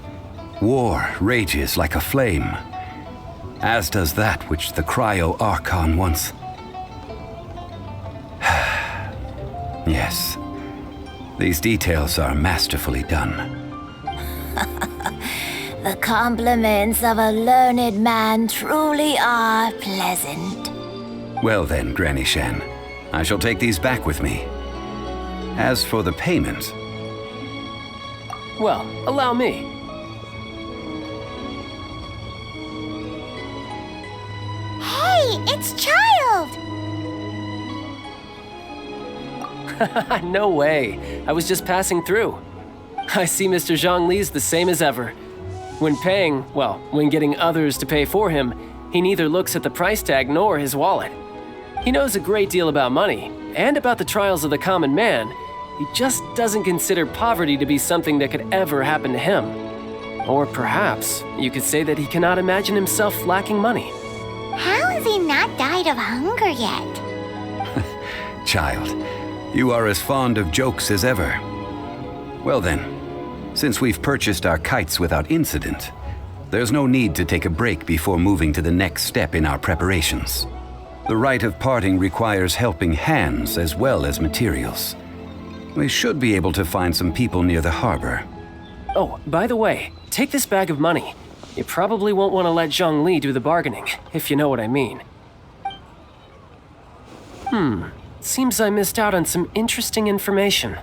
War rages like a flame, as does that which the Cryo Archon once... Yes, these details are masterfully done. The compliments of a learned man truly are pleasant. Well then, Granny Shan, I shall take these back with me. As for the payment... Well, allow me. Hey, it's Child! No way. I was just passing through. I see Mr. Zhongli's the same as ever. When paying, well, when getting others to pay for him, he neither looks at the price tag nor his wallet. He knows a great deal about money, and about the trials of the common man. He just doesn't consider poverty to be something that could ever happen to him. Or perhaps you could say that he cannot imagine himself lacking money. How has he not died of hunger yet? Child, you are as fond of jokes as ever. Well then, since we've purchased our kites without incident, there's no need to take a break before moving to the next step in our preparations. The rite of parting requires helping hands as well as materials. We should be able to find some people near the harbor. Oh, by the way, take this bag of money. You probably won't want to let Zhongli do the bargaining, if you know what I mean. Seems I missed out on some interesting information.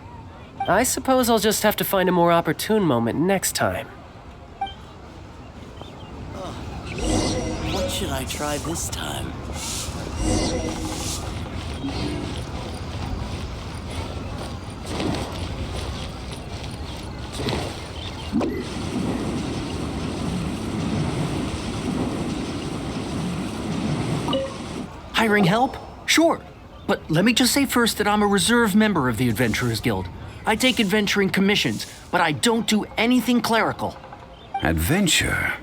I suppose I'll just have to find a more opportune moment next time. What should I try this time? Hiring help? Sure. But let me just say first that I'm a reserve member of the Adventurers Guild. I take adventuring commissions, but I don't do anything clerical. Adventure?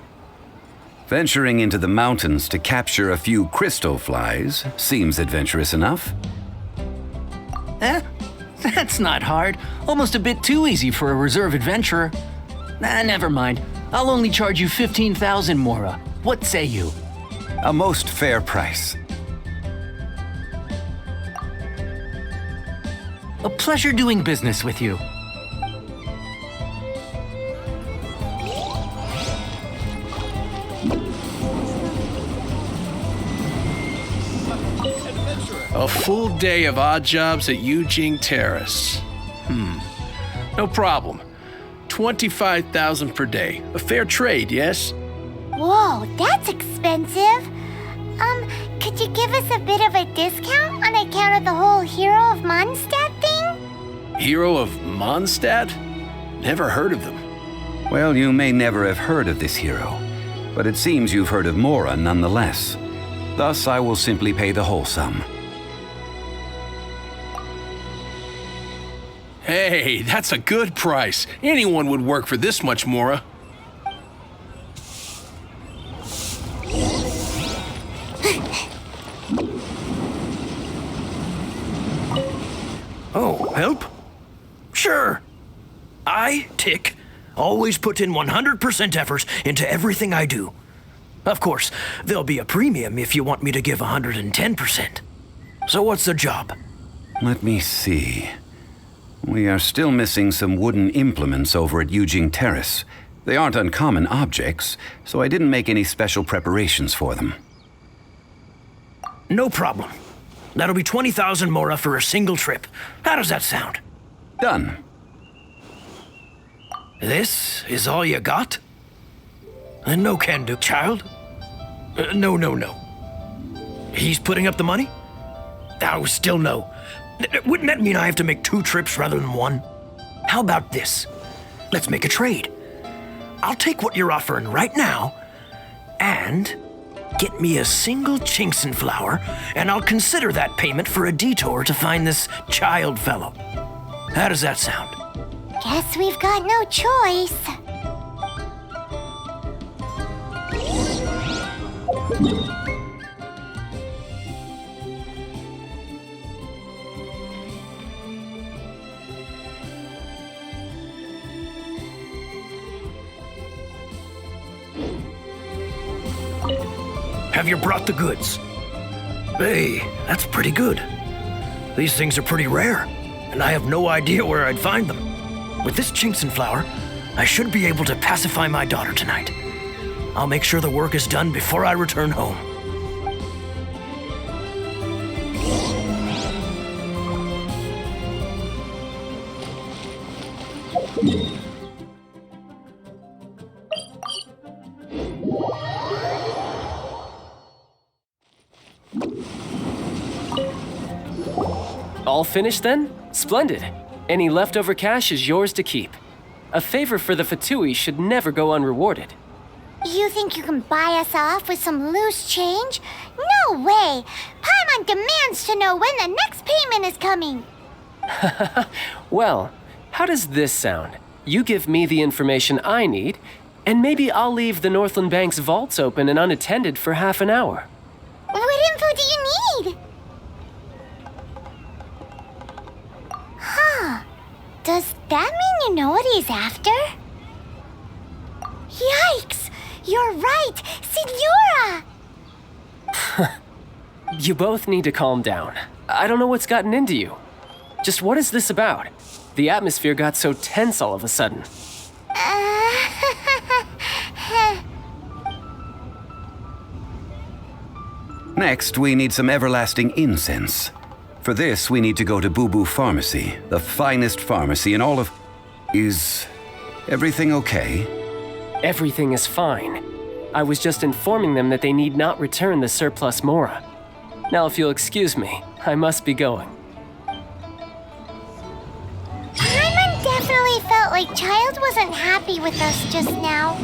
Venturing into the mountains to capture a few crystal flies seems adventurous enough. That's not hard. Almost a bit too easy for a reserve adventurer. Never mind. I'll only charge you 15,000 Mora. What say you? A most fair price. A pleasure doing business with you. full day of odd jobs at Eugene Terrace. No problem. 25,000 per day. A fair trade, yes? Whoa, that's expensive. Could you give us a bit of a discount on account of the whole Hero of Mondstadt thing? Hero of Mondstadt? Never heard of them. Well, you may never have heard of this hero, but it seems you've heard of Mora nonetheless. Thus, I will simply pay the whole sum. Hey, that's a good price. Anyone would work for this much, Mora. Oh, help? Sure. I, Tick, always put in 100% effort into everything I do. Of course, there'll be a premium if you want me to give 110%. So what's the job? Let me see. We are still missing some wooden implements over at Eugene Terrace. They aren't uncommon objects, so I didn't make any special preparations for them. No problem. That'll be 20,000 Mora for a single trip. How does that sound? Done. This is all you got? No can do, child. No. He's putting up the money? Oh, still no. Wouldn't that mean I have to make 2 trips rather than 1? How about this? Let's make a trade. I'll take what you're offering right now, and get me a single Chinxin flower, and I'll consider that payment for a detour to find this child fellow. How does that sound? Guess we've got no choice. Have you brought the goods? Hey, that's pretty good. These things are pretty rare, and I have no idea where I'd find them. With this Chinxin flower, I should be able to pacify my daughter tonight. I'll make sure the work is done before I return home. All finished then? Splendid. Any leftover cash is yours to keep. A favor for the Fatui should never go unrewarded. You think you can buy us off with some loose change? No way! Paimon demands to know when the next payment is coming! Well, how does this sound? You give me the information I need, and maybe I'll leave the Northland Bank's vaults open and unattended for half an hour. What info do you need? Huh. Does that mean you know what he's after? Yikes! You're right! Signora! You both need to calm down. I don't know what's gotten into you. Just what is this about? The atmosphere got so tense all of a sudden. Next, we need some everlasting incense. For this, we need to go to Boo Boo Pharmacy, the finest pharmacy in all of... Is everything okay? Everything is fine. I was just informing them that they need not return the surplus Mora. Now, if you'll excuse me, I must be going. Paimon definitely felt like Child wasn't happy with us just now.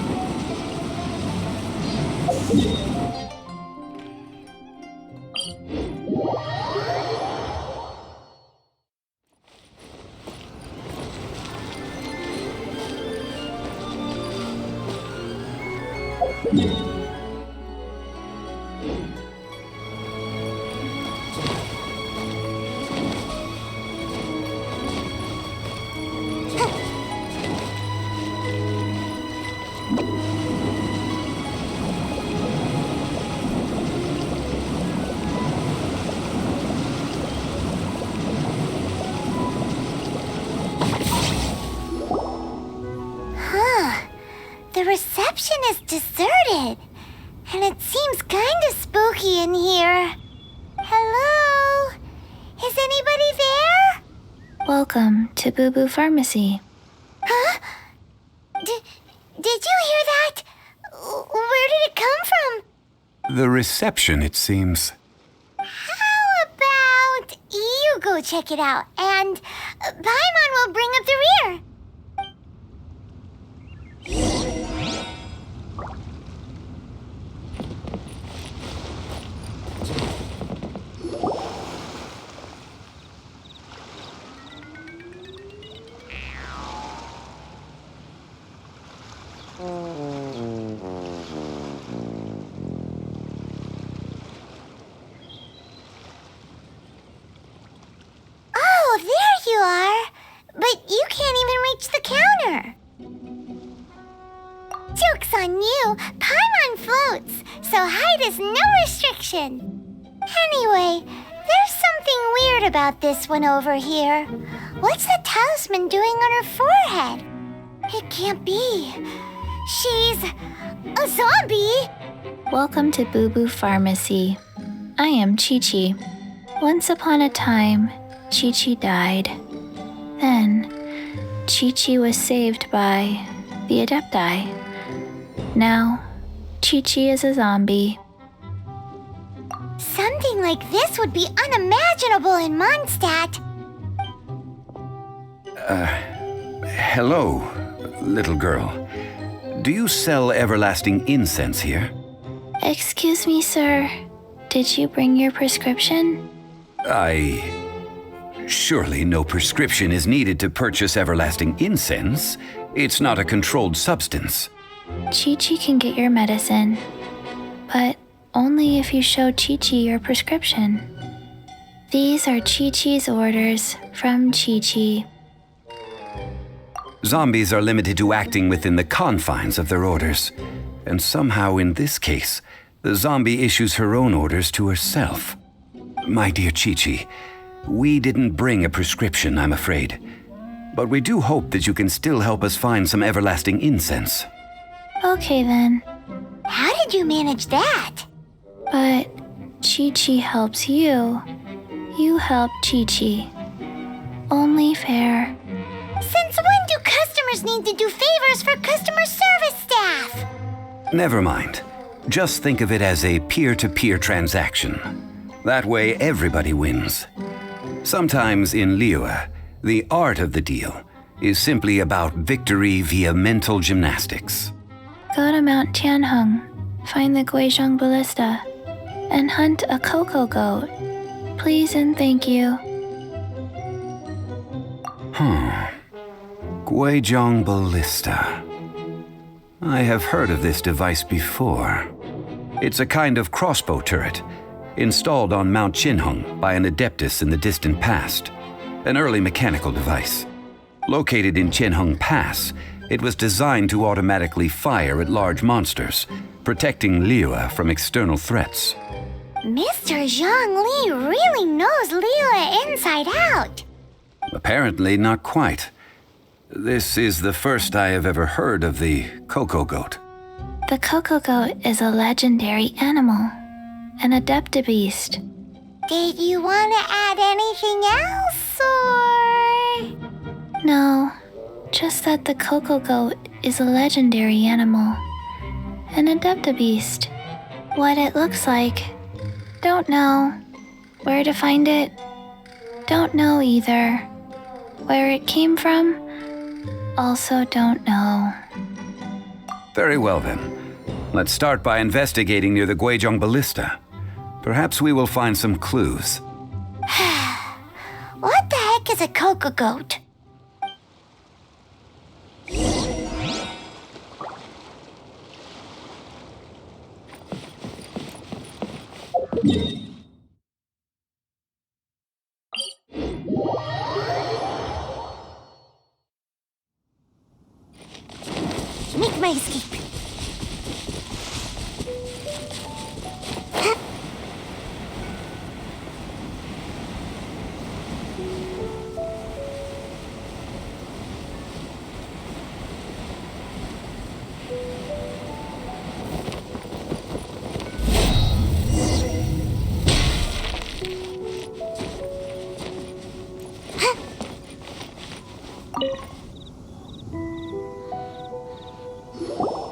The reception is deserted, and it seems kinda spooky in here. Hello? Is anybody there? Welcome to Boo Boo Pharmacy. Huh? Did you hear that? Where did it come from? The reception, it seems. How about you go check it out, and Paimon will bring up the rear. Oh, there you are. But you can't even reach the counter. Joke's on you. Paimon floats, so height is no restriction. Anyway, there's something weird about this one over here. What's the talisman doing on her forehead? It can't be. She's a zombie. Welcome to Boo Boo Pharmacy. I am Chi-Chi. Once upon a time, Chi-Chi died. Then, Chi-Chi was saved by the Adepti. Now, Chi-Chi is a zombie. Something like this would be unimaginable in Mondstadt. Hello, little girl. Do you sell everlasting incense here? Excuse me, sir. Did you bring your prescription? Surely no prescription is needed to purchase everlasting incense. It's not a controlled substance. Chi-Chi can get your medicine, but only if you show Chi-Chi your prescription. These are Chi-Chi's orders from Chi-Chi. Zombies are limited to acting within the confines of their orders. And somehow in this case, the zombie issues her own orders to herself. My dear Chi-Chi, we didn't bring a prescription, I'm afraid. But we do hope that you can still help us find some everlasting incense. Okay then. How did you manage that? But Chi-Chi helps you. You help Chi-Chi. Only fair. Since when do customers need to do favors for customer service staff? Never mind. Just think of it as a peer-to-peer transaction. That way everybody wins. Sometimes in Liyue, the art of the deal is simply about victory via mental gymnastics. Go to Mount Tianheng, find the Guizhong Ballista, and hunt a cocoa goat. Please and thank you. Guizhong Ballista. I have heard of this device before. It's a kind of crossbow turret, installed on Mount Qinheng by an adeptus in the distant past, an early mechanical device. Located in Qinheng Pass, it was designed to automatically fire at large monsters, protecting Liyue from external threats. Mr. Zhang Li really knows Liyue inside out. Apparently not quite. This is the first I have ever heard of the cocoa goat. The cocoa goat is a legendary animal, an adeptabeast. Did you want to add anything else, or...? No, just that the cocoa goat is a legendary animal, an adeptabeast. What it looks like, don't know. Where to find it, don't know either. Where it came from, also don't know. Very well then. Let's start by investigating near the Guizhong Ballista. Perhaps we will find some clues. What the heck is a cocoa goat? Make my escape.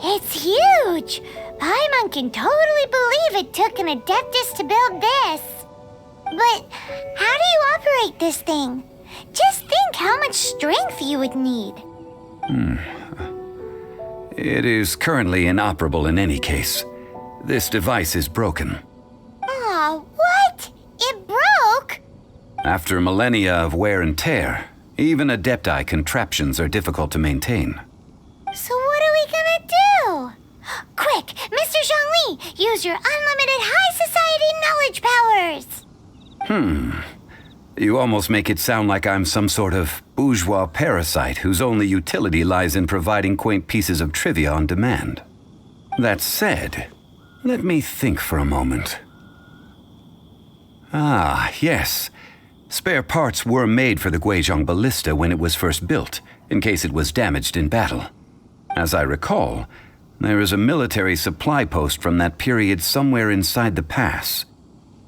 It's huge! Paimon can totally believe it took an Adeptus to build this. But how do you operate this thing? Just think how much strength you would need. It is currently inoperable in any case. This device is broken. Aw, what? It broke? After millennia of wear and tear, even Adepti contraptions are difficult to maintain. So what are we gonna do? Quick, Mr. Zhongli, use your unlimited high society knowledge powers! You almost make it sound like I'm some sort of bourgeois parasite whose only utility lies in providing quaint pieces of trivia on demand. That said, let me think for a moment. Ah, yes. Spare parts were made for the Guizhong Ballista when it was first built, in case it was damaged in battle. As I recall, there is a military supply post from that period somewhere inside the pass.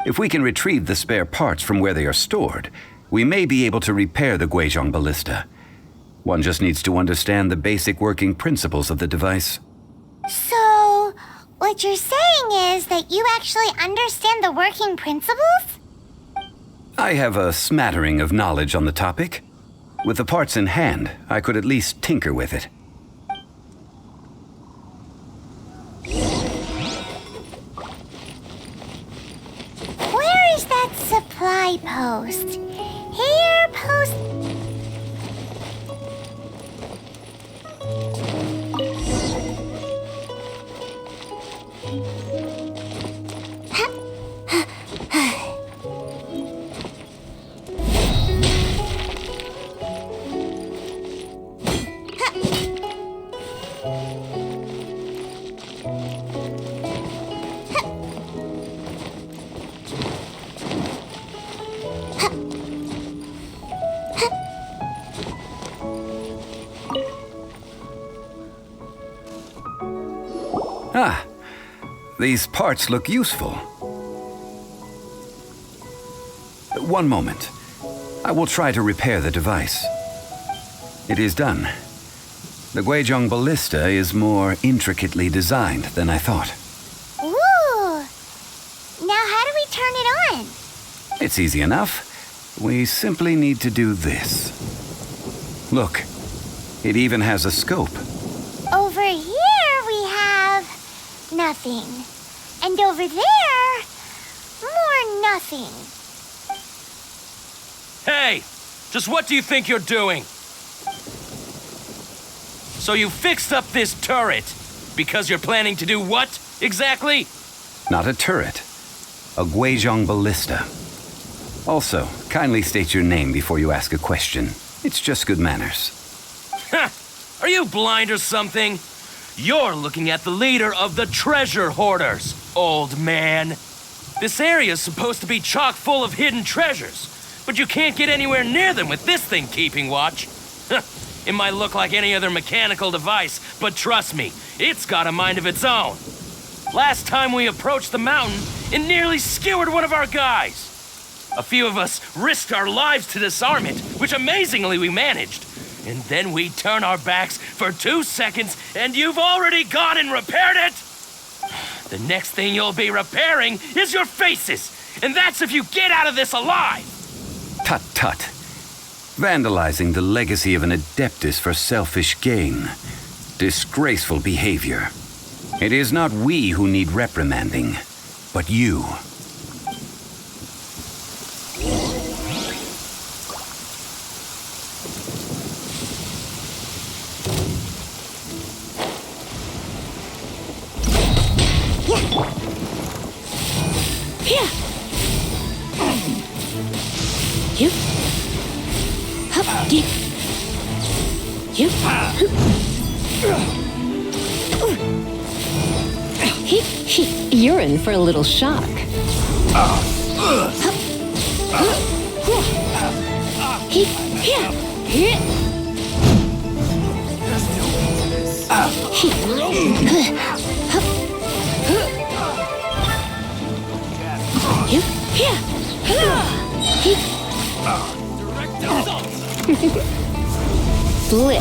If we can retrieve the spare parts from where they are stored, we may be able to repair the Guizhong Ballista. One just needs to understand the basic working principles of the device. So, what you're saying is that you actually understand the working principles? I have a smattering of knowledge on the topic. With the parts in hand, I could at least tinker with it. Where is that supply post? Here, post... Ah, these parts look useful. One moment. I will try to repair the device. It is done. The Guizhong Ballista is more intricately designed than I thought. Ooh! Now how do we turn it on? It's easy enough. We simply need to do this. Look, it even has a scope. Over here we have... nothing. And over there... more nothing. Hey! Just what do you think you're doing? So you fixed up this turret because you're planning to do what, exactly? Not a turret. A Guizhong Ballista. Also, kindly state your name before you ask a question. It's just good manners. Ha! Are you blind or something? You're looking at the leader of the treasure hoarders, old man. This area's supposed to be chock full of hidden treasures, but you can't get anywhere near them with this thing keeping watch. It might look like any other mechanical device, but trust me, it's got a mind of its own. Last time we approached the mountain, it nearly skewered one of our guys. A few of us risked our lives to disarm it, which amazingly we managed. And then we turn our backs for 2 seconds, and you've already gone and repaired it! The next thing you'll be repairing is your faces, and that's if you get out of this alive! Tut tut. Vandalizing the legacy of an Adeptus for selfish gain. Disgraceful behavior. It is not we who need reprimanding, but you. Here. You. Hup. Dip. You. You're in for a little shock. Blitz.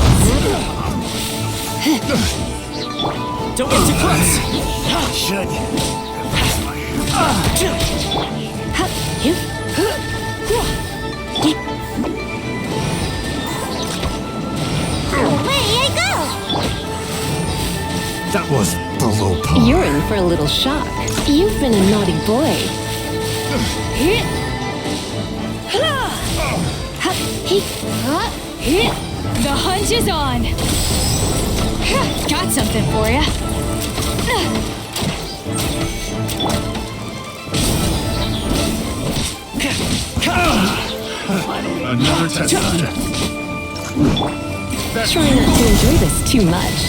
Don't get too close. Should. Away I go! That was below par. You're in for a little shock. You've been a naughty boy. The hunt is on. Got something for ya. Another test subject. Try not to enjoy this too much.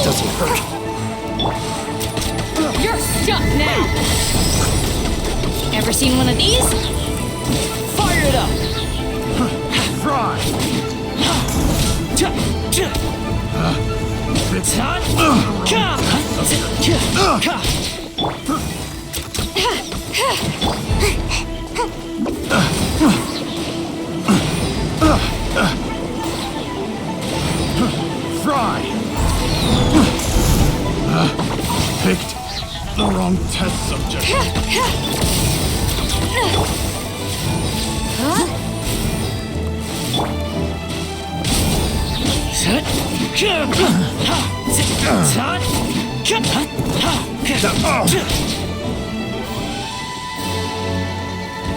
Doesn't hurt. You're stuck now. Ever seen one of these? Fire it up. Fry. It's hot. Fry. Picked the wrong test subject.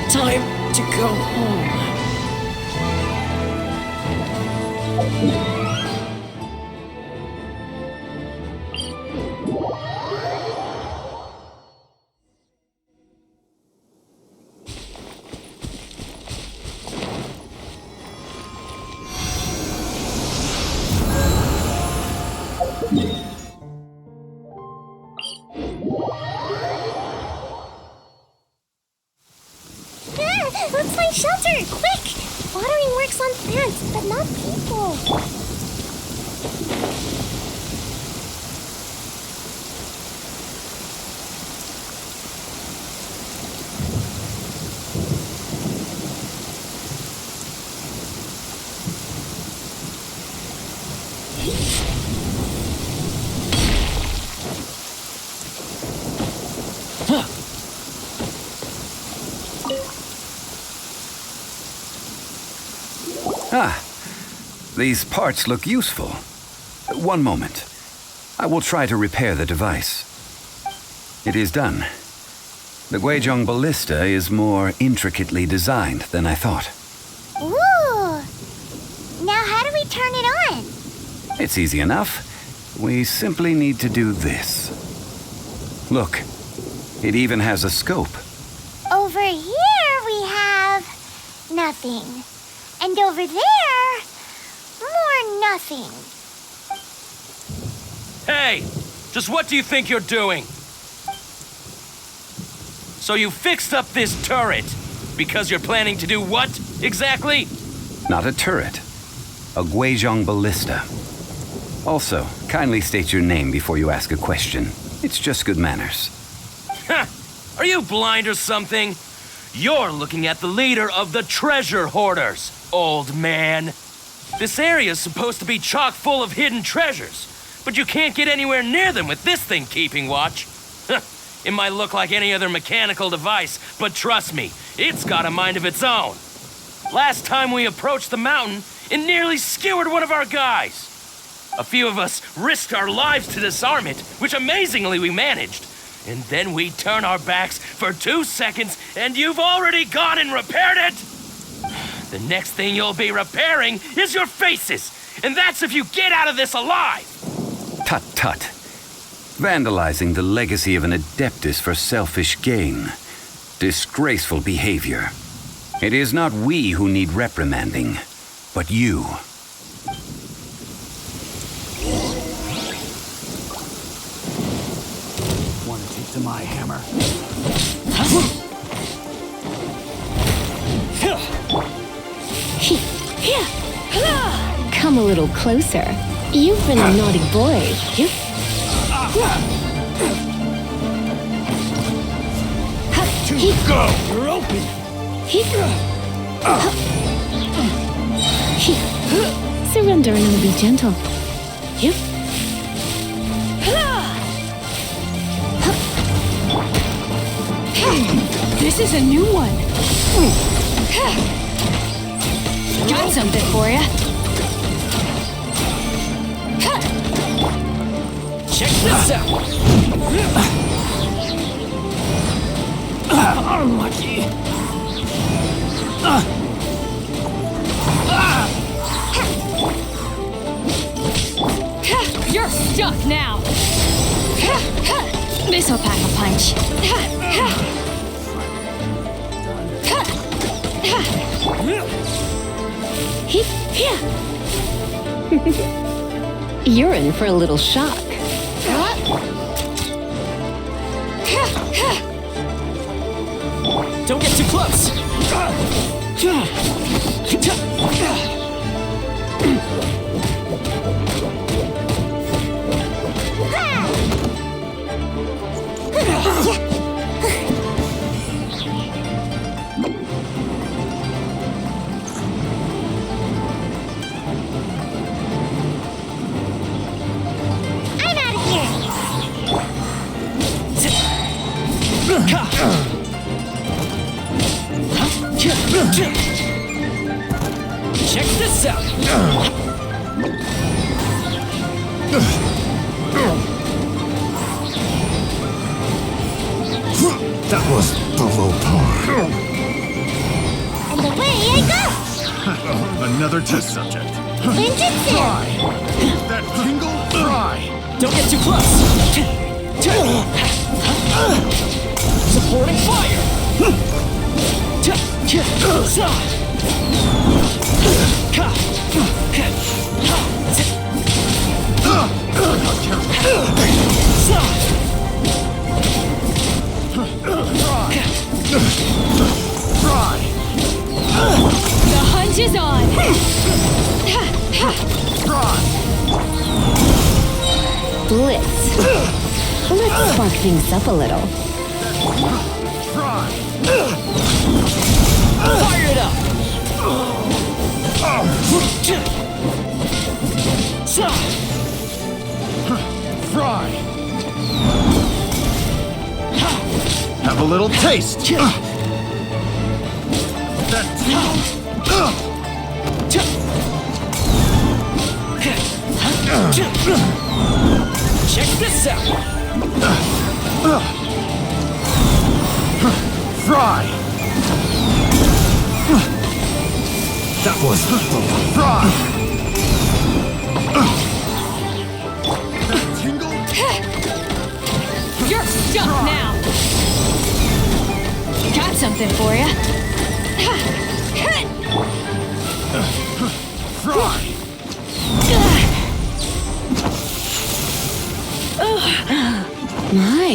Time to go home. Let's find shelter! Quick! Watering works on plants, but not people. Ah, these parts look useful. One moment. I will try to repair the device. It is done. The Guizhong ballista is more intricately designed than I thought. Ooh! Now how do we turn it on? It's easy enough. We simply need to do this. Look, it even has a scope. Over here we have nothing. And over there, more nothing. Hey! Just what do you think you're doing? So you fixed up this turret because you're planning to do what exactly? Not a turret. A Guizhong ballista. Also, kindly state your name before you ask a question. It's just good manners. Ha! Are you blind or something? You're looking at the leader of the treasure hoarders, old man. This area's supposed to be chock full of hidden treasures, but you can't get anywhere near them with this thing keeping watch. It might look like any other mechanical device, but trust me, it's got a mind of its own. Last time we approached the mountain, it nearly skewered one of our guys. A few of us risked our lives to disarm it, which amazingly we managed. And then we turn our backs for 2 seconds, and you've already gone and repaired it! The next thing you'll be repairing is your faces, and that's if you get out of this alive! Tut tut. Vandalizing the legacy of an adeptus for selfish gain. Disgraceful behavior. It is not we who need reprimanding, but you. Want to take to my hammer? Come a little closer. You've been a naughty boy. Go! You're open! Surrender and I'll be gentle. This is a new one. Got something for ya. Check this out! Unlucky. You're stuck now. This'll pack a punch. You're in for a little shock. Don't get too close! I'm out of here. Check this out! That was below par. And away I go! Another test subject. Ninjutsu! Fry! That tingle, fry! Don't get too close! Supporting fire! Fry! The hunt is on! Blitz. Let's spark things up a little. Fire it up! Fry! Have a little taste! That Check this out! Fry! That was fry! That tingle? You're stuck now! Got something for ya. Fry! My.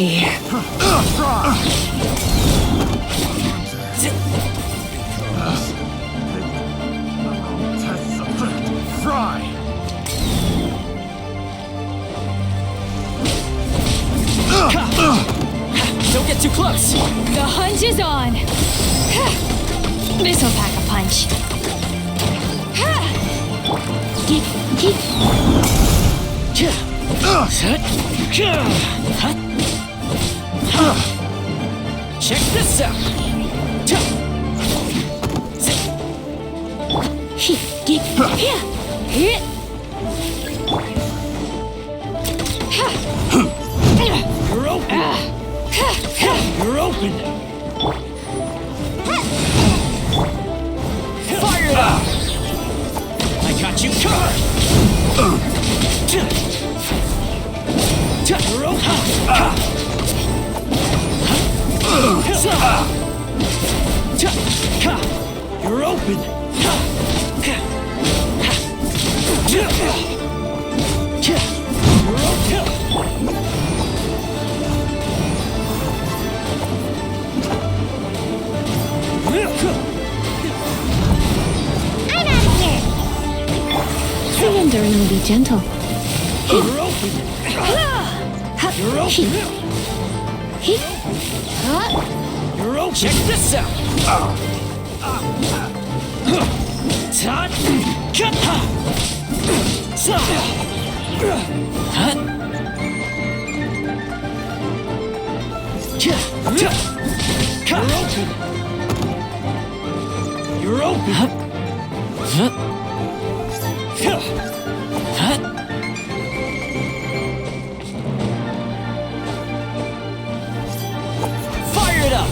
Fry! Don't get too close! The hunt is on! This'll pack a punch. Check this out! You're open! You're open! Fire it up! I got you covered! You're open! You're open! Surrender and I'll be gentle. You're open. You're open. You're open. Check this out. Tot. Cut. You're open. Fire it up.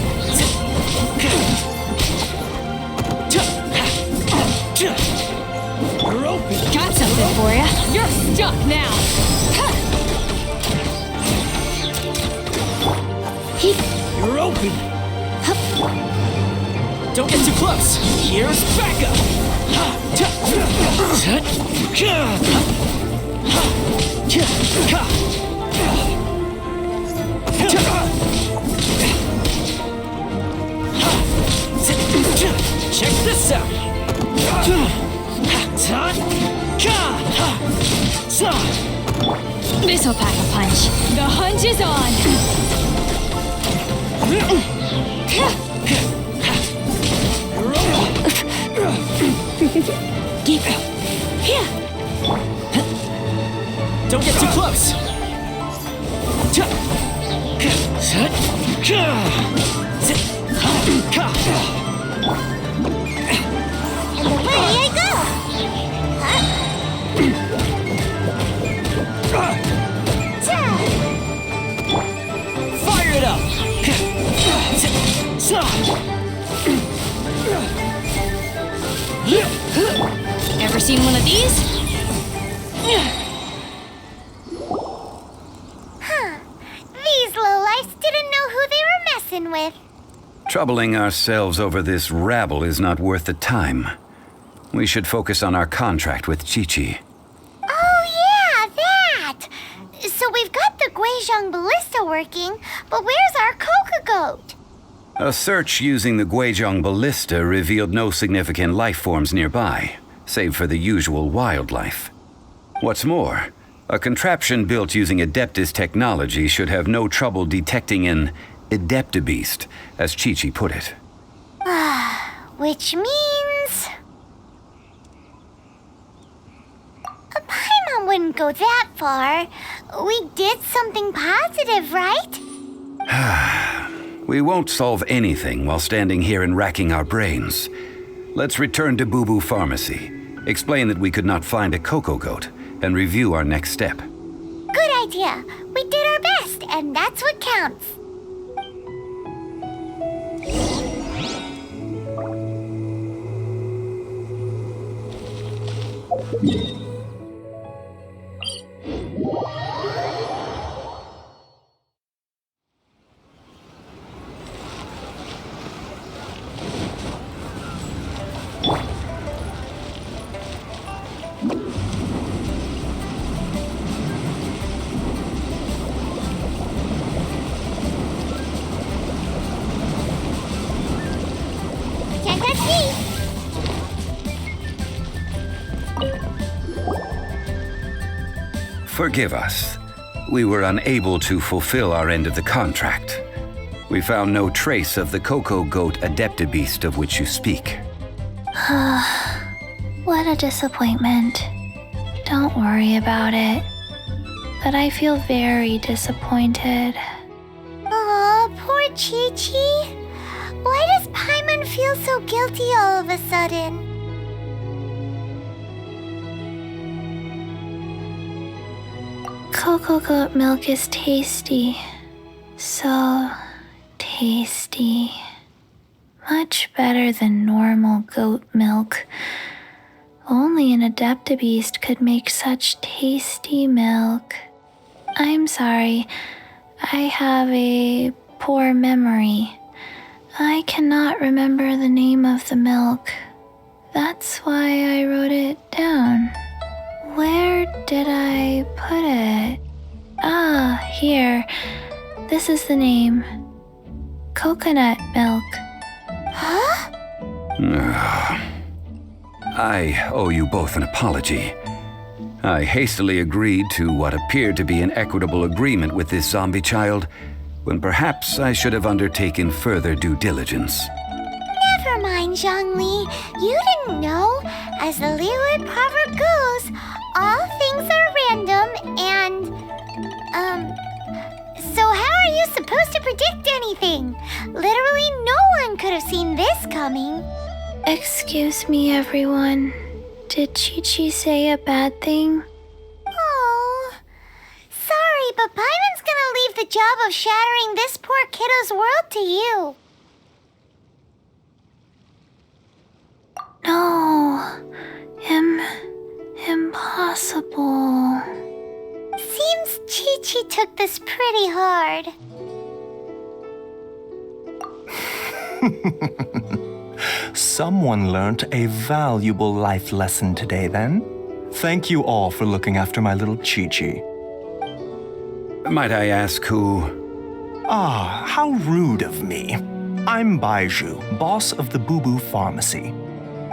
You're open. Got something for ya. You're stuck now. You're open. Don't get too close. Here's backup. Check this out. This'll pack a punch. The hunch is on. Don't get too close. And away I go. Fire it up. Ever seen one of these? Huh. These lowlifes didn't know who they were messing with. Troubling ourselves over this rabble is not worth the time. We should focus on our contract with Chi-Chi. Oh yeah, that! So we've got the Guizhong ballista working, but where's our Coca goat? A search using the Guizhong ballista revealed no significant life forms nearby, save for the usual wildlife. What's more, a contraption built using Adeptus technology should have no trouble detecting an Adeptabeast, as Chi-Chi put it. Which means... a Paimon wouldn't go that far. We did something positive, right? We won't solve anything while standing here and racking our brains. Let's return to Boo Boo Pharmacy, explain that we could not find a Coco Goat, and review our next step. Good idea. We did our best, and that's what counts. Can't touch me. Forgive us. We were unable to fulfill our end of the contract. We found no trace of the Coco Goat Adeptabeast of which you speak. What a disappointment. Don't worry about it. But I feel very disappointed. Aw, poor Chi-Chi. Why does Paimon feel so guilty all of a sudden? Coco Goat milk is tasty. So tasty. Much better than normal goat milk. Only an Adeptabeast could make such tasty milk. I'm sorry. I have a poor memory. I cannot remember the name of the milk. That's why I wrote it down. Where did I put it? Ah, here. This is the name. Coconut milk. Huh? I owe you both an apology. I hastily agreed to what appeared to be an equitable agreement with this zombie child, when perhaps I should have undertaken further due diligence. Never mind, Zhongli. You didn't know. As the Liyue proverb goes, all things are random and, so how are you supposed to predict anything? Literally no one could have seen this coming. Excuse me, everyone. Did Chi-Chi say a bad thing? Oh, sorry, but Paimon's gonna leave the job of shattering this poor kiddo's world to you. No. Impossible. Seems Chi-Chi took this pretty hard. Someone learnt a valuable life lesson today, then. Thank you all for looking after my little Chi-Chi. Might I ask who? Ah, how rude of me. I'm Baiju, boss of the Boo Boo Pharmacy.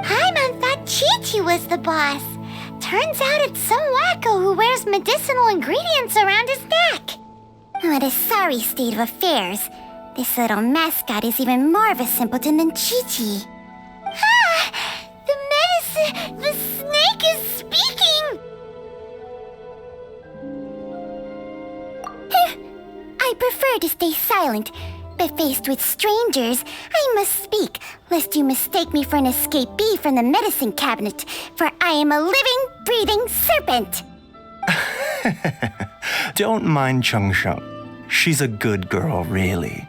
Paimon thought Chi-Chi was the boss. Turns out it's some wacko who wears medicinal ingredients around his neck. What a sorry state of affairs. This little mascot is even more of a simpleton than Chi-Chi. Ah! The snake is speaking! I prefer to stay silent, but faced with strangers, I must speak, lest you mistake me for an escapee from the medicine cabinet, for I am a living, breathing serpent! Don't mind Cheng Sheng. She's a good girl, really.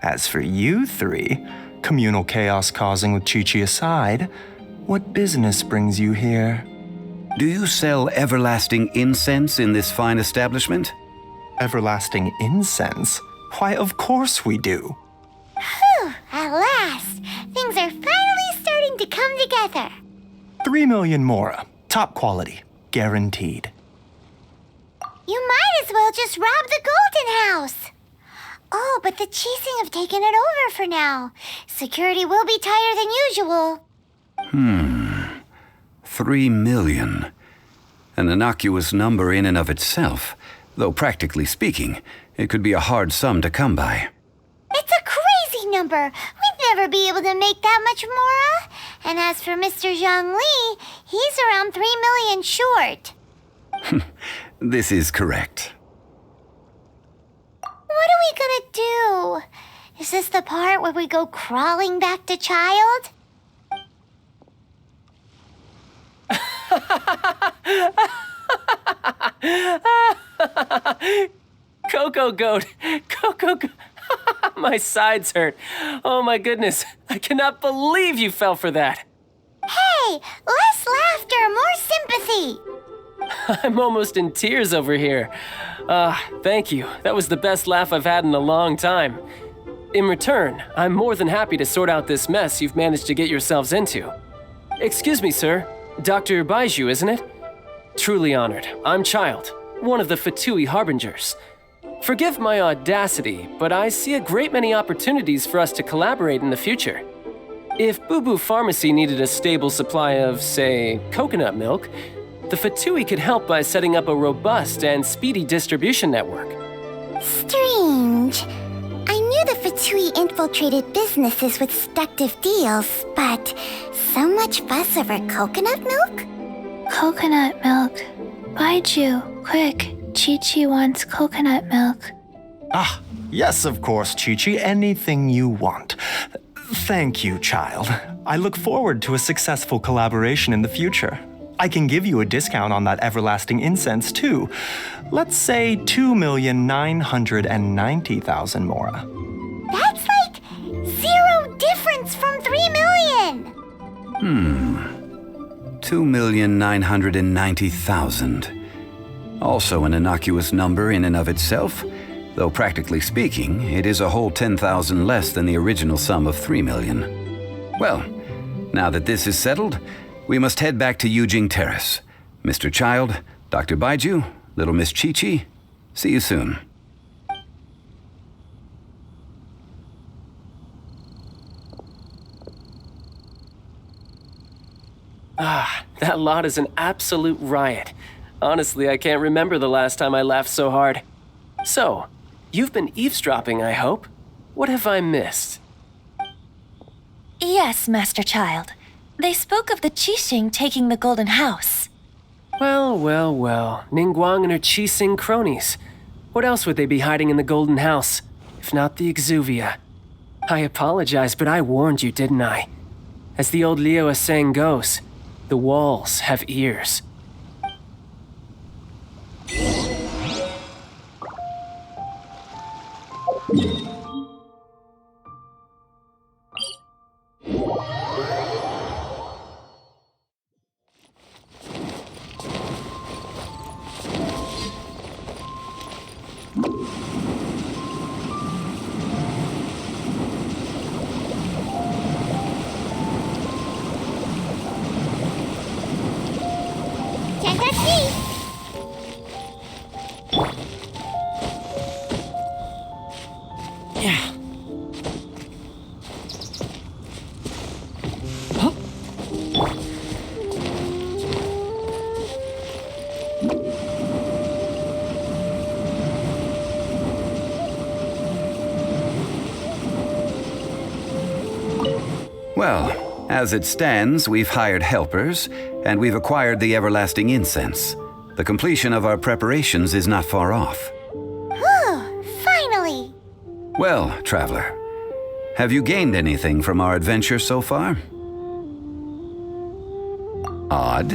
As for you three, communal chaos causing with Chi-Chi aside, what business brings you here? Do you sell everlasting incense in this fine establishment? Everlasting incense? Why, of course we do. Whew, at last! Things are finally starting to come together. 3 million mora. Top quality. Guaranteed. You might as well just rob the Golden House. Oh, but the Chising have taken it over for now. Security will be tighter than usual. 3 million. An innocuous number in and of itself, though practically speaking, it could be a hard sum to come by. It's a crazy number. We'd never be able to make that much mora. And as for Mr. Zhang Li, he's around 3 million short. This is correct. What are we gonna do? Is this the part where we go crawling back to child? Coco Goat! Coco Goat! My sides hurt. Oh my goodness. I cannot believe you fell for that. Hey, less laughter, more sympathy. I'm almost in tears over here. Thank you. That was the best laugh I've had in a long time. In return, I'm more than happy to sort out this mess you've managed to get yourselves into. Excuse me, sir. Dr. Baiju, isn't it? Truly honored. I'm Child, one of the Fatui Harbingers. Forgive my audacity, but I see a great many opportunities for us to collaborate in the future. If Boo Boo Pharmacy needed a stable supply of, say, coconut milk, the Fatui could help by setting up a robust and speedy distribution network. Strange. I knew the Fatui infiltrated businesses with seductive deals, but so much fuss over coconut milk? Coconut milk. Baiju, quick. Chi-Chi wants coconut milk. Ah, yes, of course, Chi-Chi. Anything you want. Thank you, child. I look forward to a successful collaboration in the future. I can give you a discount on that everlasting incense, too. Let's say 2,990,000 mora. That's like 0 difference from 3 million. 2,990,000. Also an innocuous number in and of itself, though practically speaking, it is a whole 10,000 less than the original sum of 3 million. Well, now that this is settled, we must head back to Yujing Terrace. Mr. Child, Dr. Baiju, little Miss Chi-Chi, see you soon. Ah, that lot is an absolute riot. Honestly, I can't remember the last time I laughed so hard. So, you've been eavesdropping, I hope? What have I missed? Yes, Master Child. They spoke of the Qixing taking the Golden House. Well, well, well. Ningguang and her Qixing cronies. What else would they be hiding in the Golden House, if not the Exuvia? I apologize, but I warned you, didn't I? As the old Liu saying goes, the walls have ears. Can't touch me! Yeah. Well, as it stands, we've hired helpers, and we've acquired the everlasting incense. The completion of our preparations is not far off. Whew, finally! Well, traveler, have you gained anything from our adventure so far? Odd.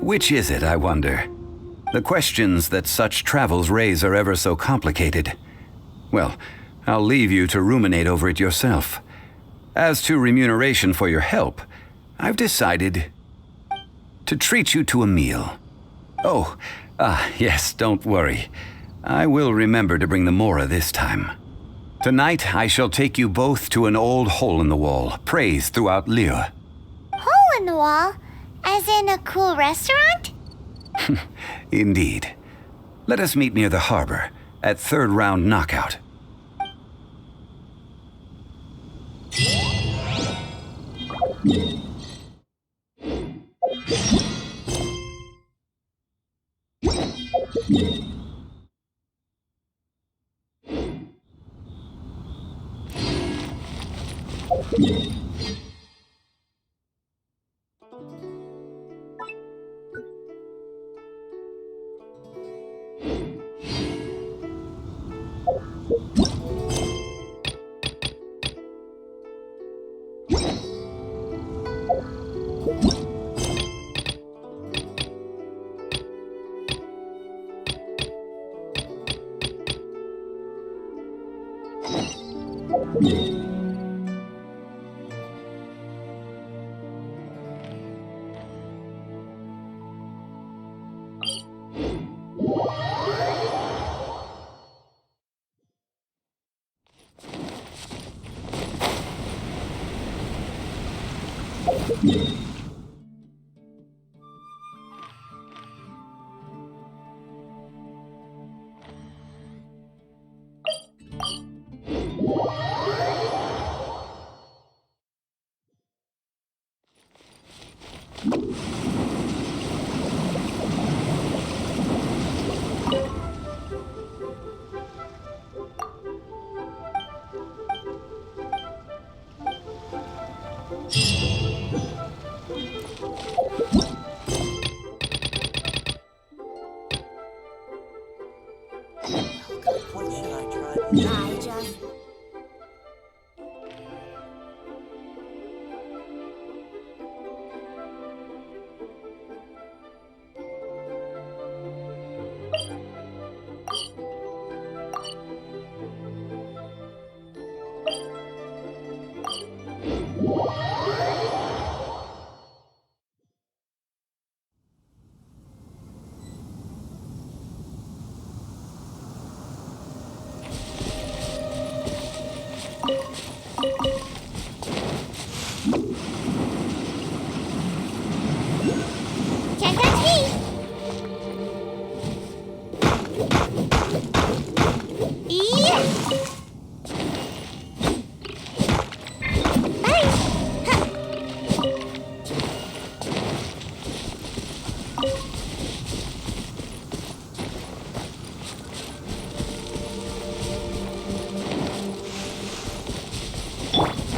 Which is it, I wonder? The questions that such travels raise are ever so complicated. Well, I'll leave you to ruminate over it yourself. As to remuneration for your help, I've decided to treat you to a meal. Oh, yes, don't worry. I will remember to bring the Mora this time. Tonight, I shall take you both to an old hole in the wall, praised throughout Liu. Hole in the wall? As in a cool restaurant? Indeed. Let us meet near the harbor, at third round knockout.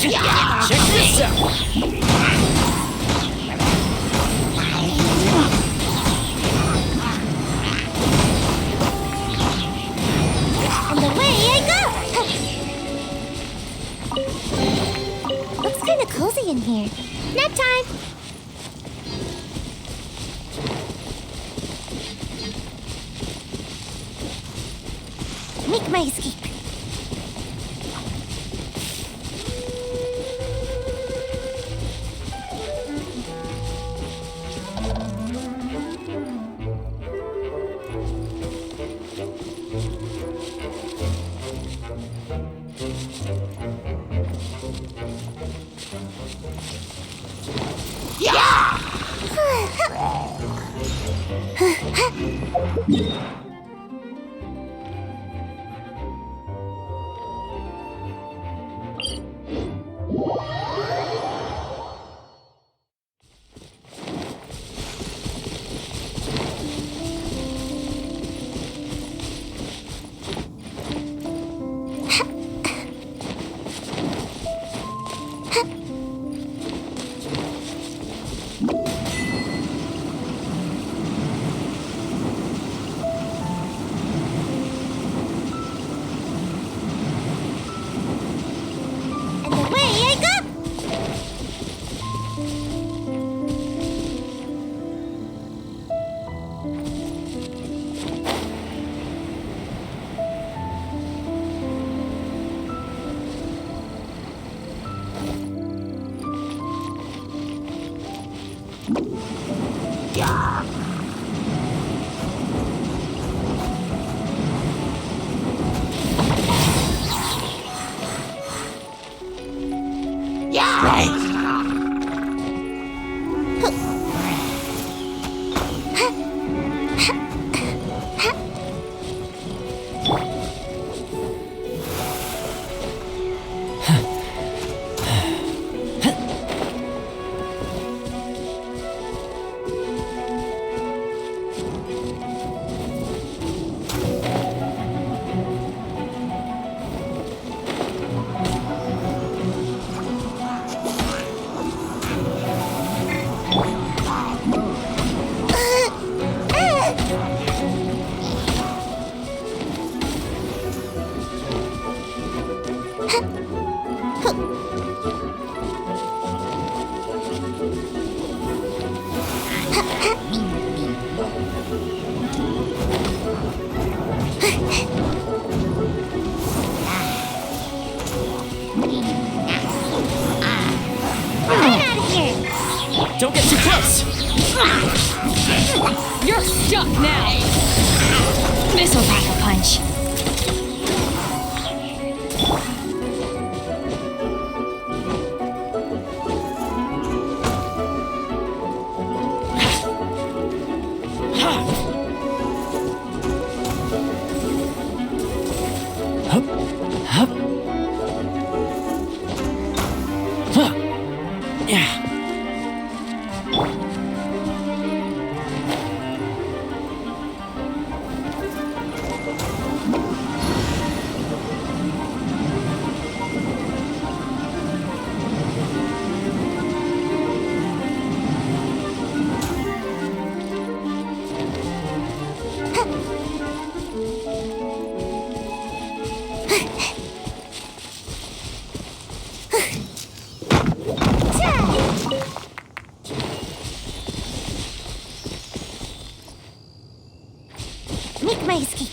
Check this out! And away I go! Looks kinda cozy in here. Nap time! Make my escape. Don't get too close! You're stuck now! Missile tackle punch. Make my escape.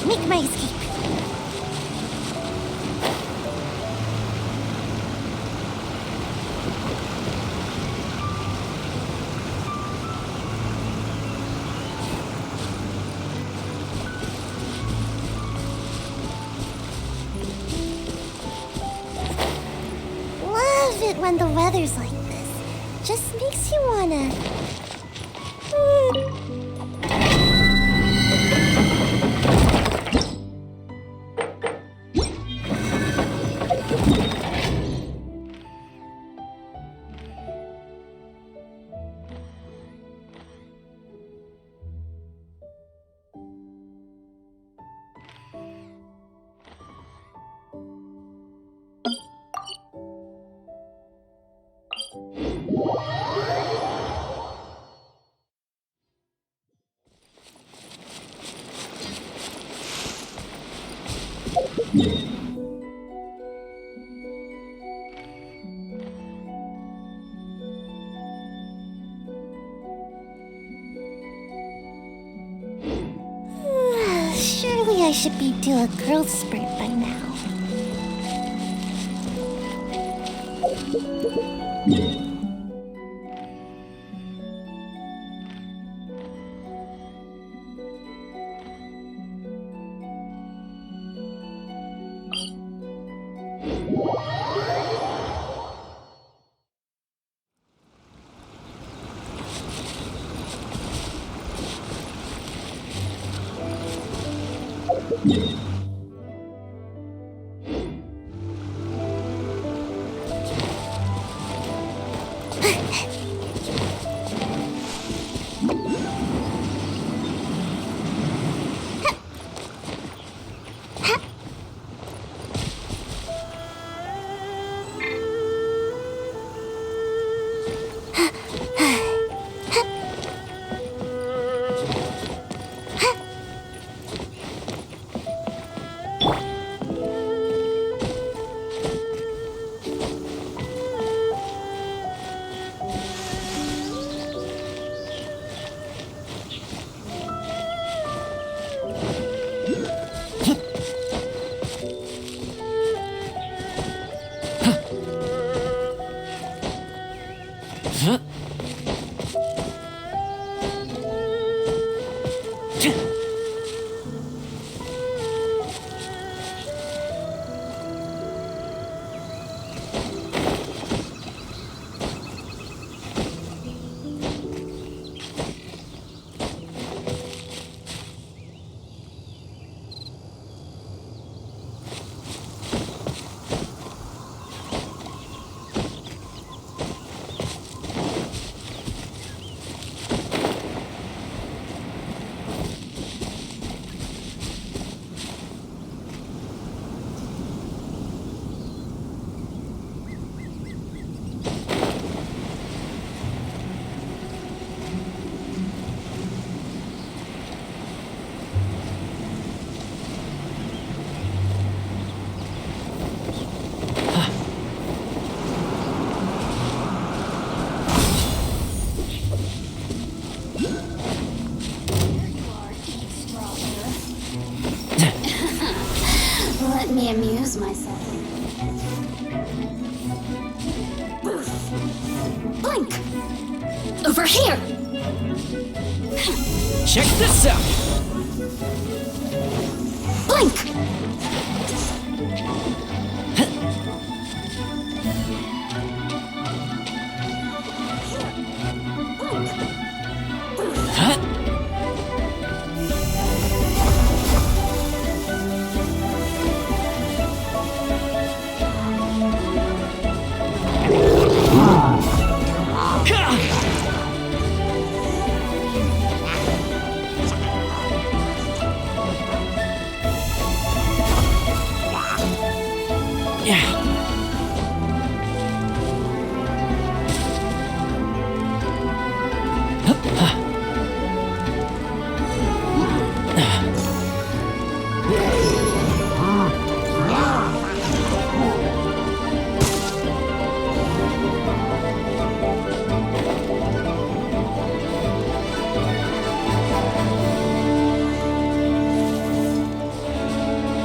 Make my escape. Love it when the weather's like this. Just makes you wanna... Surely I should be due a growth spurt by now. Let me amuse myself. Blink! Over here! Check this out! Blink!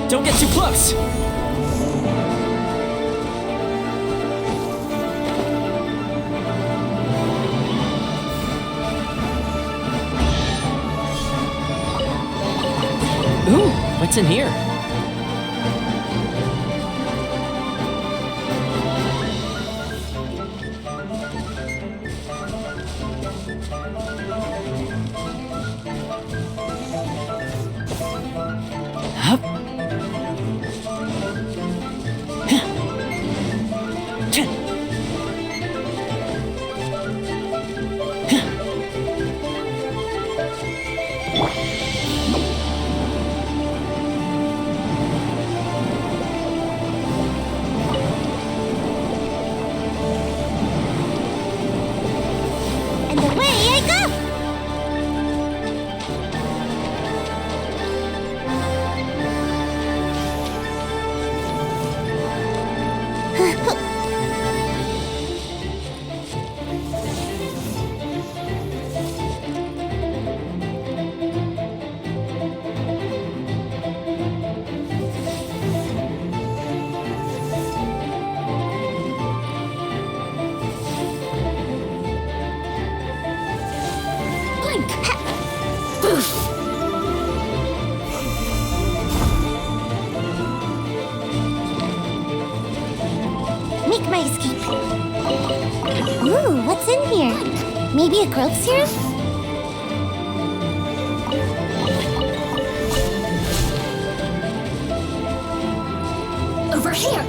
Don't get too close! Ooh, what's in here? And away I go! Make my escape. Ooh, what's in here? Maybe a growth serum? Over here!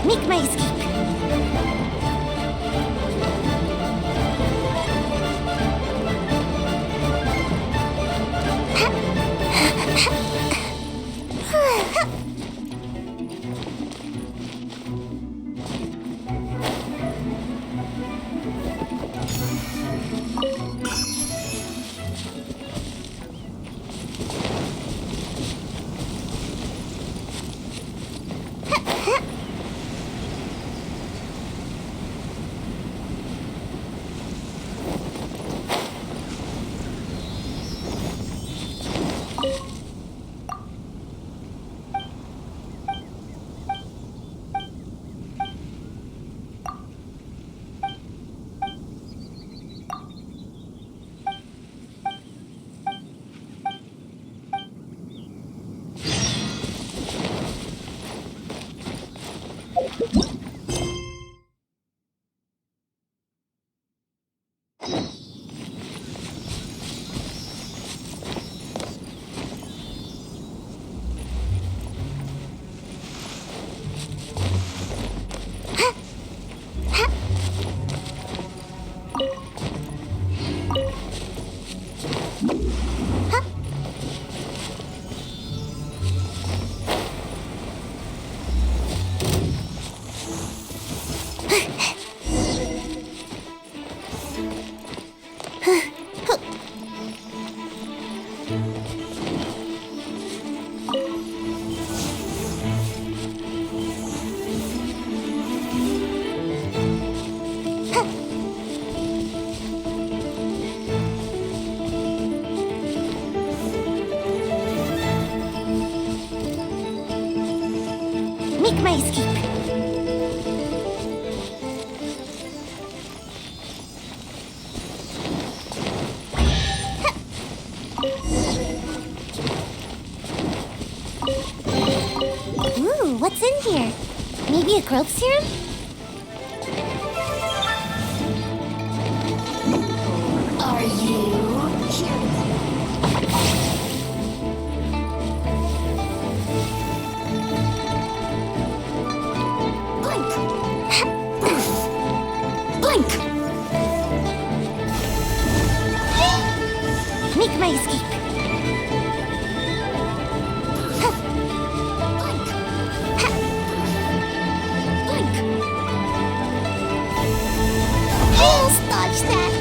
Make my escape. Make my escape. Ooh, what's in here? Maybe a growth serum? Are you here? Blink! Make my escape. Almost dodged that.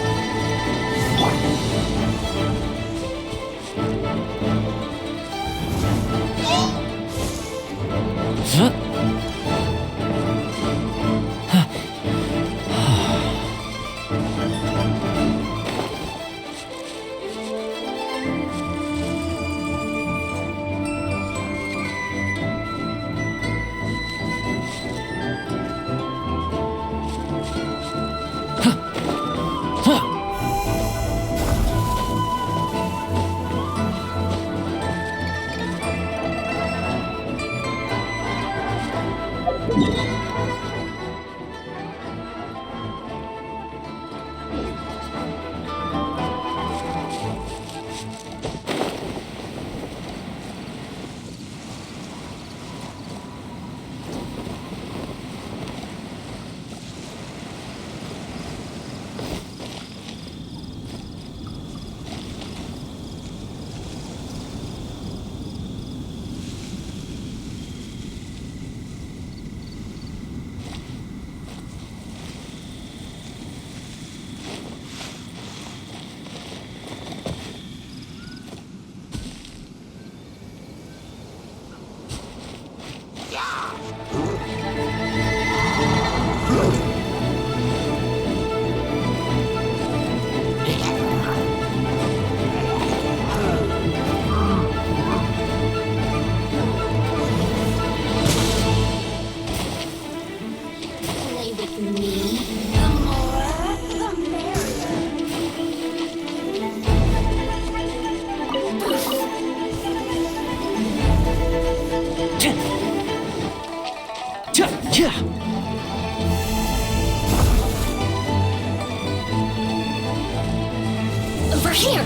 Over here!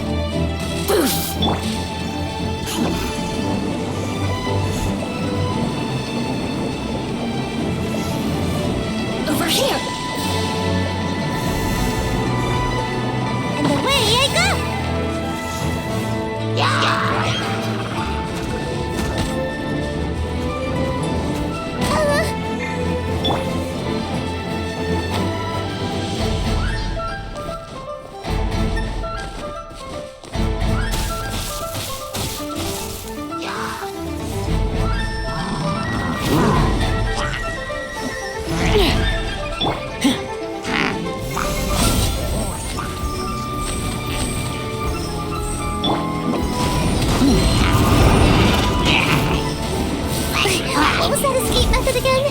Over here! And away I go! What was that escape method again?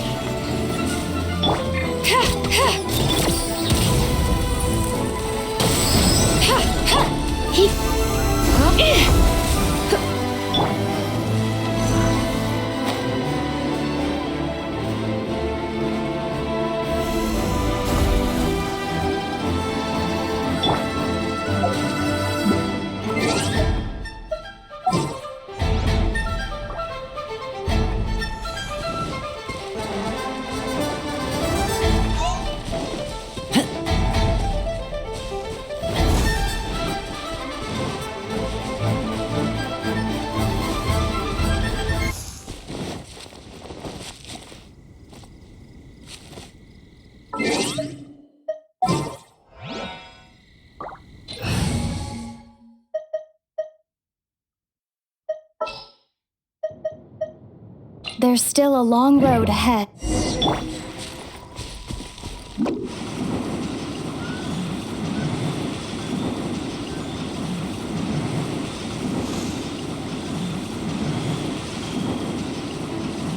There's still a long road ahead.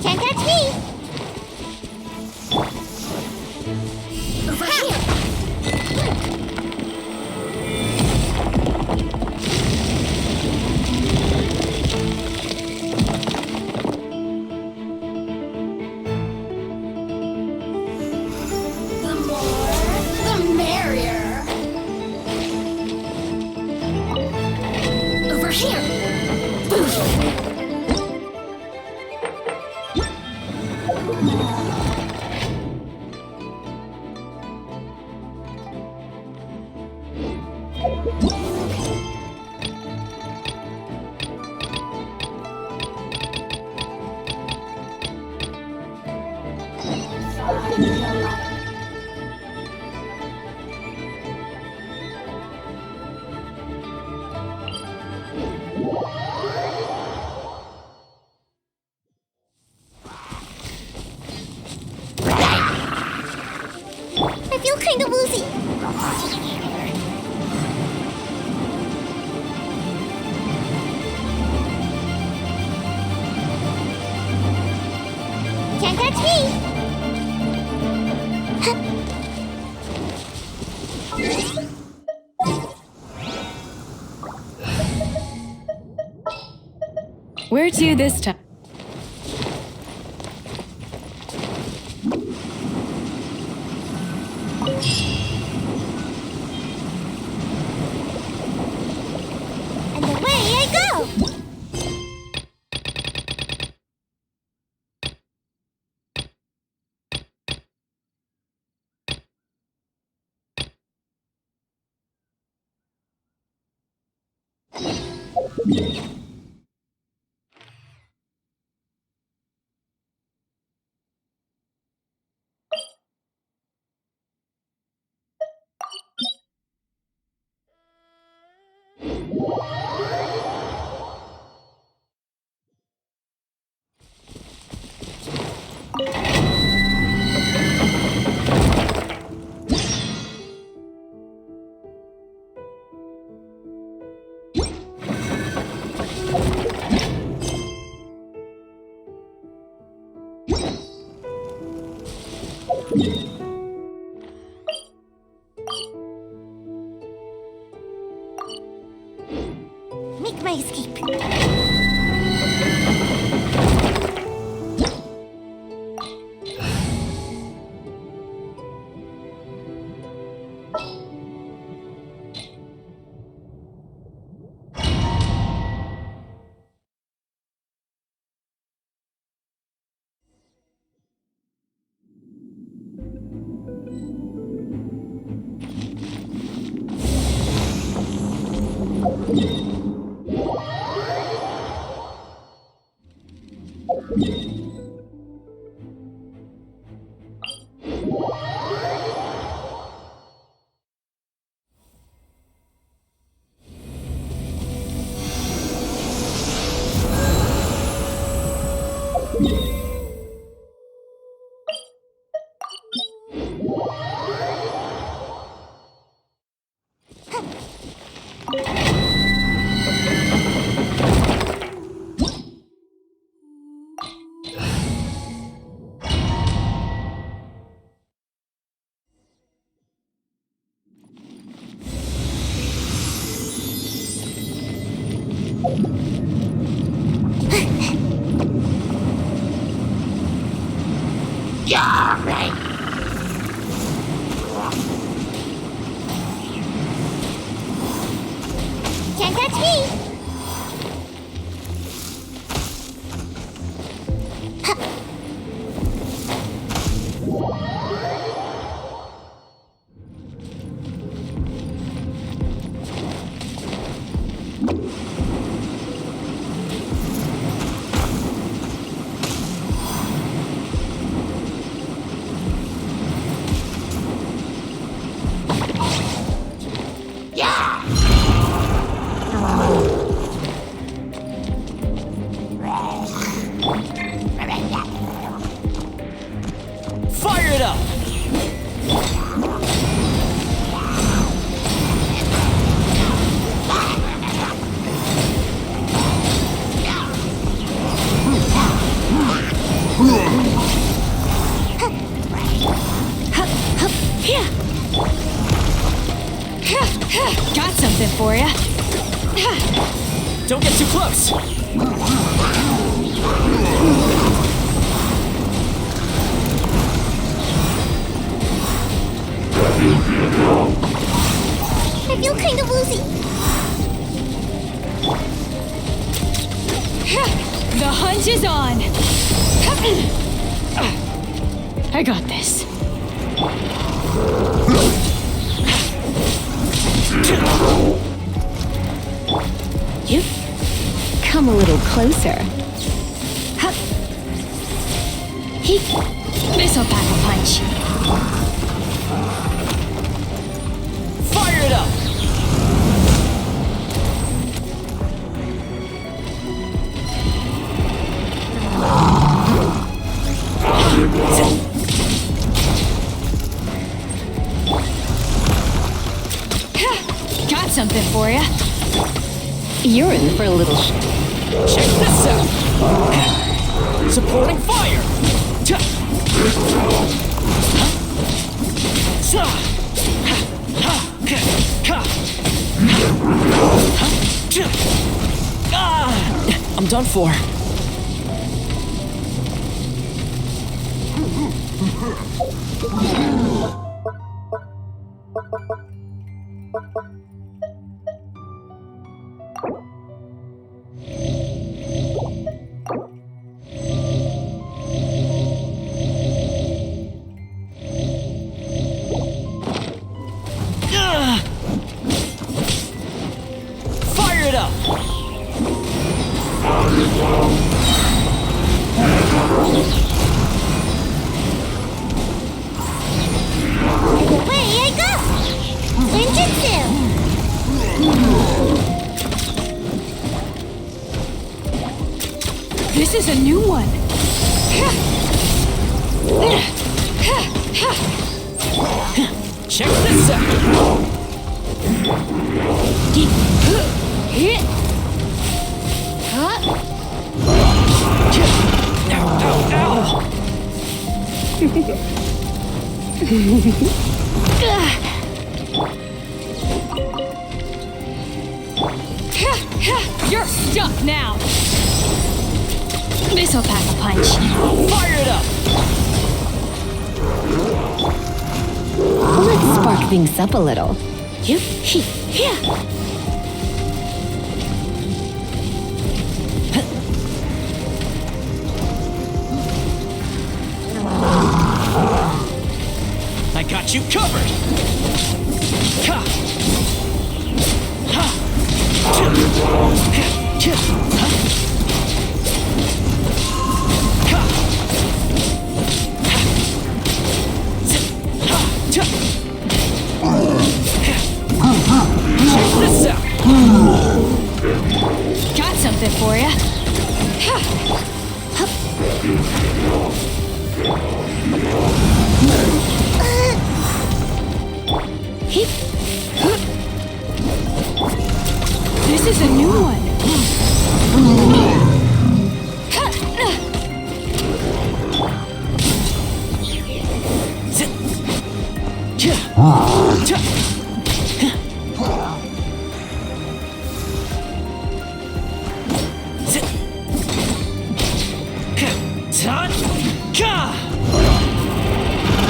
Can't catch me! I feel kind of woozy. Can't catch me. Where to this time? And away I go. Make my escape. Yeah, right. Can't catch me. Fire it up! Got something for ya. Don't get too close! I feel kind of woozy. The hunt is on. I got this. You come a little closer. Ha. He. This'll pack a punch. Fire it up! Got something for ya. You're in for a little Check this out! Supporting fire! I'm done for. Fire it up! Away I go! Ninjutsu! This is a new one. Check this out! You're stuck now. This'll pack a punch. Fire it up! Let's spark things up a little. You. Here. I got you covered! Ha! Ha! Check this out! Got something for ya. This is a new one.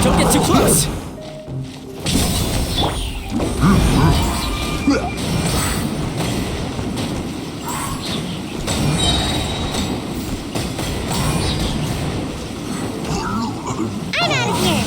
Don't get too close! I'm out of here!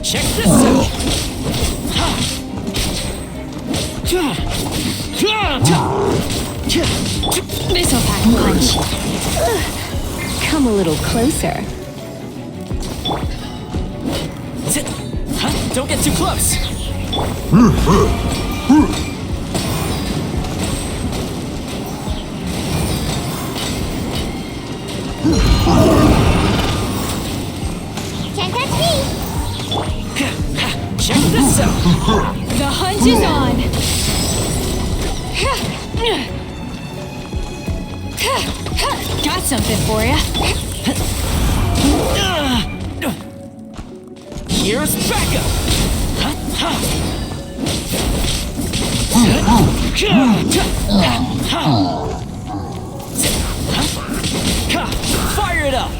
Check this out. This'll pack a punch. Come a little closer. Don't get too close. Can't touch me. Check this out. The hunt is on. Got something for ya. Here's backup. Fire it up.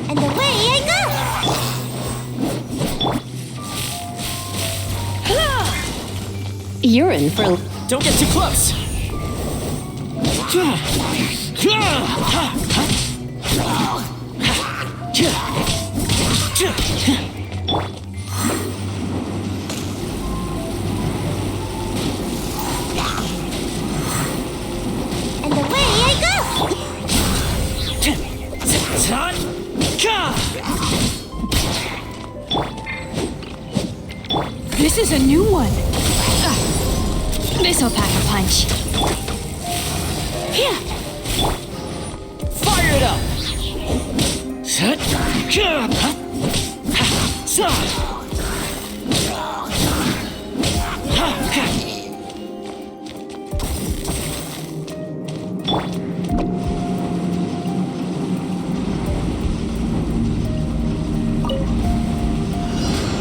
And away I go. You're in for... Don't get too close. And away I go. This is a new one. This'll pack a punch. Fire it up.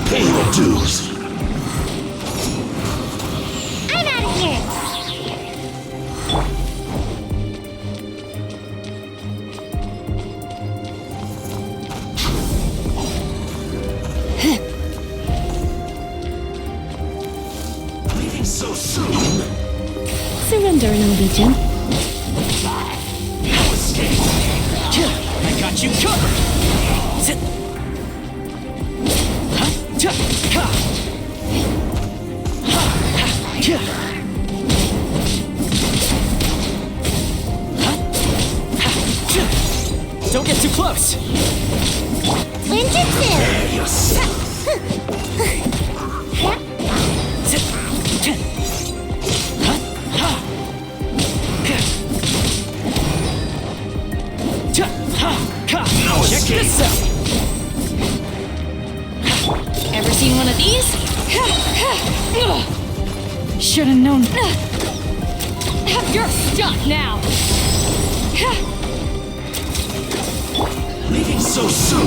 Pay your dues. I'm out of here. Leaving so soon. Surrender and I'll be gentle. No escape. I got you covered. Don't get too close. Check this out. Ever seen one of these? Should have known. You're stuck now. Leaving so soon.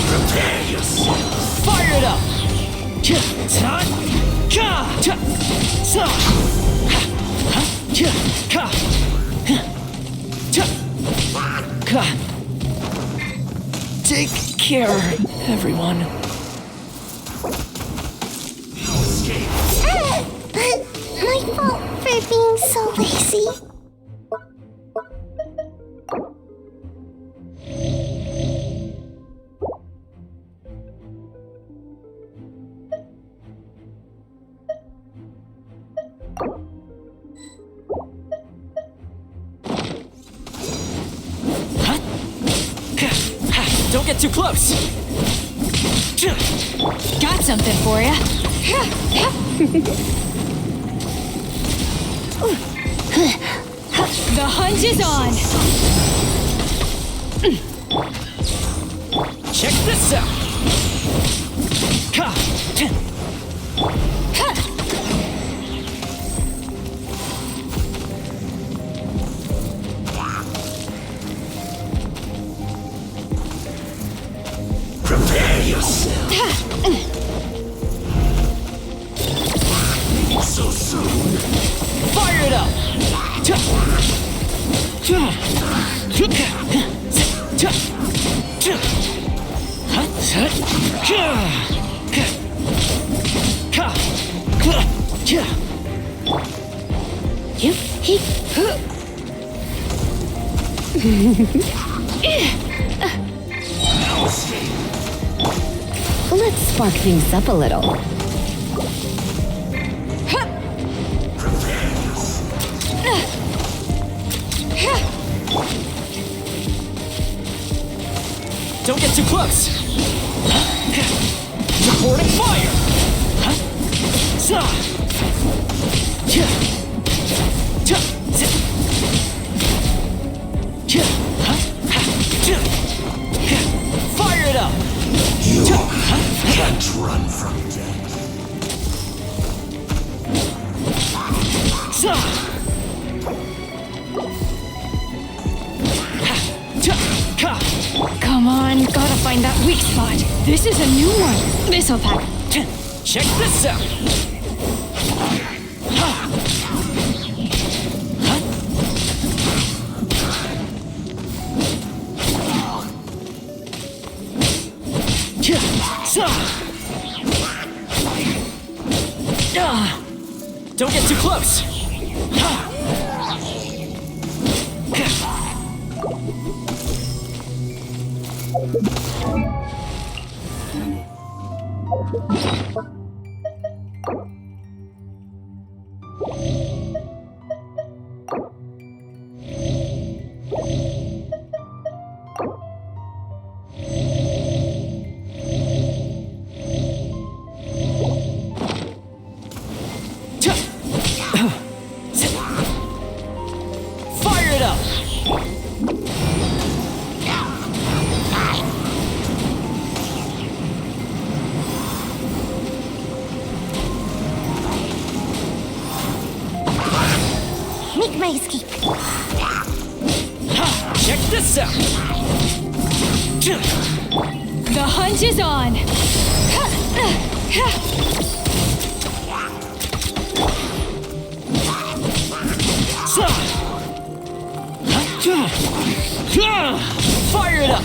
Prepare yourself. Fire it up. Take care, everyone. My fault for being so lazy. Don't get too close. Got something for ya. The hunt is on. Check this out. Prepare yourself. So soon. Fire it up. Let's spark things up a little. Don't get too close! Supporting fire! Fire it up! You can't run from death. Come on, gotta find that weak spot. This is a new one. This'll pack. Check this out! Don't get too close! Fire it up! Make my escape. Check this out! The hunt is on. Fire it up!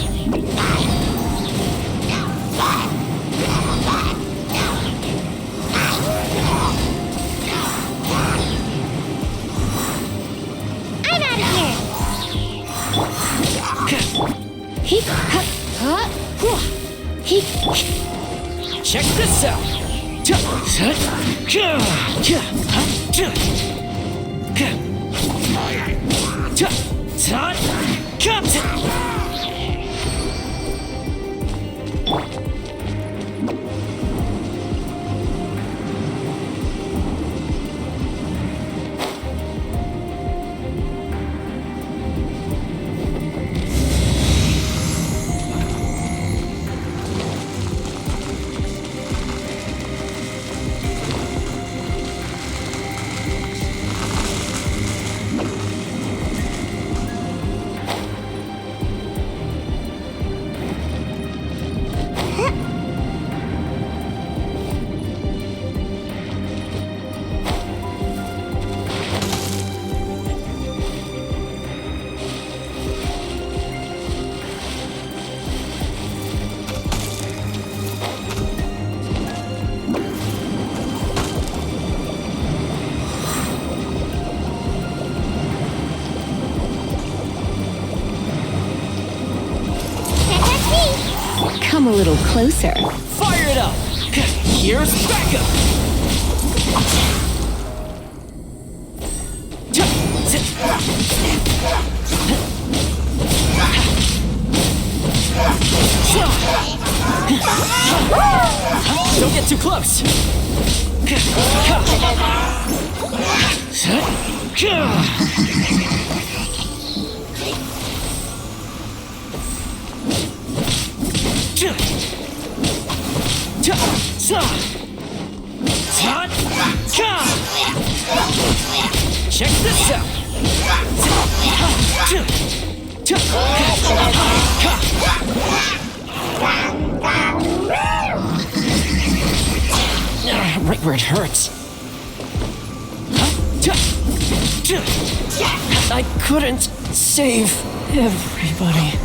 I'm out of here. Check this out! Come a little closer. Fire it up! Here's backup! Don't get too close! Check this out! Right where it hurts. I couldn't save everybody.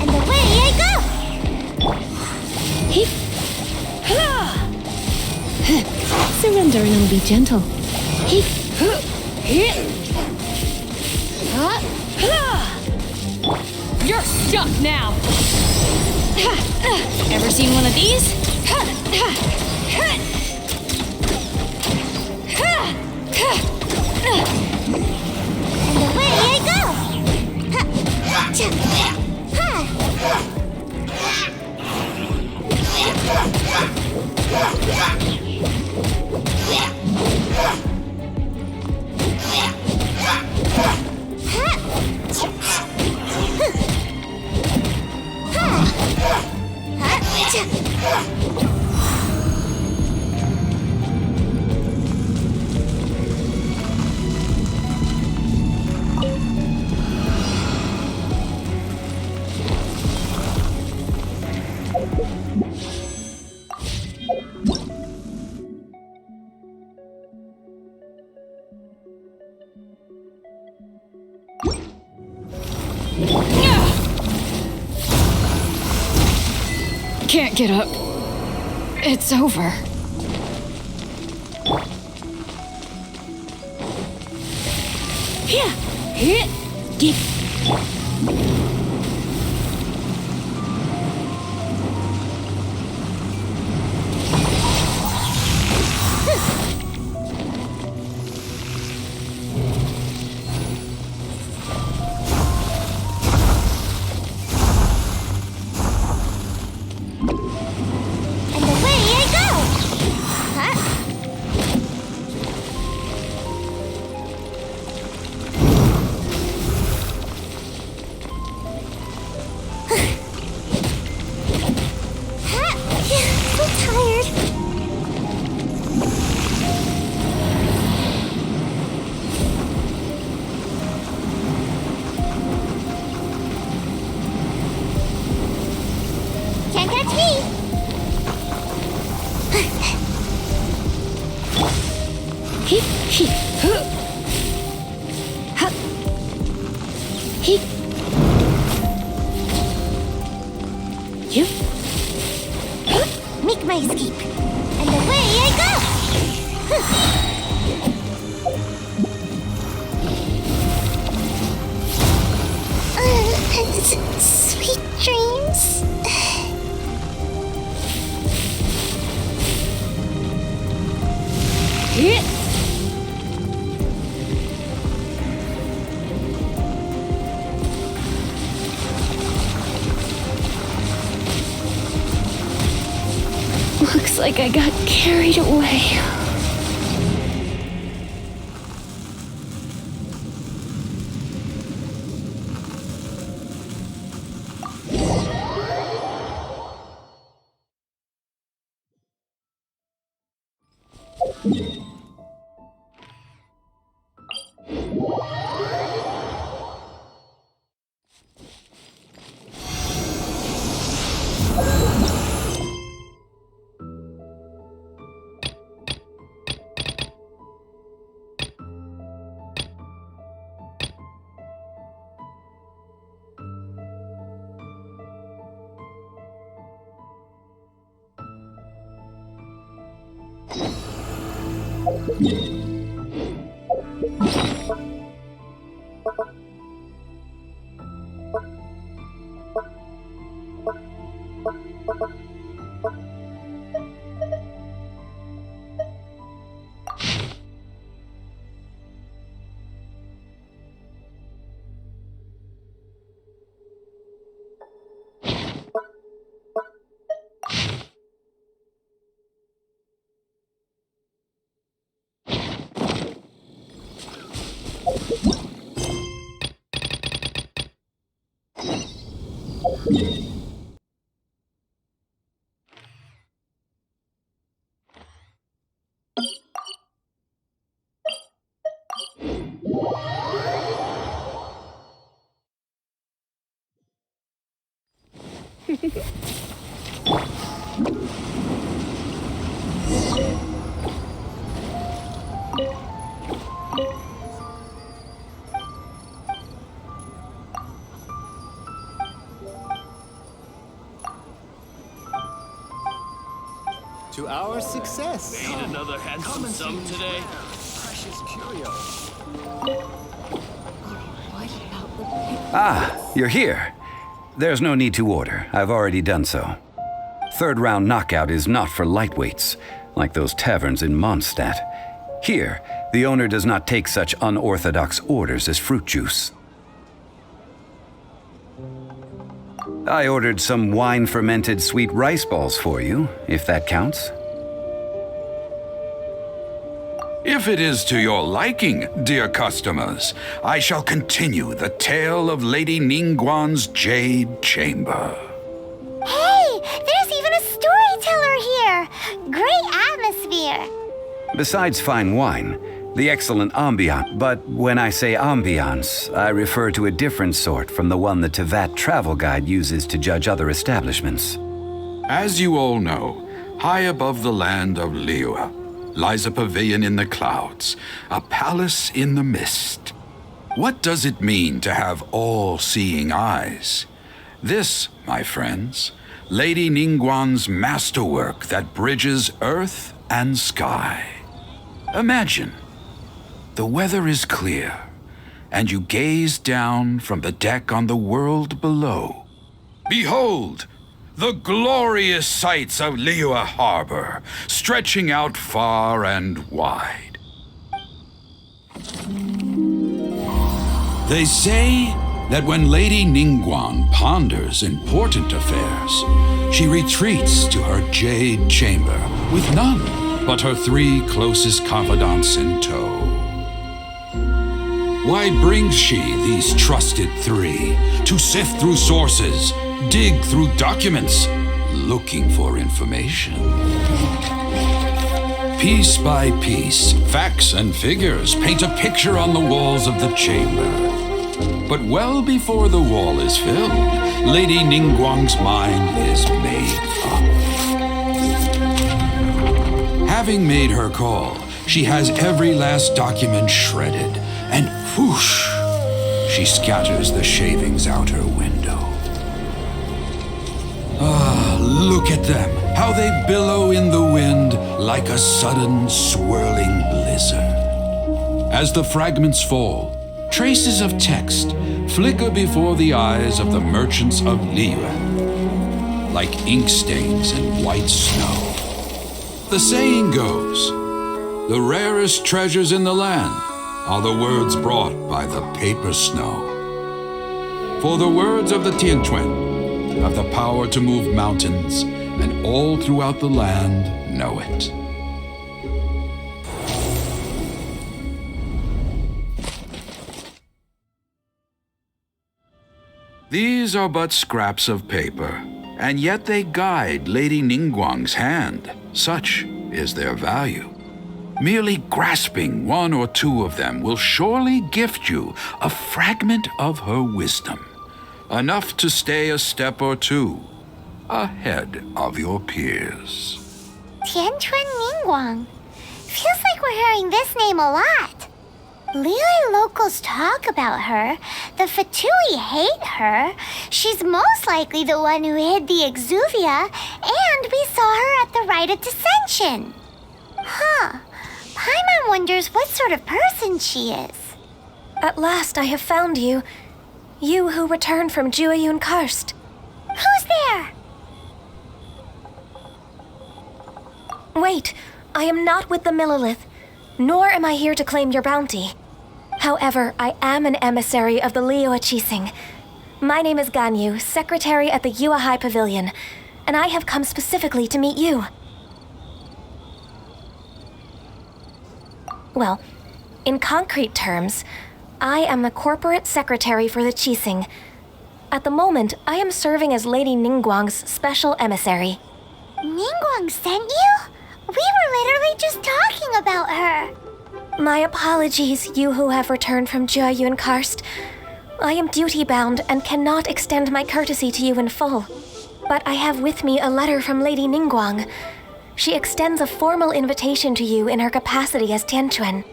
And away I go! Surrender and I'll be gentle. You're stuck now! Ever seen one of these? And away I go! Can't get up. It's over. And away I go! So tired. Can't catch me! Make my escape. And away I go! Sweet dreams. Looks like I got carried away. To our success. Made another handsome sum today. Precious curio. Ah, you're here. There's no need to order. I've already done so. Third round knockout is not for lightweights, like those taverns in Mondstadt. Here, the owner does not take such unorthodox orders as fruit juice. I ordered some wine-fermented sweet rice balls for you, if that counts. If it is to your liking, dear customers, I shall continue the tale of Lady Ningguang's Jade Chamber. Hey, there's even a storyteller here. Great atmosphere. Besides fine wine, the excellent ambiance, but when I say ambiance, I refer to a different sort from the one the Tevat travel guide uses to judge other establishments. As you all know, high above the land of Liyue lies a pavilion in the clouds, a palace in the mist. What does it mean to have all-seeing eyes? This, my friends, Lady Ningguang's masterwork that bridges earth and sky. Imagine, the weather is clear, and you gaze down from the deck on the world below. Behold, the glorious sights of Liyue Harbor, stretching out far and wide. They say that when Lady Ningguang ponders important affairs, she retreats to her jade chamber with none but her 3 closest confidants in tow. Why brings she these trusted 3 to sift through sources, dig through documents, looking for information? Piece by piece, facts and figures paint a picture on the walls of the chamber. But well before the wall is filled, Lady Ningguang's mind is made up. Having made her call, she has every last document shredded, and whoosh, she scatters the shavings out her window. Ah, look at them, how they billow in the wind like a sudden swirling blizzard. As the fragments fall, traces of text flicker before the eyes of the merchants of Liyue, like ink stains in white snow. The saying goes, the rarest treasures in the land are the words brought by the paper snow. For the words of the Tianquan have the power to move mountains, and all throughout the land know it. These are but scraps of paper, and yet they guide Lady Ningguang's hand. Such is their value. Merely grasping 1 or 2 of them will surely gift you a fragment of her wisdom, enough to stay a step or 2 ahead of your peers. Tianquan Ningguang. Feels like we're hearing this name a lot. Liyue locals talk about her. The Fatui hate her. She's most likely the one who hid the Exuvia, and we saw her at the Rite of Descension. Huh. Paimon wonders what sort of person she is. At last I have found you. You who returned from Jueyun Karst. Who's there? Wait, I am not with the Millelith, nor am I here to claim your bounty. However, I am an emissary of the Liyue Qixing. My name is Ganyu, secretary at the Yuehai Pavilion, and I have come specifically to meet you. Well, in concrete terms, I am the corporate secretary for the Qixing. At the moment, I am serving as Lady Ningguang's special emissary. Ningguang sent you? We were literally just talking about her. My apologies, you who have returned from Jiayun Karst. I am duty-bound and cannot extend my courtesy to you in full. But I have with me a letter from Lady Ningguang. She extends a formal invitation to you in her capacity as Tianquan.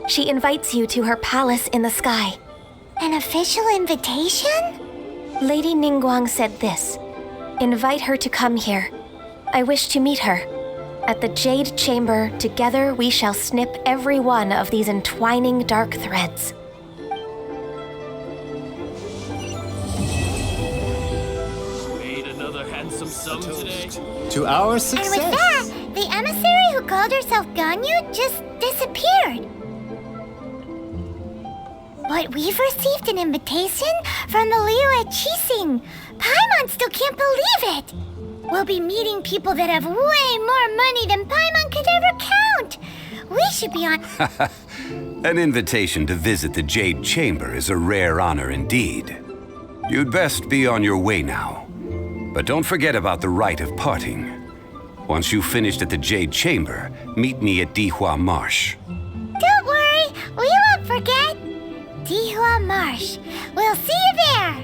She invites you to her palace in the sky. An official invitation? Lady Ningguang said this. Invite her to come here. I wish to meet her. At the Jade Chamber, together we shall snip every one of these entwining dark threads. Made another handsome sum today. To our success. And with that, the emissary who called herself Ganyu just disappeared. But we've received an invitation from the Liyue Qixing. Paimon still can't believe it. We'll be meeting people that have way more money than Paimon could ever count. We should be on... An invitation to visit the Jade Chamber is a rare honor indeed. You'd best be on your way now. But don't forget about the rite of parting. Once you've finished at the Jade Chamber, meet me at Dihua Marsh. Don't worry, we won't forget. Dihua Marsh. We'll see you there.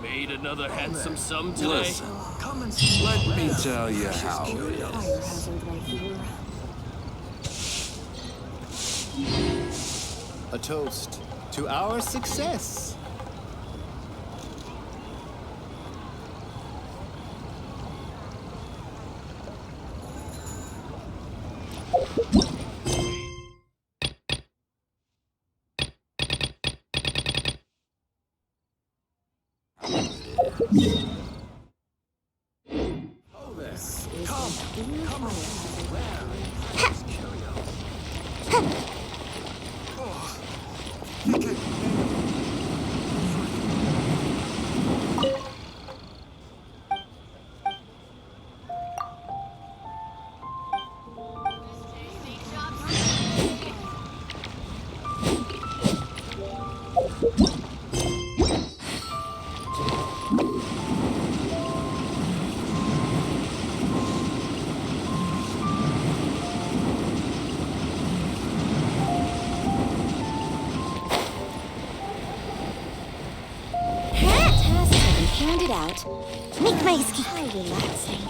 Made another handsome sum today. Listen, come and let me tell you how it is. A toast to our success. It out. Make my ski. Relaxing.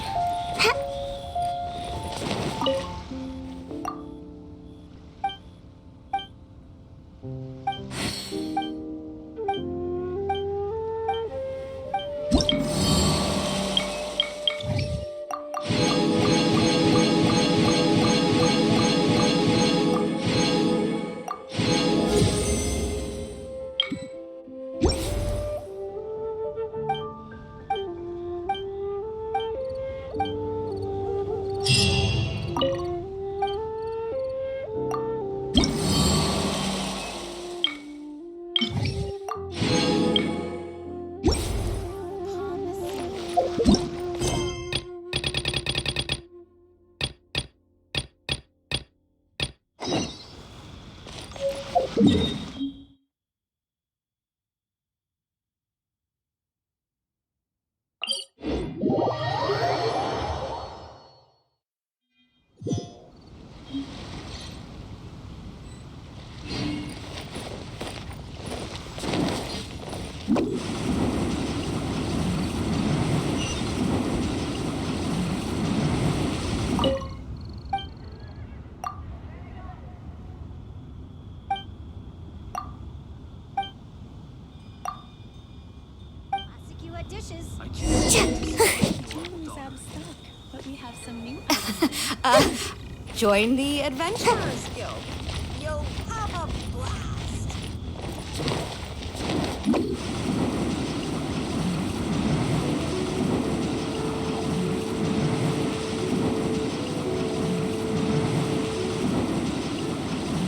Dishes. But we have some new Join the Adventurers Guild. You'll have a blast.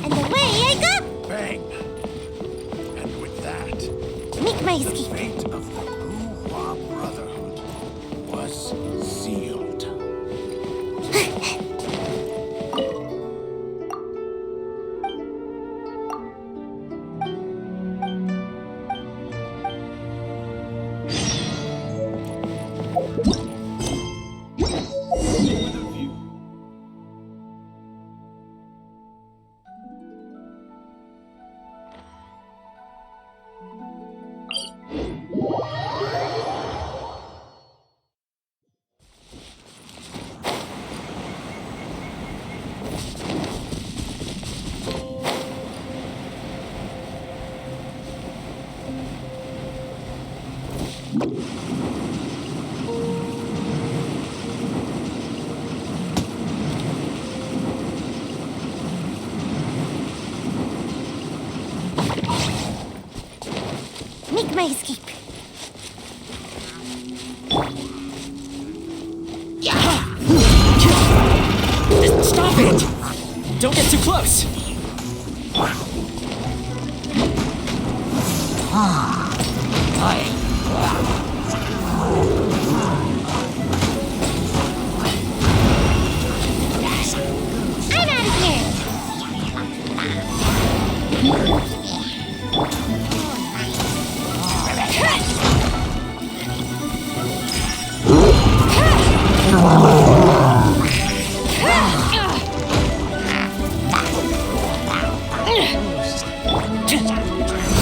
And away I go! Bang! And with that, Make my ski. the fate of the Wu-Hua Brotherhood was sealed. my escape. Stop it! Don't get too close! I'm out of here!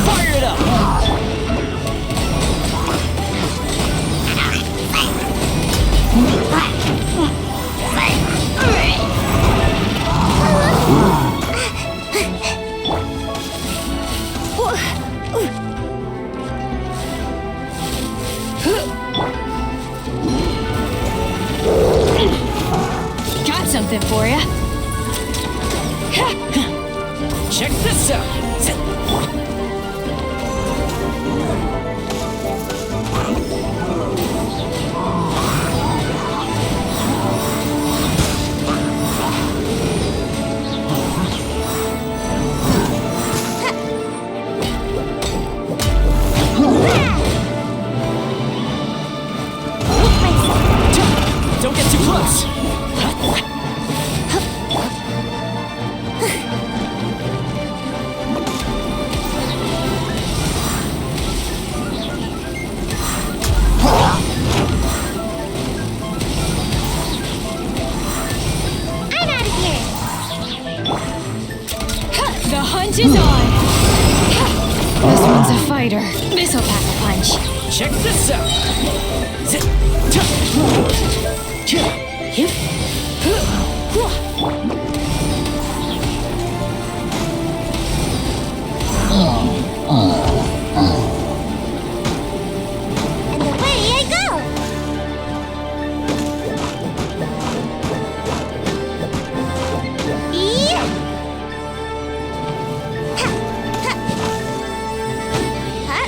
Fire it up! Got something for ya. Check this out! Don't get too close! I'm out of here! The hunt is on! This one's a fighter. This'll pack a punch. Check this out! And away I go! Yeah! Ha! Ha! Ha!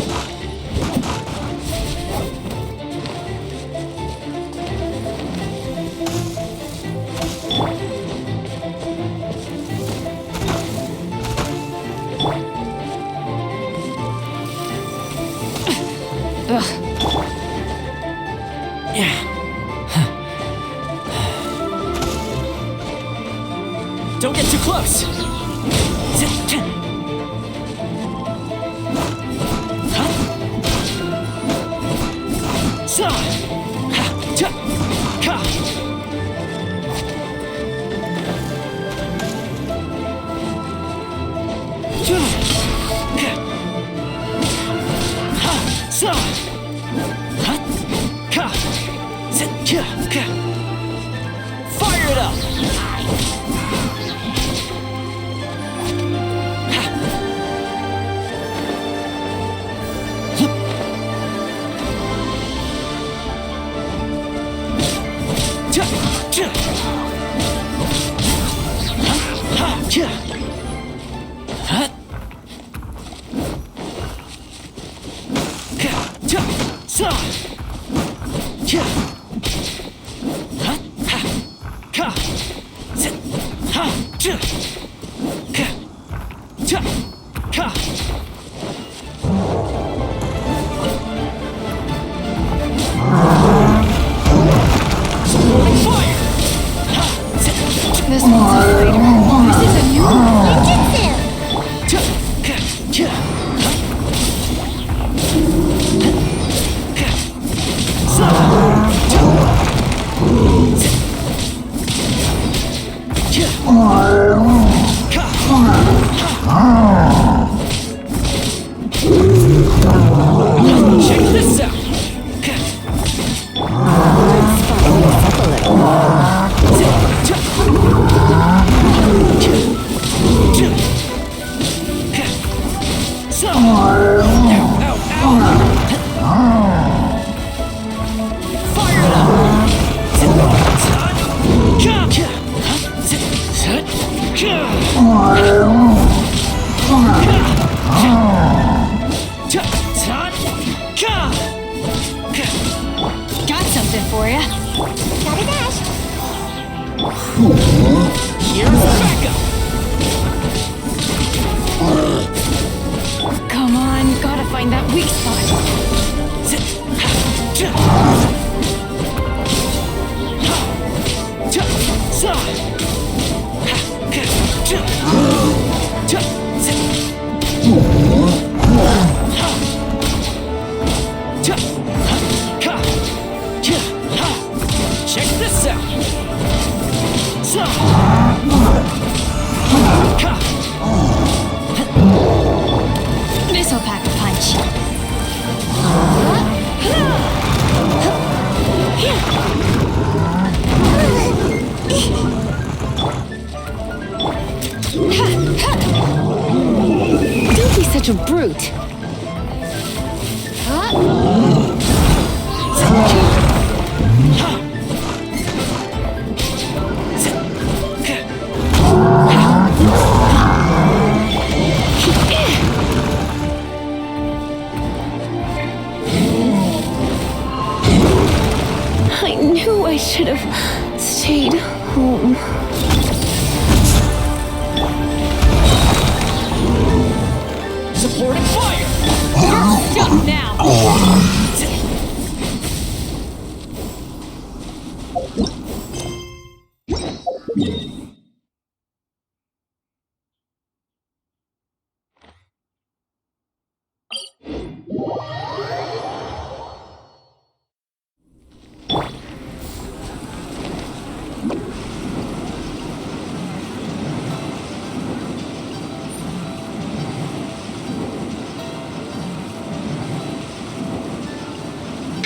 Don't get too close! Fire it up! This one's a fighter. This is a new one. Check this out! Fire it up! Here's backup! Come on, gotta find that weak spot. Check this out! This'll pack a punch. Don't be such a brute. I knew I should have stayed home. Supporting fire! You're stuck now!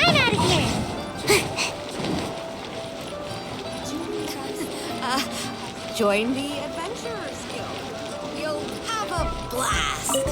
I'm out of here. Join the Adventurers Guild. You'll have a blast.